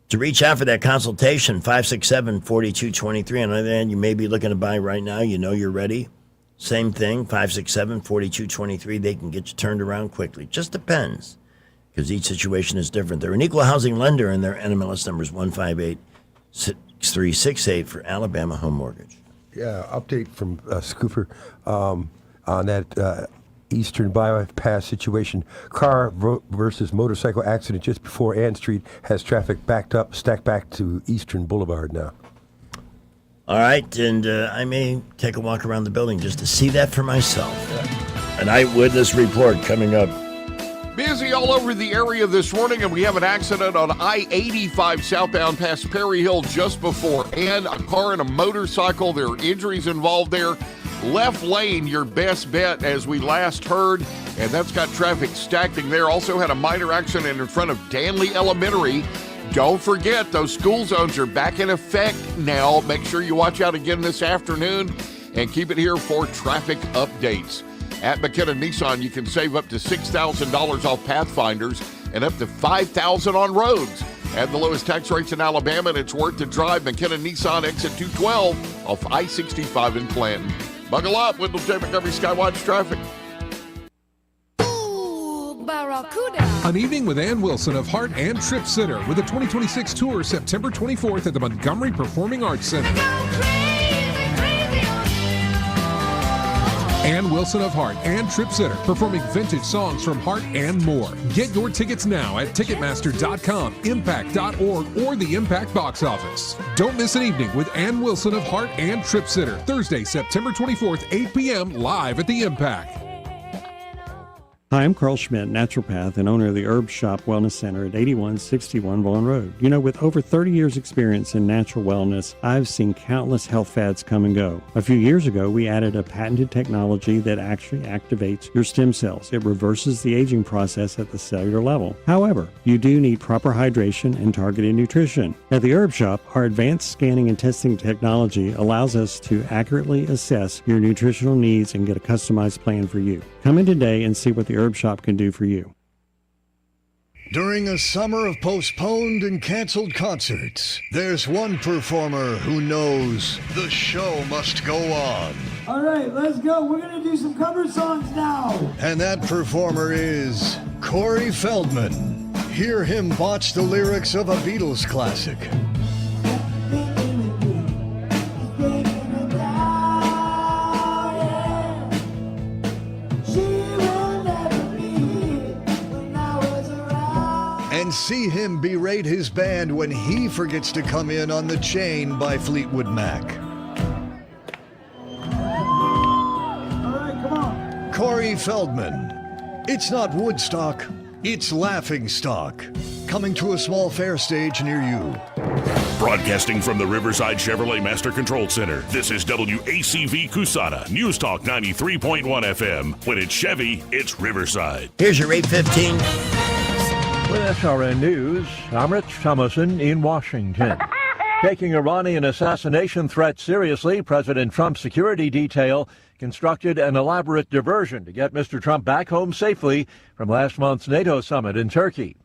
To reach out for that consultation, 567-4223. On the other hand, you may be looking to buy right now. You know you're ready. Same thing, 567-4223. They can get you turned around quickly. Just depends, because each situation is different. They're an equal housing lender, and their NMLS number is 1586368 for Alabama Home Mortgage. Yeah, update from Scooper on that Eastern bypass situation. Car versus motorcycle accident just before Ann Street has traffic stacked back to Eastern Boulevard now. All right, and I may take a walk around the building just to see that for myself. An eyewitness report coming up. Busy all over the area this morning, and we have an accident on I-85 southbound past Perry Hill just before. And a car and a motorcycle, there are injuries involved there. Left lane, your best bet, as we last heard, and that's got traffic stacking there. Also had a minor accident in front of Danley Elementary. Don't forget, those school zones are back in effect now. Make sure you watch out again this afternoon and keep it here for traffic updates. At McKenna Nissan, you can save up to $6,000 off Pathfinders and up to $5,000 on roads. And the lowest tax rates in Alabama, and it's worth the drive. McKenna Nissan exit 212 off I-65 in Planton. Buckle up, Wendell J. Montgomery Skywatch traffic. An evening with Ann Wilson of Heart and Trip Sitter with the 2026 tour September 24th at the Montgomery Performing Arts Center. Ann Wilson of Heart and Trip Sitter performing vintage songs from Heart and more. Get your tickets now at Ticketmaster.com, Impact.org, or the Impact box office. Don't miss an evening with Ann Wilson of Heart and Trip Sitter, Thursday, September 24th, 8 p.m., live at the Impact. Hi, I'm Carl Schmidt, naturopath and owner of the Herb Shop Wellness Center at 8161 Vaughan Road. You know, with over 30 years experience in natural wellness, I've seen countless health fads come and go. A few years ago, we added a patented technology that actually activates your stem cells. It reverses the aging process at the cellular level. However, you do need proper hydration and targeted nutrition. At the Herb Shop, our advanced scanning and testing technology allows us to accurately assess your nutritional needs and get a customized plan for you. Come in today and see what the Herb Shop can do for you. During a summer of postponed and canceled concerts, there's one performer who knows the show must go on. All right, let's go. We're going to do some cover songs now. And that performer is Corey Feldman. Hear him botch the lyrics of a Beatles classic. And see him berate his band when he forgets to come in on The Chain by Fleetwood Mac. All right, come on. Corey Feldman. It's not Woodstock, it's Laughingstock. Coming to a small fair stage near you. Broadcasting from the Riverside Chevrolet Master Control Center, this is WACV Kusana, News Talk 93.1 FM. When it's Chevy, it's Riverside. Here's your 8:15. With SRN News, I'm Rich Thomason in Washington. Taking Iranian assassination threat seriously, President Trump's security detail constructed an elaborate diversion to get Mr. Trump back home safely from last month's NATO summit in Turkey.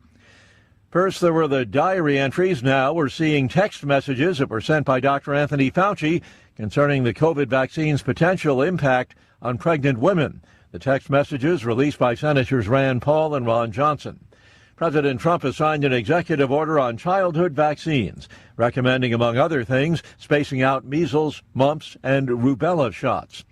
First, there were the diary entries. Now we're seeing text messages that were sent by Dr. Anthony Fauci concerning the COVID vaccine's potential impact on pregnant women. The text messages released by Senators Rand Paul and Ron Johnson. President Trump has signed an executive order on childhood vaccines, recommending, among other things, spacing out measles, mumps, and rubella shots.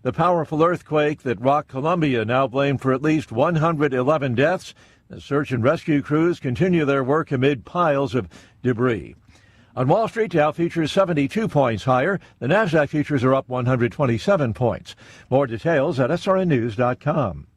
The powerful earthquake that rocked Colombia now blamed for at least 111 deaths. The search and rescue crews continue their work amid piles of debris. On Wall Street, Dow futures 72 points higher. The Nasdaq futures are up 127 points. More details at srnnews.com.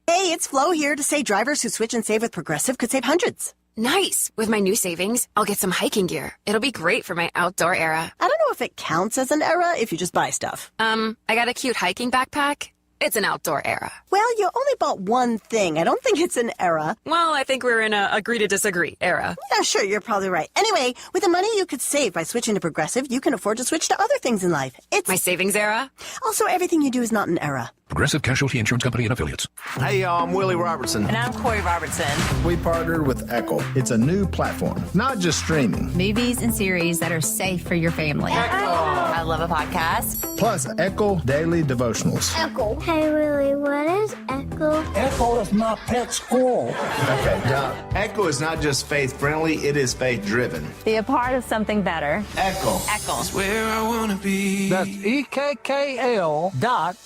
Hey, it's Flo here to say drivers who switch and save with Progressive could save hundreds. Nice. With my new savings, I'll get some hiking gear. It'll be great for my outdoor era. I don't know if it counts as an era if you just buy stuff. I got a cute hiking backpack. It's an outdoor era. Well, you only bought one thing. I don't think it's an era. Well, I think we're in a agree to disagree era. Yeah, sure, you're probably right. Anyway, with the money you could save by switching to Progressive, you can afford to switch to other things in life. It's my savings era. Also, everything you do is not an era. Progressive Casualty Insurance Company and Affiliates. Hey, y'all, I'm Willie Robertson. And I'm Corey Robertson. We partnered with Echo. It's a new platform, not just streaming. Movies and series that are safe for your family. I love a podcast. Plus, Echo Daily Devotionals. Echo. Hey, Willie, what is Echo? Echo is my pet squirrel. Okay, Doc. Echo is not just faith-friendly, it is faith-driven. Be a part of something better. Echo. Echo. It's where I want to be. That's EKKL.com.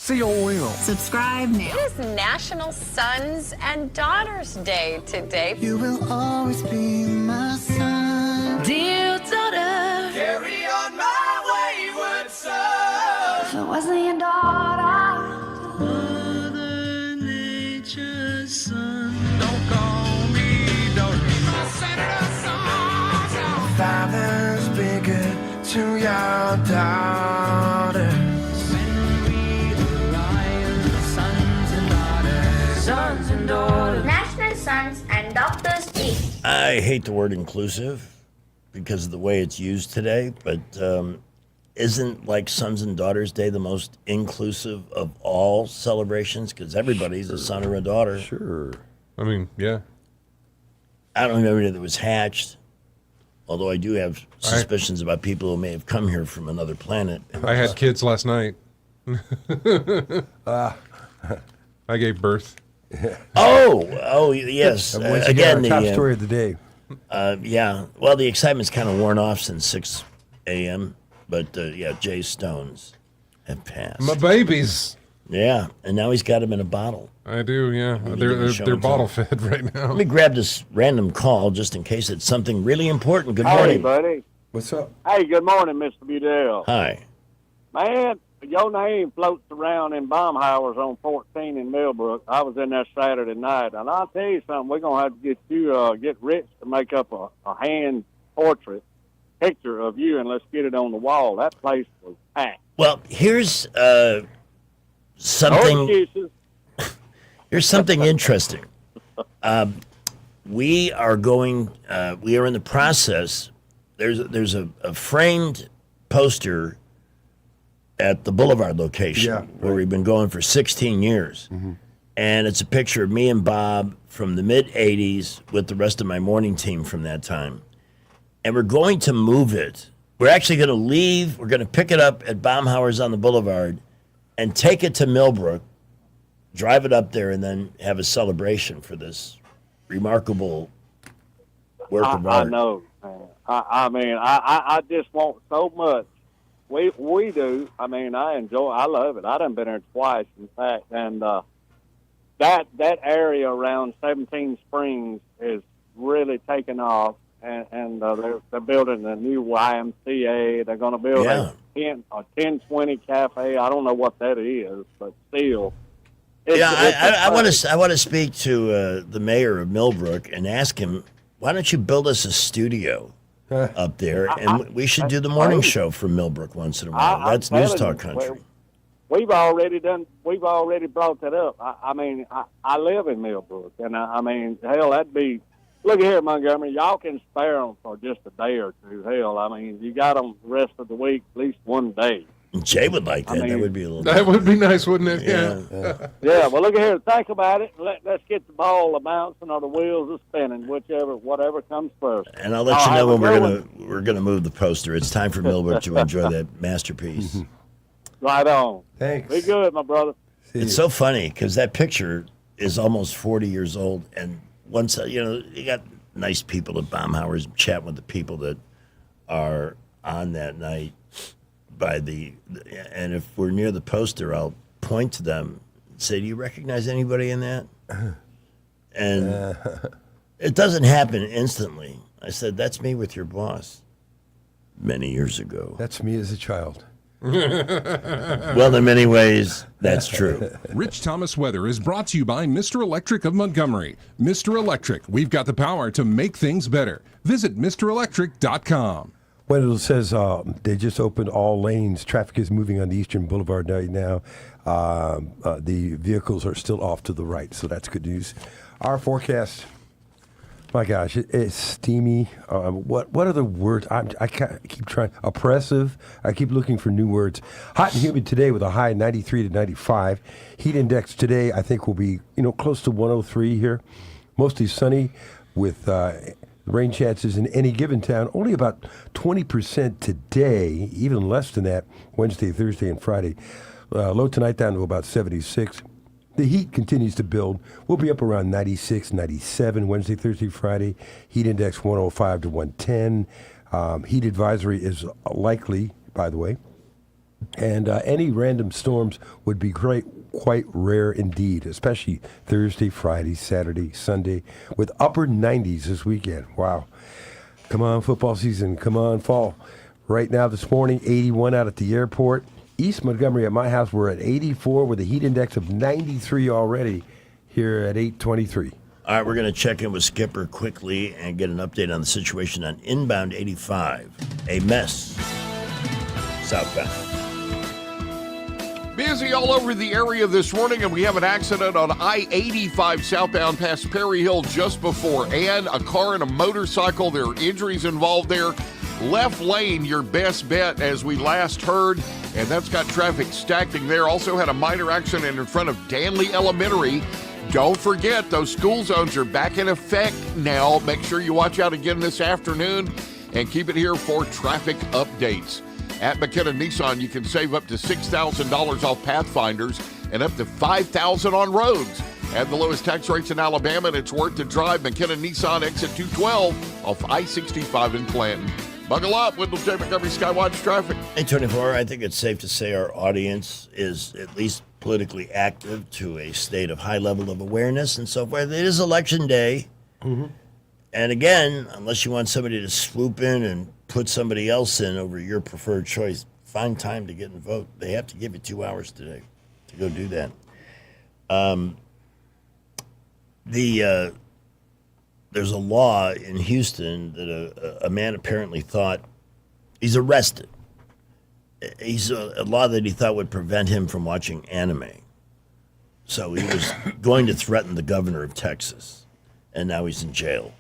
Subscribe now. It is National Sons and Daughters Day today. You will always be my son. Dear daughter, Carry on my wayward son. So Wesley and daughter. Mother Nature's son. Don't call me daughter. Senator son. Father's bigger to your daughter. Sons and daughters. National Sons and Daughters Day. I hate the word inclusive because of the way it's used today, but isn't like Sons and Daughters Day the most inclusive of all celebrations? Because everybody's a son or a daughter. Sure. I mean, yeah. I don't know if it was hatched, although I do have suspicions about people who may have come here from another planet. I had kids last night. I gave birth. Oh, yes. Once Again, again, our top the story of the day. yeah. Well, the excitement's kind of worn off since 6 a.m. But yeah, Jay Stones have passed. My babies. Yeah, and now he's got them in a bottle. I do, yeah. We need to They're show them bottle some. fed right now. Let me grab this random call just in case it's something really important. Good morning. Hey, buddy. What's up? Hey, good morning, Mr. Budell. Hi. Man, your name floats around in Baumhauer's on 14 in Millbrook. I was in there Saturday night, and I'll tell you something. We're going to have to get you, get Rich to make up a hand portrait picture of you, and let's get it on the wall. That place was packed. Well, here's No something. excuses. Here's something interesting. We are going. We are in the process. There's a framed poster at the Boulevard location where we've been going for 16 years, and it's a picture of me and Bob from the mid '80s with the rest of my morning team from that time, and we're going to move it. We're actually going to leave. We're going to pick it up at Baumhauer's on the Boulevard, and take it to Millbrook. Drive it up there and then have a celebration for this remarkable work of I art. know, man. I just want so much. We do. I mean, I love it. I done been there twice, in fact, and that area around 17 Springs is really taking off, and they're building a new YMCA. They're going to build a 1020 cafe. I don't know what that is, but still. I want to speak to the mayor of Millbrook and ask him, why don't you build us a studio up there, and we should do the morning show from Millbrook once in a while. That's News Talk Country. We've already brought that up. I live in Millbrook, and I mean, hell, that'd be. Look here, Montgomery. Y'all can spare them for just a day or two. Hell, I mean, you got them the rest of the week, at least one day. Jay would like that. That would be a little. That would be nice, wouldn't it? Yeah. Yeah. Well, look at here. Think about it. Let's get the ball a bouncing or the wheels a spinning, whatever comes first. And I'll let you know when we're gonna move the poster. It's time for Millbrook to enjoy that masterpiece. Right on. Thanks. Be good, my brother. It's so funny because that picture is almost 40 years old, and once you got nice people at Baumhauer's chatting with the people that are on that night. And if we're near the poster, I'll point to them and say, "Do you recognize anybody in that?" And it doesn't happen instantly. I said, "That's me with your boss." Many years ago. That's me as a child. Well, in many ways, that's true. Rich Thomas Weather is brought to you by Mr. Electric of Montgomery. Mr. Electric, we've got the power to make things better. Visit MrElectric.com. Well, it says they just opened all lanes. Traffic is moving on the Eastern Boulevard right now. The vehicles are still off to the right, so that's good news. Our forecast, my gosh, it's steamy. What are the words? I keep trying. Oppressive. I keep looking for new words. Hot and humid today with a high 93 to 95. Heat index today, I think, will be close to 103 here. Mostly sunny with rain chances in any given town. Only about 20% today, even less than that Wednesday, Thursday, and Friday. Low tonight down to about 76. The heat continues to build. We'll be up around 96, 97 Wednesday, Thursday, Friday. Heat index 105 to 110. Heat advisory is likely, by the way. And any random storms would be quite rare indeed, especially Thursday, Friday, Saturday, Sunday, with upper 90s this weekend. Wow. Come on, football season. Come on, fall. Right now this morning, 81 out at the airport. East Montgomery at my house, we're at 84 with a heat index of 93 already here at 8:23. All right, we're going to check in with Skipper quickly and get an update on the situation on inbound 85. A mess southbound. Busy all over the area this morning, and we have an accident on I-85 southbound past Perry Hill just before. And a car and a motorcycle, there are injuries involved there. Left lane, your best bet, as we last heard, and that's got traffic stacking there. Also had a minor accident in front of Danley Elementary. Don't forget, those school zones are back in effect now. Make sure you watch out again this afternoon and keep it here for traffic updates. At McKenna Nissan, you can save up to $6,000 off Pathfinders and up to $5,000 on roads. At the lowest tax rates in Alabama, and it's worth the drive. McKenna Nissan, exit 212 off I-65 in Clanton. Buckle up, Wendell J. Montgomery Skywatch Traffic. 824, I think it's safe to say our audience is at least politically active to a state of high level of awareness and so forth. It is election day. Mm-hmm. And again, unless you want somebody to swoop in and put somebody else in over your preferred choice, find time to get and vote. They have to give you 2 hours today to go do that. There's a law in Houston that a man apparently thought he's arrested. He's a law that he thought would prevent him from watching anime. So he was going to threaten the governor of Texas, and now he's in jail.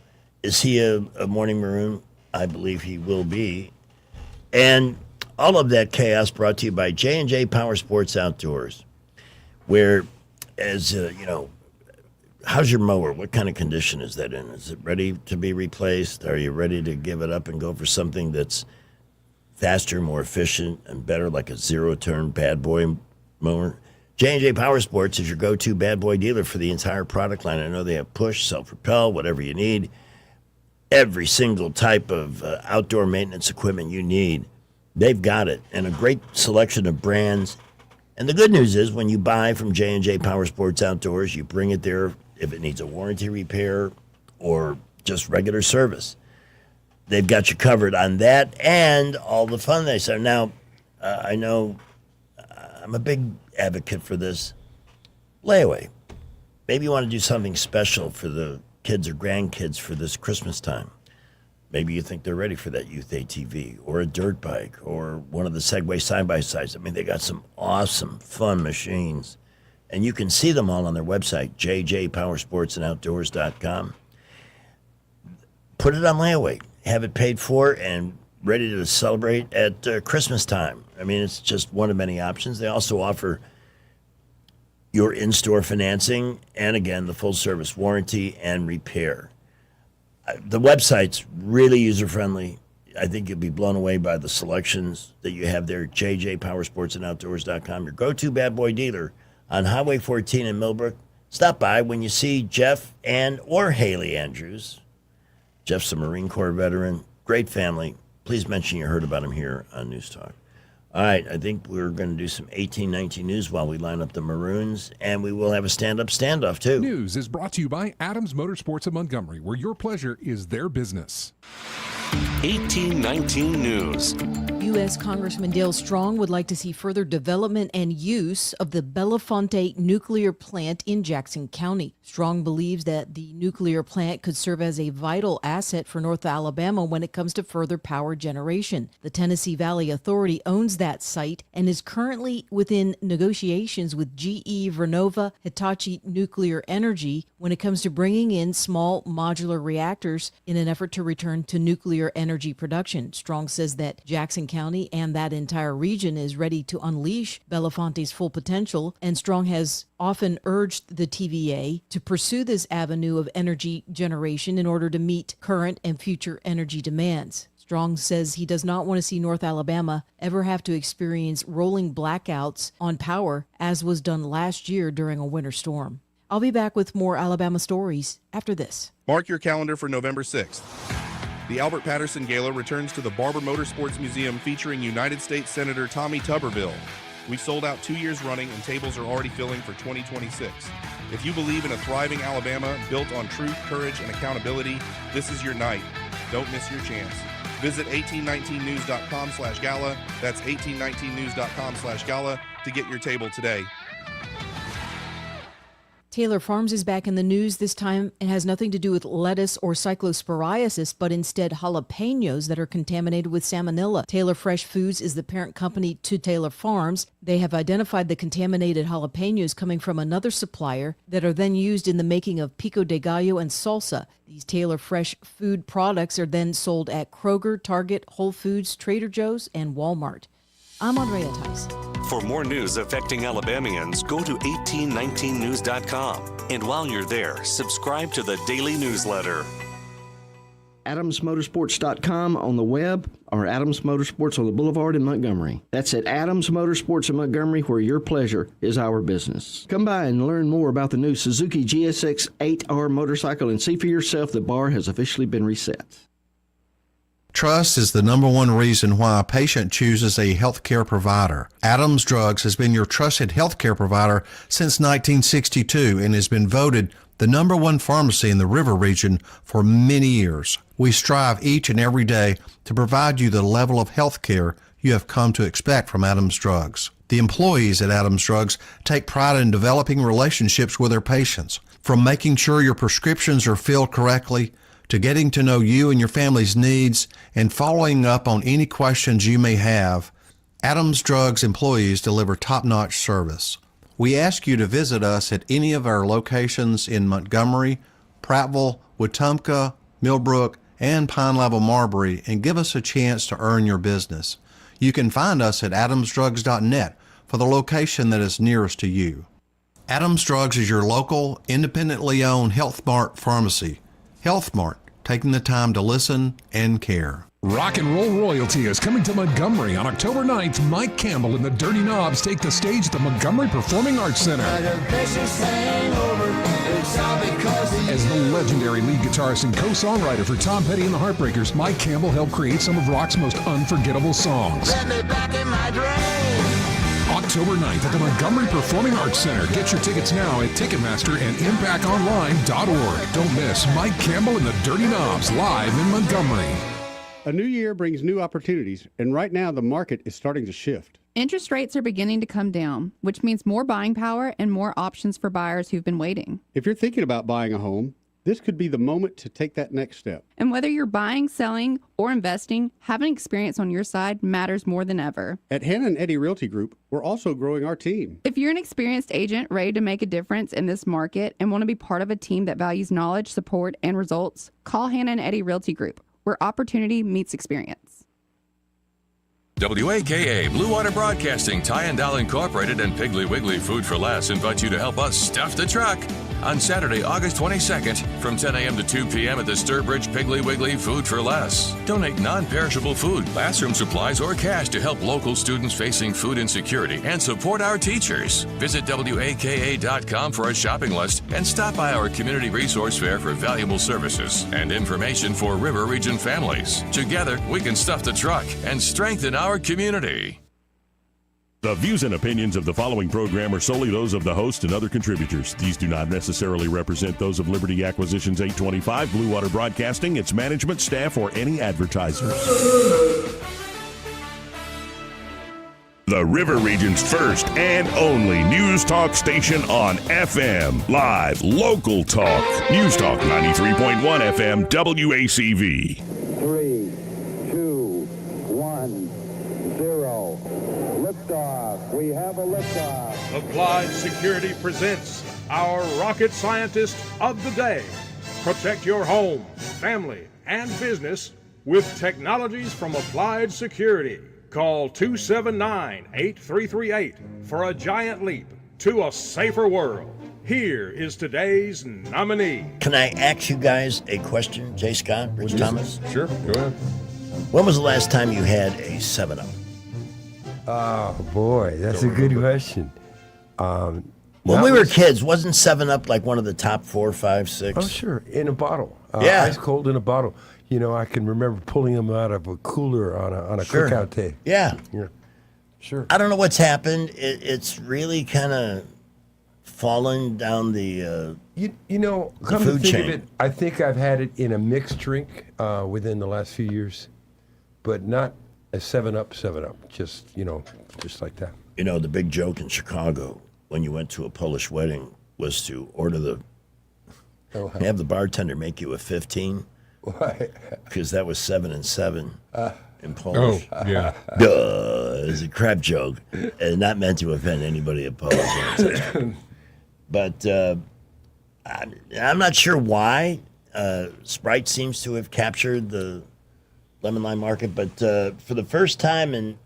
Is he a Morning Maroon? I believe he will be. And all of that chaos brought to you by J&J Power Sports Outdoors, where, as you know, how's your mower? What kind of condition is that in? Is it ready to be replaced? Are you ready to give it up and go for something that's faster, more efficient, and better, like a zero-turn bad boy mower? J&J Power Sports is your go-to bad boy dealer for the entire product line. I know they have push, self-propel, whatever you need. Every single type of outdoor maintenance equipment you need, they've got it. And a great selection of brands. And the good news is when you buy from J&J Power Sports Outdoors, you bring it there if it needs a warranty repair or just regular service. They've got you covered on that and all the fun they say. Now, I know I'm a big advocate for this. Layaway. Maybe you want to do something special for the kids or grandkids for this Christmas time. Maybe you think they're ready for that youth ATV or a dirt bike or one of the Segway side-by-sides. I mean, they got some awesome, fun machines. And you can see them all on their website, jjpowersportsandoutdoors.com. Put it on layaway. Have it paid for and ready to celebrate at Christmas time. I mean, it's just one of many options. They also offer your in-store financing and, again, the full-service warranty and repair. The website's really user-friendly. I think you'll be blown away by the selections that you have there. jjpowersportsandoutdoors.com, your go-to bad boy dealer on Highway 14 in Millbrook. Stop by when you see Jeff or Haley Andrews. Jeff's a Marine Corps veteran, great family. Please mention you heard about him here on News Talk. All right, I think we're going to do some 1819 news while we line up the Maroons, and we will have a stand-up standoff, too. News is brought to you by Adams Motorsports of Montgomery, where your pleasure is their business. 1819 News. U.S. Congressman Dale Strong would like to see further development and use of the Bellefonte nuclear plant in Jackson County. Strong believes that the nuclear plant could serve as a vital asset for North Alabama when it comes to further power generation. The Tennessee Valley Authority owns that site and is currently within negotiations with GE Vernova Hitachi Nuclear Energy when it comes to bringing in small modular reactors in an effort to return to nuclear energy production. Strong says that Jackson County and that entire region is ready to unleash Bellefonte's full potential, and Strong has often urged the TVA to pursue this avenue of energy generation in order to meet current and future energy demands. Strong says he does not want to see North Alabama ever have to experience rolling blackouts on power, as was done last year during a winter storm. I'll be back with more Alabama stories after this. Mark your calendar for November 6th. The Albert Patterson Gala returns to the Barber Motorsports Museum featuring United States Senator Tommy Tuberville. We've sold out 2 years running and tables are already filling for 2026. If you believe in a thriving Alabama built on truth, courage, and accountability, this is your night. Don't miss your chance. Visit 1819news.com/gala. That's 1819news.com/gala to get your table today. Taylor Farms is back in the news. This time it has nothing to do with lettuce or cyclosporiasis, but instead jalapenos that are contaminated with salmonella. Taylor Fresh Foods is the parent company to Taylor Farms. They have identified the contaminated jalapenos coming from another supplier that are then used in the making of pico de gallo and salsa. These Taylor Fresh food products are then sold at Kroger, Target, Whole Foods, Trader Joe's, and Walmart. I'm Andrea Tice. For more news affecting Alabamians, go to 1819news.com. And while you're there, subscribe to the daily newsletter. AdamsMotorsports.com on the web or Adams Motorsports on the Boulevard in Montgomery. That's at Adams Motorsports in Montgomery, where your pleasure is our business. Come by and learn more about the new Suzuki GSX 8R motorcycle and see for yourself the bar has officially been reset. Trust is the number one reason why a patient chooses a healthcare provider. Adams Drugs has been your trusted healthcare provider since 1962 and has been voted the number one pharmacy in the River region for many years. We strive each and every day to provide you the level of health care you have come to expect from Adams Drugs. The employees at Adams Drugs take pride in developing relationships with their patients, from making sure your prescriptions are filled correctly to getting to know you and your family's needs and following up on any questions you may have. Adams Drugs employees deliver top-notch service. We ask you to visit us at any of our locations in Montgomery, Prattville, Wetumpka, Millbrook, and Pine Level Marbury and give us a chance to earn your business. You can find us at adamsdrugs.net for the location that is nearest to you. Adams Drugs is your local, independently owned Health Mart pharmacy. Health Mart, taking the time to listen and care. Rock and roll royalty is coming to Montgomery on October 9th. Mike Campbell and the Dirty Knobs take the stage at the Montgomery Performing Arts Center. As the legendary lead guitarist and co-songwriter for Tom Petty and the Heartbreakers, Mike Campbell helped create some of rock's most unforgettable songs. October 9th at the Montgomery Performing Arts Center. Get your tickets now at Ticketmaster and ImpactOnline.org. Don't miss Mike Campbell and the Dirty Knobs live in Montgomery. A new year brings new opportunities, and right now the market is starting to shift. Interest rates are beginning to come down, which means more buying power and more options for buyers who've been waiting. If you're thinking about buying a home, this could be the moment to take that next step. And whether you're buying, selling, or investing, having experience on your side matters more than ever. At Hannah and Eddie Realty Group, we're also growing our team. If you're an experienced agent ready to make a difference in this market and want to be part of a team that values knowledge, support, and results, call Hannah and Eddie Realty Group, where opportunity meets experience. WAKA, Blue Water Broadcasting, Ty and Doll Incorporated, and Piggly Wiggly Food for Less invite you to help us stuff the truck on Saturday, August 22nd from 10 a.m. to 2 p.m. at the Sturbridge Piggly Wiggly Food for Less. Donate non-perishable food, classroom supplies, or cash to help local students facing food insecurity and support our teachers. Visit WAKA.com for a shopping list and stop by our community resource fair for valuable services and information for River Region families. Together, we can stuff the truck and strengthen our community. The views and opinions of the following program are solely those of the host and other contributors. These do not necessarily represent those of Liberty Acquisitions 825, Blue Water Broadcasting, its management, staff, or any advertisers. The River Region's first and only news talk station on FM. Live, local talk. News Talk 93.1 FM, WACV. 3, 2, 1, 0. Liftoff. We have a liftoff. Applied Security presents our rocket scientist of the day. Protect your home, family, and business with technologies from Applied Security. Call 279-8338 for a giant leap to a safer world. Here is today's nominee. Can I ask you guys a question, Jay Scott, Rich Thomas? Sure, go ahead. When was the last time you had a 7-Up? Oh, boy, that's a good question. When we were kids, wasn't 7-Up like one of the top 4, 5, 6? Oh, sure, in a bottle. Yeah. Ice cold in a bottle. You know, I can remember pulling them out of a cooler on a Sure. cookout day. Yeah. Sure. I don't know what's happened. It's really kind of fallen down the You know, the come to food think chain. of it, I think I've had it in a mixed drink within the last few years, but not a 7-Up, just like that. You know, the big joke in Chicago when you went to a Polish wedding was to order have the bartender make you a 15. Why? Because that was 7 and 7 in Polish. Oh, yeah. It's a crap joke, and not meant to offend anybody at Polish. But I'm not sure why. Sprite seems to have captured the lemon lime market, but for the first time in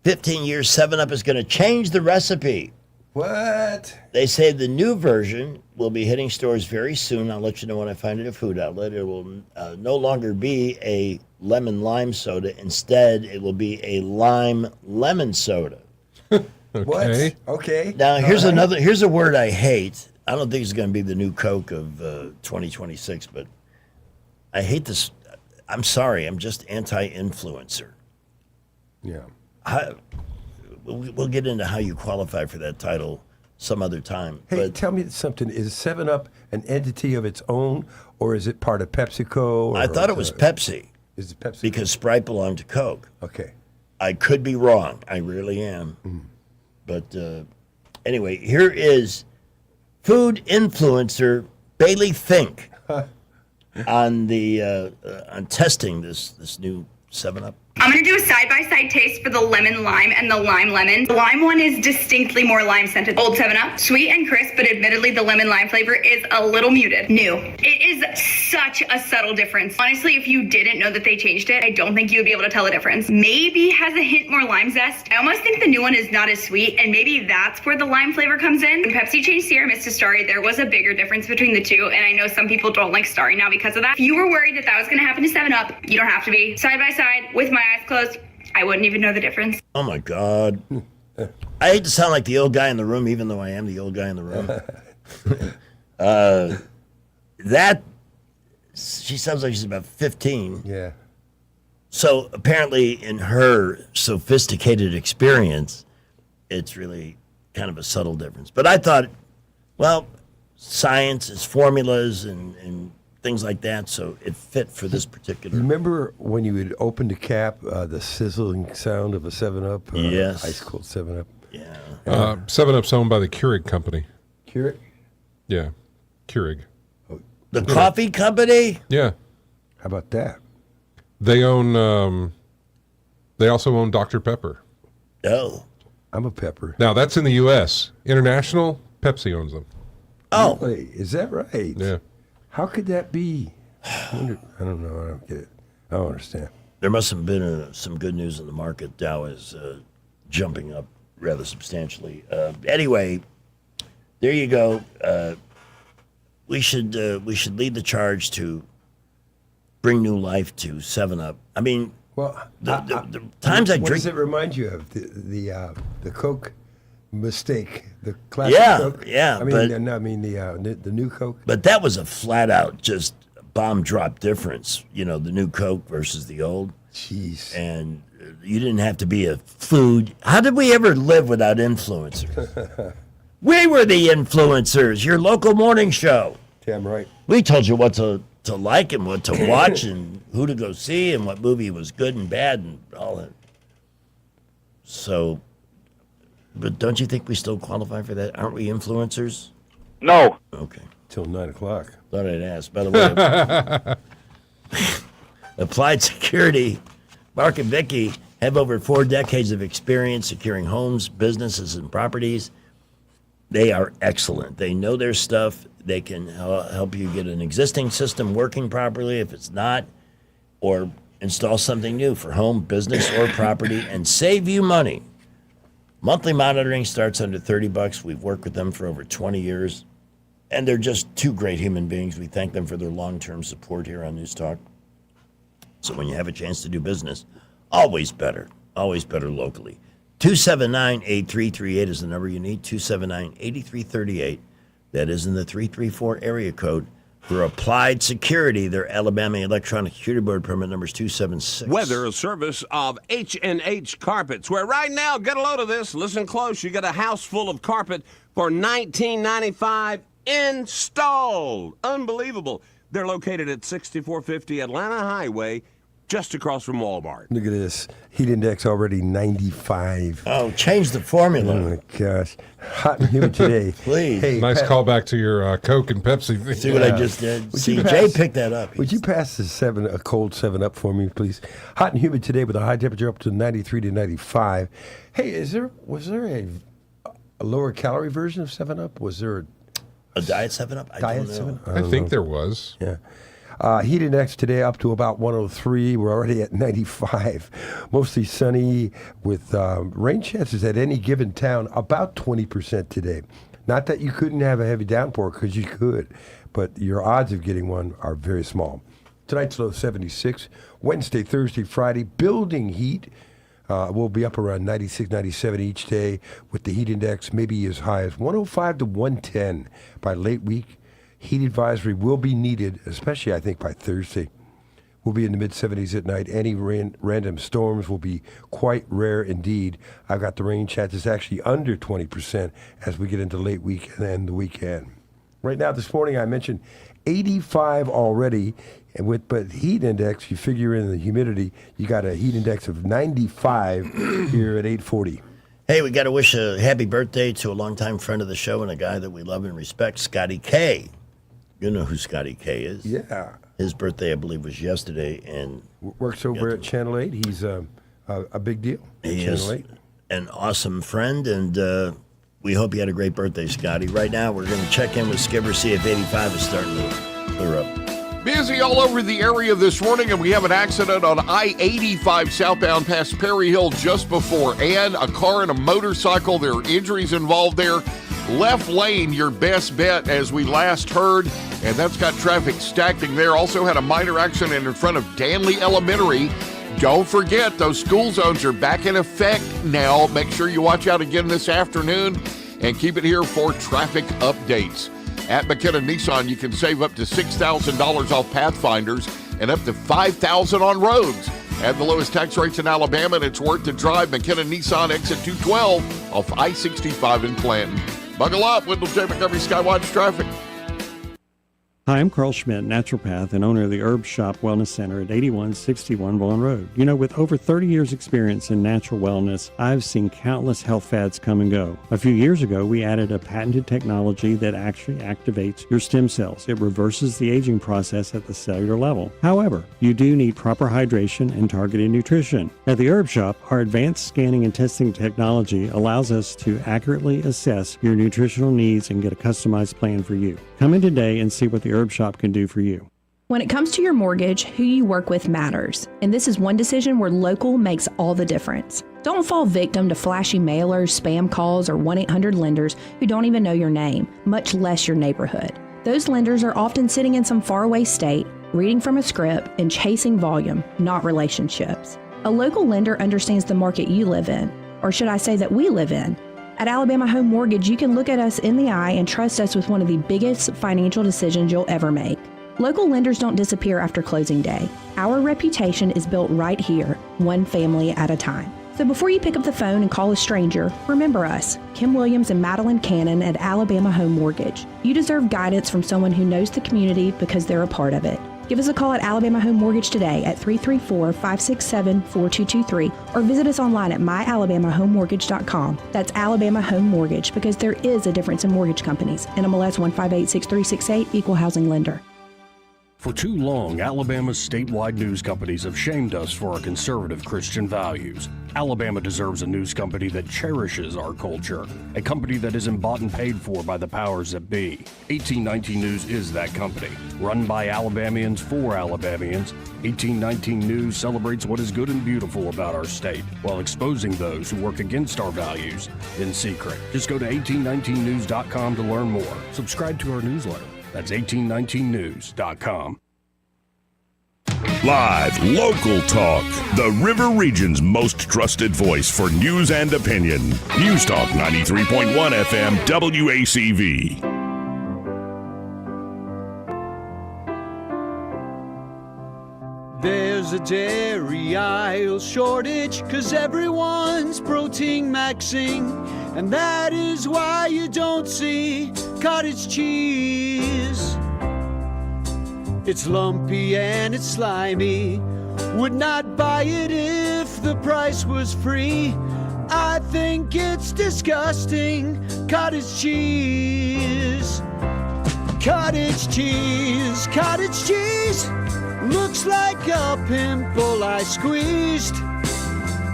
15 years, 7-Up is going to change the recipe. What? They say the new version will be hitting stores very soon. I'll let you know when I find it at a food outlet. It will no longer be a lemon lime soda. Instead, it will be a lime lemon soda. What? Okay. Now, here's a word I hate. I don't think it's going to be the new Coke of 2026, but I hate this. I'm sorry. I'm just anti-influencer. Yeah. We'll get into how you qualify for that title some other time. Hey, But tell me something. Is 7-Up an entity of its own, or is it part of PepsiCo? Or I thought it was Pepsi. Is it Pepsi? Because Sprite belonged to Coke. Okay. I could be wrong. I really am. But anyway, here is food influencer Bailey Fink on the on testing this new 7-Up. I'm going to do a side-by-side taste for the lemon lime and the lime lemon. The lime one is distinctly more lime scented. Old 7-Up, sweet and crisp, but admittedly the lemon lime flavor is a little muted. New. It is such a subtle difference. Honestly, if you didn't know that they changed it, I don't think you would be able to tell the difference. Maybe has a hint more lime zest. I almost think the new one is not as sweet, and maybe that's where the lime flavor comes in. When Pepsi changed Sierra Mist to Starry, there was a bigger difference between the two, and I know some people don't like Starry now because of that. If you were worried that that was going to happen to 7-Up, you don't have to be. Side-by-side, with my eyes closed, I wouldn't even know the difference. Oh my God. I hate to sound like the old guy in the room, even though I am the old guy in the room. She sounds like she's about 15. Yeah. So apparently, in her sophisticated experience, it's really kind of a subtle difference. But I thought, well, science is formulas and things like that, so it fit for this particular. Remember when you would open the cap, the sizzling sound of a 7-Up? Yes. Ice cold 7-Up. Yeah. 7-Up's owned by the Keurig Company. Keurig? Yeah, Keurig. The coffee company? Yeah. How about that? They own. They also own Dr. Pepper. Oh. I'm a Pepper. Now that's in the U.S. International, Pepsi owns them. Oh. Really? Is that right? Yeah. How could that be? I don't know. I don't get it. I don't understand. There must have been some good news in the market. Dow is jumping up rather substantially. Anyway, there you go. We should lead the charge to bring new life to 7-Up. I mean, well, the times I what drink. does it remind you of? The Coke mistake, the classic Coke. Yeah, I mean, the new Coke. But that was a flat out just bomb drop difference. You know, the new Coke versus the old. Jeez. And you didn't have to be a food. How did we ever live without influencers? We were the influencers. Your local morning show. Damn right. We told you what to like and what to watch and who to go see and what movie was good and bad and all that. So. But don't you think we still qualify for that? Aren't we influencers? No. Okay. Till 9 o'clock. Thought I'd ask. By the way, Applied Security, Mark and Vicky have over 4 decades of experience securing homes, businesses, and properties. They are excellent. They know their stuff. They can help you get an existing system working properly if it's not, or install something new for home, business, or property and save you money. Monthly monitoring starts under $30. We've worked with them for over 20 years, and they're just 2 great human beings. We thank them for their long-term support here on News Talk. So when you have a chance to do business, always better locally. 279-8338 is the number you need, 279-8338. That is in the 334 area code. For Applied Security, their Alabama Electronic Security Board permit number is 276. Weather, a service of H&H Carpets, where right now, get a load of this, listen close, you get a house full of carpet for $19.95 installed. Unbelievable. They're located at 6450 Atlanta Highway, just across from Walmart. Look at this. Heat index already 95. Oh, change the formula. Oh, my gosh. Hot and humid today. Please. Hey, Nice callback to your Coke and Pepsi. See what I just did? See, Jay picked that up. Would you pass a cold 7-Up for me, please? Hot and humid today with a high temperature up to 93 to 95. Hey, was there a lower calorie version of 7-Up? Was there a Diet 7-Up? I don't know. I think there was. Yeah. Heat index today up to about 103. We're already at 95. Mostly sunny with rain chances at any given town about 20% today. Not that you couldn't have a heavy downpour, because you could, but your odds of getting one are very small. Tonight's low 76. Wednesday, Thursday, Friday, building heat. We'll be up around 96, 97 each day with the heat index maybe as high as 105 to 110 by late week. Heat advisory will be needed, especially I think by Thursday. We'll be in the mid-70s at night. Any random storms will be quite rare indeed. I've got the rain chances actually under 20% as we get into late week and the weekend. Right now, this morning, I mentioned 85 already, but heat index, you figure in the humidity, you got a heat index of 95 here at 840. Hey, we got to wish a happy birthday to a longtime friend of the show and a guy that we love and respect, Scotty K. You know who Scotty K is. Yeah. His birthday, I believe, was yesterday, and works over at Channel 8. He's a big deal. He Channel is 8. an awesome friend, and we hope you had a great birthday, Scotty. Right now, we're going to check in with Skipper, see if 85 is starting to clear up. Busy all over the area this morning, and we have an accident on I-85 southbound past Perry Hill just before Ann. A car and a motorcycle. There are injuries involved there. Left lane, your best bet, as we last heard, and that's got traffic stacking there. Also had a minor accident in front of Danley Elementary. Don't forget, those school zones are back in effect now. Make sure you watch out again this afternoon and keep it here for traffic updates. At McKenna Nissan, you can save up to $6,000 off Pathfinders and up to $5,000 on roads. At the lowest tax rates in Alabama, and it's worth the drive. McKenna Nissan, exit 212 off I-65 in Clanton. Buckle up, Wendell J. Montgomery Skywatch Traffic. Hi, I'm Carl Schmidt, naturopath and owner of the Herb Shop Wellness Center at 8161 Vaughan Road. You know, with over 30 years experience in natural wellness, I've seen countless health fads come and go. A few years ago, we added a patented technology that actually activates your stem cells. It reverses the aging process at the cellular level. However, you do need proper hydration and targeted nutrition. At the Herb Shop, our advanced scanning and testing technology allows us to accurately assess your nutritional needs and get a customized plan for you. Come in today and see what the Herb Shop can do for you. When it comes to your mortgage, who you work with matters. And this is one decision where local makes all the difference. Don't fall victim to flashy mailers, spam calls, or 1-800-lenders who don't even know your name, much less your neighborhood. Those lenders are often sitting in some faraway state, reading from a script, and chasing volume, not relationships. A local lender understands the market you live in, or should I say that we live in. At Alabama Home Mortgage, you can look at us in the eye and trust us with one of the biggest financial decisions you'll ever make. Local lenders don't disappear after closing day. Our reputation is built right here, one family at a time. So before you pick up the phone and call a stranger, remember us, Kim Williams and Madeline Cannon at Alabama Home Mortgage. You deserve guidance from someone who knows the community because they're a part of it. Give us a call at Alabama Home Mortgage today at 334-567-4223 or visit us online at myalabamahomemortgage.com. That's Alabama Home Mortgage, because there is a difference in mortgage companies. NMLS 1586368, Equal Housing Lender. For too long, Alabama's statewide news companies have shamed us for our conservative Christian values. Alabama deserves a news company that cherishes our culture, a company that isn't bought and paid for by the powers that be. 1819 News is that company. Run by Alabamians for Alabamians, 1819 News celebrates what is good and beautiful about our state, while exposing those who work against our values in secret. Just go to 1819news.com to learn more. Subscribe to our newsletter. That's 1819news.com. Live, local talk. The River Region's most trusted voice for news and opinion. News Talk 93.1 FM WACV. There's a dairy aisle shortage 'cause everyone's protein maxing, and that is why you don't see cottage cheese. It's lumpy and it's slimy, would not buy it if the price was free. I think it's disgusting, cottage cheese. Cottage cheese, cottage cheese. Looks like a pimple I squeezed.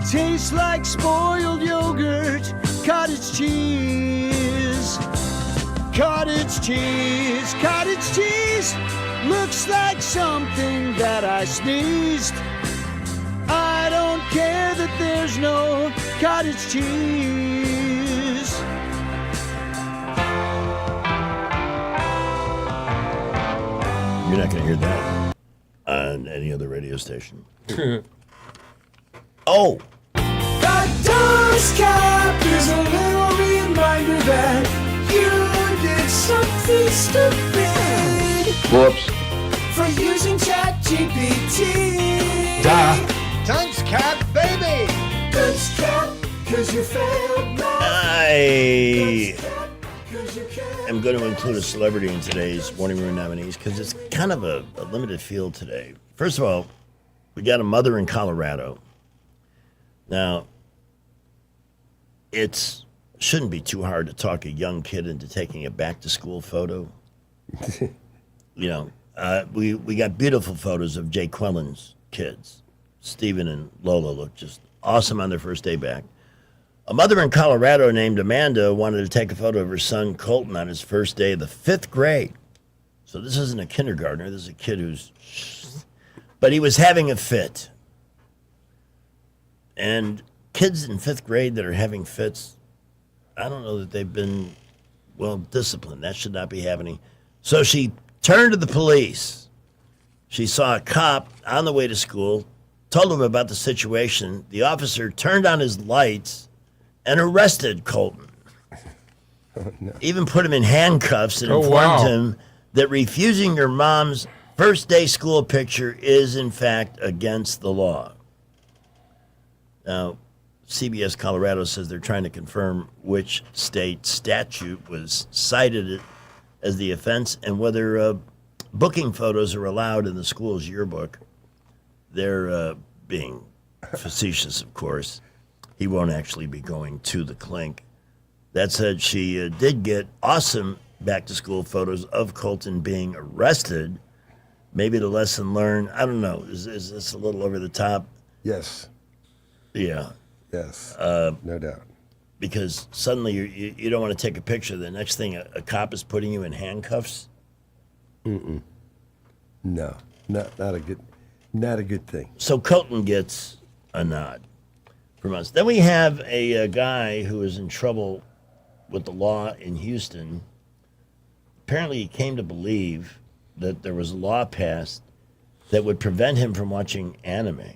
Tastes like spoiled yogurt. Cottage cheese. Cottage cheese. Cottage cheese. Looks like something that I sneezed. I don't care that there's no cottage cheese. You're not going to hear that on any other radio station. Oh! The dust cap is a little reminder that you did something stupid. Whoops. For using ChatGPT. Dunce cap, baby. Dunce cap, cause you failed math. I am going to include a celebrity in today's Morning Room nominees because it's kind of a limited field today. First of all, we got a mother in Colorado. Now, it shouldn't be too hard to talk a young kid into taking a back-to-school photo. You know, we got beautiful photos of Jay Quellen's kids. Stephen and Lola look just awesome on their first day back. A mother in Colorado named Amanda wanted to take a photo of her son Colton on his first day of the 5th grade. So this isn't a kindergartner. This is a kid who's... But he was having a fit. And kids in 5th grade that are having fits, I don't know that they've been well disciplined. That should not be happening. So she turned to the police. She saw a cop on the way to school, told him about the situation. The officer turned on his lights and arrested Colton. Oh, no. Even put him in handcuffs and informed him that refusing your mom's first day school picture is, in fact, against the law. Now, CBS Colorado says they're trying to confirm which state statute was cited as the offense and whether booking photos are allowed in the school's yearbook. They're being facetious, of course. He won't actually be going to the clink. That said, she did get awesome back-to-school photos of Colton being arrested. Maybe the lesson learned, I don't know, is this a little over the top? Yes. Yeah. Yes. No doubt. Because suddenly you don't want to take a picture. The next thing, a cop is putting you in handcuffs. No, not a good thing. So Colton gets a nod from us. Then we have a guy who is in trouble with the law in Houston. Apparently, he came to believe that there was a law passed that would prevent him from watching anime.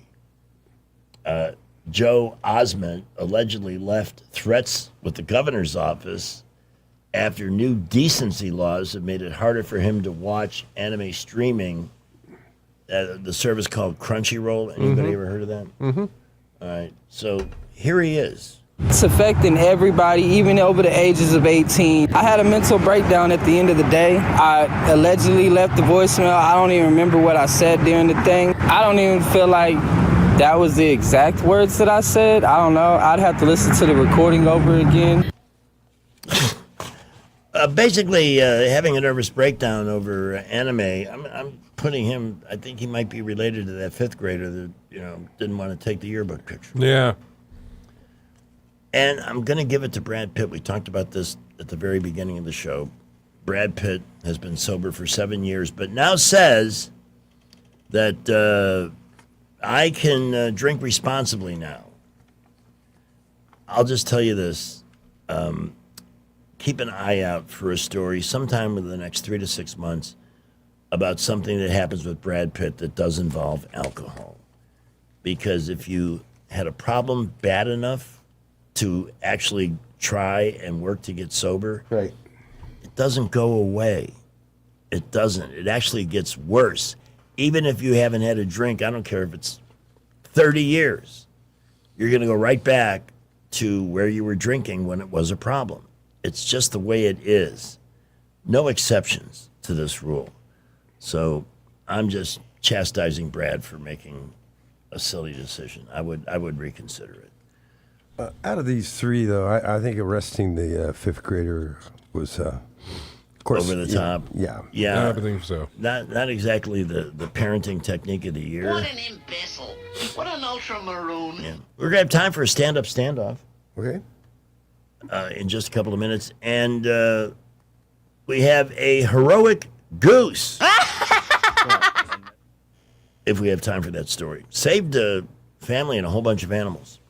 Joe Osment allegedly left threats with the governor's office after new decency laws have made it harder for him to watch anime streaming. The service called Crunchyroll. Anybody ever heard of that? Mm-hmm. All right. So here he is. It's affecting everybody, even over the ages of 18. I had a mental breakdown at the end of the day. I allegedly left the voicemail. I don't even remember what I said during the thing. I don't even feel like that was the exact words that I said. I don't know. I'd have to listen to the recording over again. Basically, having a nervous breakdown over anime. I'm putting him. I think he might be related to that 5th grader that didn't want to take the yearbook picture. Yeah. And I'm going to give it to Brad Pitt. We talked about this at the very beginning of the show. Brad Pitt has been sober for 7 years, but now says that I can drink responsibly now. I'll just tell you this. Keep an eye out for a story sometime within the next 3 to 6 months about something that happens with Brad Pitt that does involve alcohol. Because if you had a problem bad enough to actually try and work to get sober, right, it doesn't go away. It doesn't. It actually gets worse. Even if you haven't had a drink, I don't care if it's 30 years, you're going to go right back to where you were drinking when it was a problem. It's just the way it is. No exceptions to this rule. So I'm just chastising Brad for making a silly decision. I would reconsider it. Out of these three, though, I think arresting the 5th grader was, of course, over the top. Yeah. I believe so. Not exactly the parenting technique of the year. What an imbecile. What an ultra-maroon. Yeah. We're going to have time for a stand-up standoff. Okay. In just a couple of minutes. And we have a heroic goose. if we have time for that story. Saved a family and a whole bunch of animals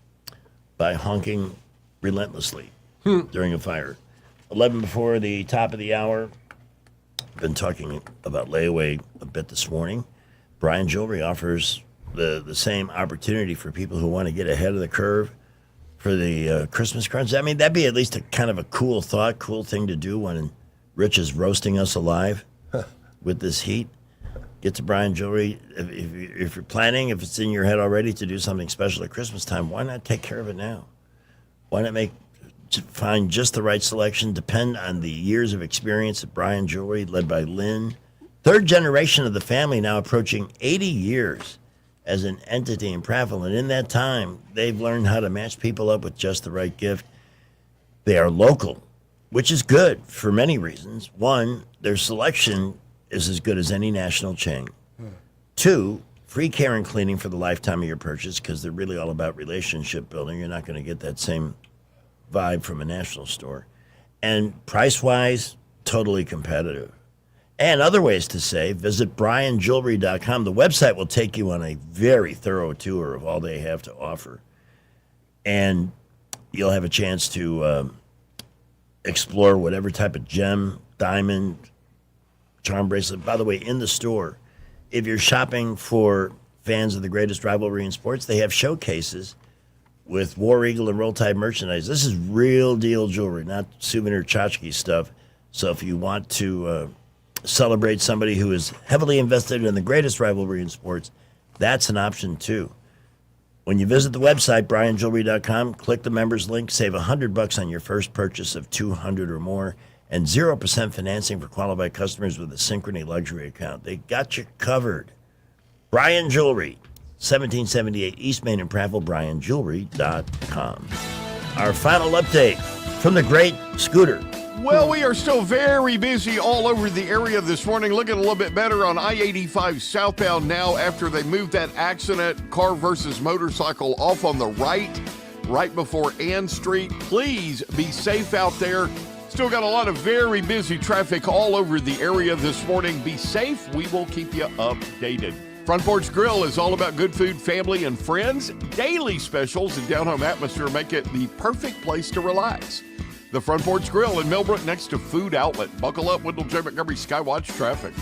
by honking relentlessly during a fire. 11 before the top of the hour. Been talking about layaway a bit this morning. Brian Jewelry offers the same opportunity for people who want to get ahead of the curve for the Christmas crunch. I mean, that'd be at least a kind of a cool thought, cool thing to do when Rich is roasting us alive with this heat. Get to Brian Jewelry. If you're planning, if it's in your head already to do something special at Christmas time, why not take care of it now? Why not find just the right selection, depend on the years of experience at Brian Jewelry, led by Lynn. Third generation of the family, now approaching 80 years as an entity in Prattville. And in that time, they've learned how to match people up with just the right gift. They are local, which is good for many reasons. One, their selection is as good as any national chain. Two, free care and cleaning for the lifetime of your purchase, because they're really all about relationship building. You're not going to get that same vibe from a national store. And price-wise, totally competitive. And other ways to save, visit brianjewelry.com. The website will take you on a very thorough tour of all they have to offer. And you'll have a chance to explore whatever type of gem, diamond, charm bracelet. By the way, in the store, if you're shopping for fans of the greatest rivalry in sports, they have showcases with War Eagle and Roll Tide merchandise. This is real deal jewelry, not souvenir tchotchke stuff. So if you want to celebrate somebody who is heavily invested in the greatest rivalry in sports, that's an option too. When you visit the website, brianjewelry.com, click the members link, save $100 on your first purchase of $200 or more, and 0% financing for qualified customers with a Synchrony luxury account. They got you covered. Brian Jewelry, 1778 East Main in Prattville, brianjewelry.com. Our final update from the great Scooter. Well, we are still very busy all over the area this morning. Looking a little bit better on I-85 southbound now after they moved that accident, car versus motorcycle, off on the right before Ann Street. Please be safe out there. Still got a lot of very busy traffic all over the area this morning. Be safe. We will keep you updated. Front Porch Grill is all about good food, family, and friends. Daily specials and down-home atmosphere make it the perfect place to relax. The Front Porch Grill in Millbrook next to Food Outlet. Buckle up, Wendell J. Montgomery Skywatch traffic.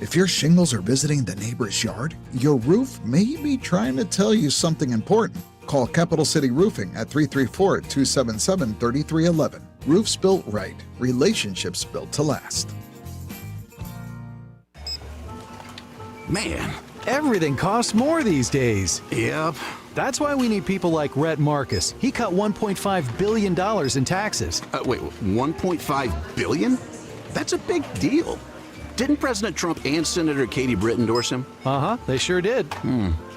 If your shingles are visiting the neighbor's yard, your roof may be trying to tell you something important. Call Capital City Roofing at 334-277-3311. Roofs built right. Relationships built to last. Man, everything costs more these days. Yep. That's why we need people like Rhett Marcus. He cut $1.5 billion in taxes. Wait, $1.5 billion? That's a big deal. Didn't President Trump and Senator Katie Britt endorse him? Uh-huh, they sure did.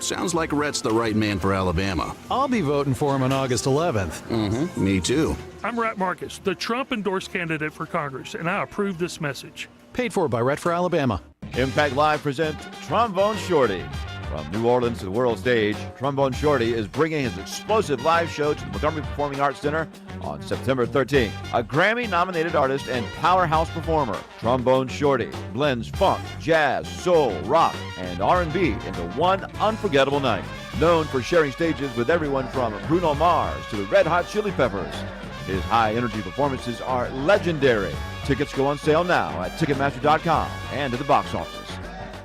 Sounds like Rhett's the right man for Alabama. I'll be voting for him on August 11th. Me too. I'm Rhett Marcus, the Trump-endorsed candidate for Congress, and I approve this message. Paid for by Rhett for Alabama. Impact Live presents Trombone Shorty. From New Orleans to the world stage, Trombone Shorty is bringing his explosive live show to the Montgomery Performing Arts Center on September 13th. A Grammy-nominated artist and powerhouse performer, Trombone Shorty blends funk, jazz, soul, rock, and R&B into one unforgettable night. Known for sharing stages with everyone from Bruno Mars to the Red Hot Chili Peppers, his high-energy performances are legendary. Tickets go on sale now at Ticketmaster.com and at the box office.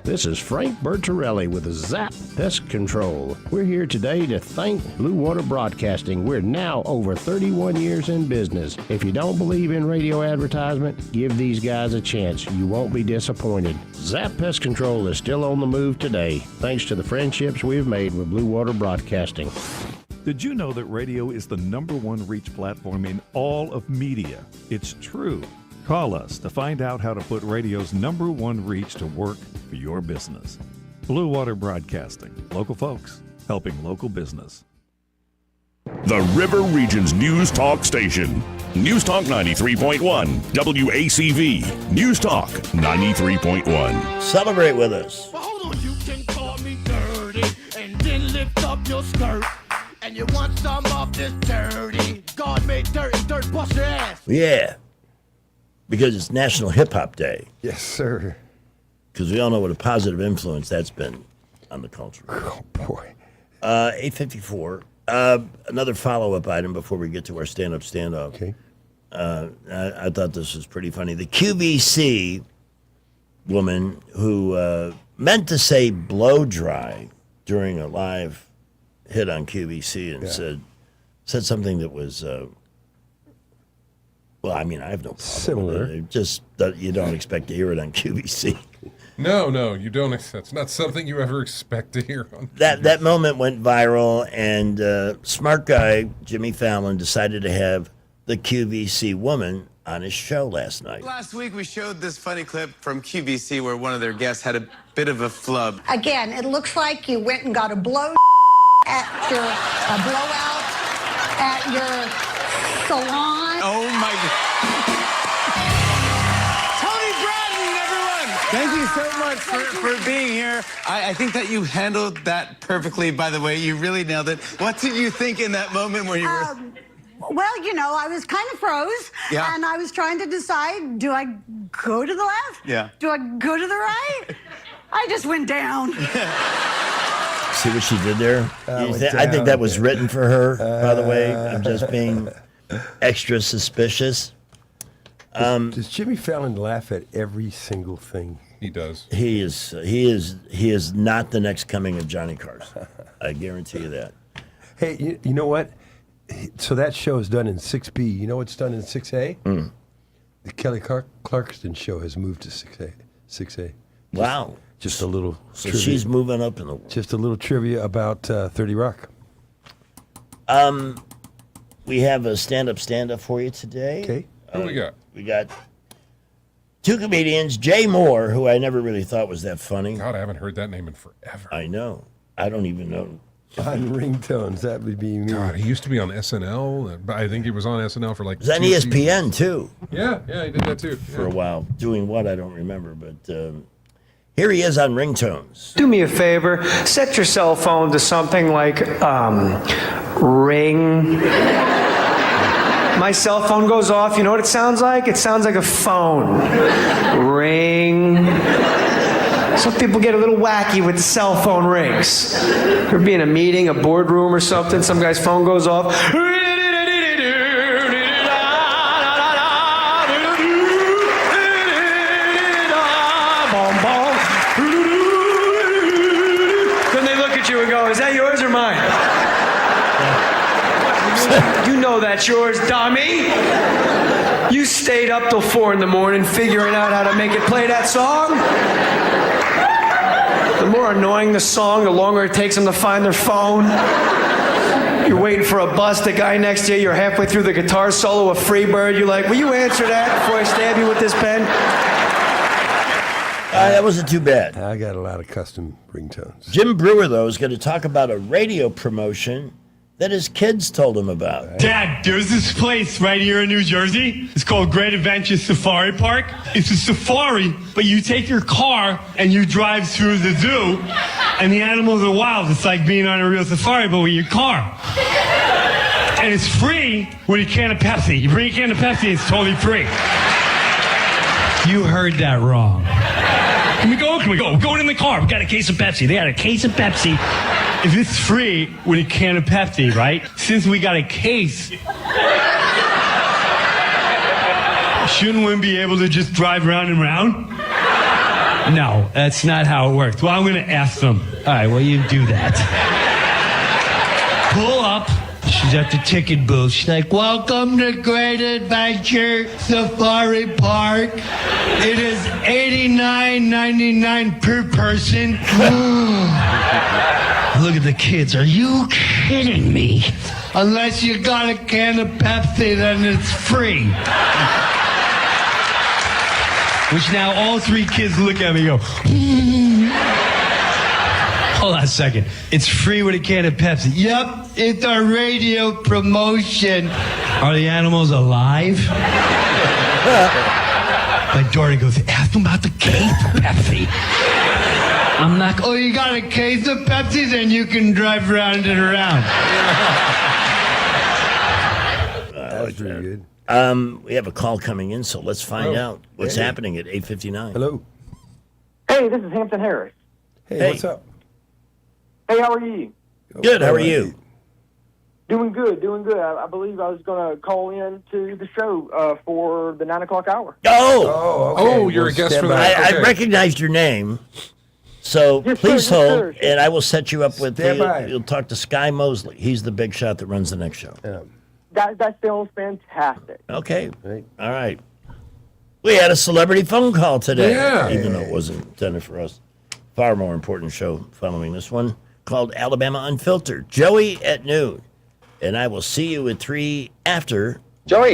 This is Frank Bertorelli with Zap Pest Control. We're here today to thank Blue Water Broadcasting. We're now over 31 years in business. If you don't believe in radio advertisement, give these guys a chance. You won't be disappointed. Zap Pest Control is still on the move today, thanks to the friendships we've made with Blue Water Broadcasting. Did you know that radio is the #1 reach platform in all of media? It's true. Call us to find out how to put radio's #1 reach to work for your business. Blue Water Broadcasting. Local folks helping local business. The River Region's News Talk station. News Talk 93.1. WACV. News Talk 93.1. Celebrate with us. Hold on, you can call me dirty and then lift up your skirt. And you want some of this dirty? God made dirt and dirt bust your ass. Yeah. Because it's National Hip Hop Day. Yes, sir. because we all know what a positive influence that's been on the culture. Oh, boy. 8:54. Another follow-up item before we get to our stand-up standoff. Okay. I thought this was pretty funny. The QVC woman who meant to say blow dry during a live hit on QVC and said something that was, well, I mean, I have no problem Similar. with it. Just that you don't expect to hear it on QVC. No, you don't. That's not something you ever expect to hear on. That moment went viral, and smart guy Jimmy Fallon decided to have the QVC woman on his show last night. Last week we showed this funny clip from QVC where one of their guests had a bit of a flub. Again, it looks like you went and got a blowout at your salon. Oh my God. Tony Bradley, everyone! Thank you so much for being here. I think that you handled that perfectly, by the way. You really nailed it. What did you think in that moment where you were... Well, you know, I was kind of froze, and I was trying to decide, do I go to the left? Yeah. Do I go to the right? I just went down. See what she did there? I think that was written for her, by the way. I'm just being extra suspicious. Does Jimmy Fallon laugh at every single thing? He does. He is not the next coming of Johnny Carson. I guarantee you that. Hey, you know what? So that show is done in 6B. You know what's done in 6A? The Kelly Clarkson show has moved to 6A. Wow. Just a little So trivia. she's moving up in the world. Just a little trivia about 30 Rock. We have a stand-up for you today. Okay. Who we got? We got two comedians, Jay Moore, who I never really thought was that funny. God, I haven't heard that name in forever. I know. I don't even know. On ringtones, that would be me. God, he used to be on SNL, but I think he was on SNL for like. He was on 2 ESPN, seasons. too. Yeah, he did that too. For a while. Doing what, I don't remember. But here he is on ringtones. Do me a favor, set your cell phone to something like ring. My cell phone goes off, you know what it sounds like? It sounds like a phone. Ring. Some people get a little wacky with the cell phone rings. There be in a meeting, a boardroom or something, some guy's phone goes off. Then they look at you and go, is that yours or mine? You know that's yours, dummy. You stayed up till 4 in the morning figuring out how to make it play that song. The more annoying the song, the longer it takes them to find their phone. You're waiting for a bus, the guy next to you, you're halfway through the guitar solo of Freebird. You're like, will you answer that before I stab you with this pen? That wasn't too bad. I got a lot of custom ringtones. Jim Brewer, though, is going to talk about a radio promotion that his kids told him about. Dad, there's this place right here in New Jersey. It's called Great Adventure Safari Park. It's a safari, but you take your car and you drive through the zoo, and the animals are wild. It's like being on a real safari, but with your car. And it's free with a can of Pepsi. You bring a can of Pepsi, it's totally free. You heard that wrong. Can we go? We're going in the car. We got a case of Pepsi. They got a case of Pepsi. If it's free with a can of Pepsi, right? Since we got a case, shouldn't we be able to just drive round and round? No, that's not how it works. Well, I'm going to ask them. All right, well, you do that. Pull up. She's at the ticket booth. She's like, welcome to Great Adventure Safari Park. It is $89.99 per person. Look at the kids. Are you kidding me? Unless you got a can of Pepsi, then it's free. Which now all 3 kids look at me and go, hold on a second. It's free with a can of Pepsi. Yep, it's our radio promotion. Are the animals alive? My daughter goes, ask them about the case of Pepsi. I'm like, oh, you got a case of Pepsi? Then you can drive round and around. That was pretty good. We have a call coming in, so let's find out what's happening at 8:59. Hello. Hey, Hey, this is Hampton Harris. Hey, what's up? Hey, how are you? Good. How are you? Doing good, doing good. I believe I was going to call in to the show for the 9 o'clock hour. Oh, you're a guest for that. I Okay. recognized your name. So Yes, please sir, yes, hold, sir. and I will set you up with. Stand by. You'll talk to Sky Mosley. He's the big shot that runs the next show. That sounds fantastic. Okay. All right. We had a celebrity phone call today. Yeah. Even though it wasn't intended for us. Far more important show following this one called Alabama Unfiltered. Joey at noon. And I will see you at 3 after. Joey,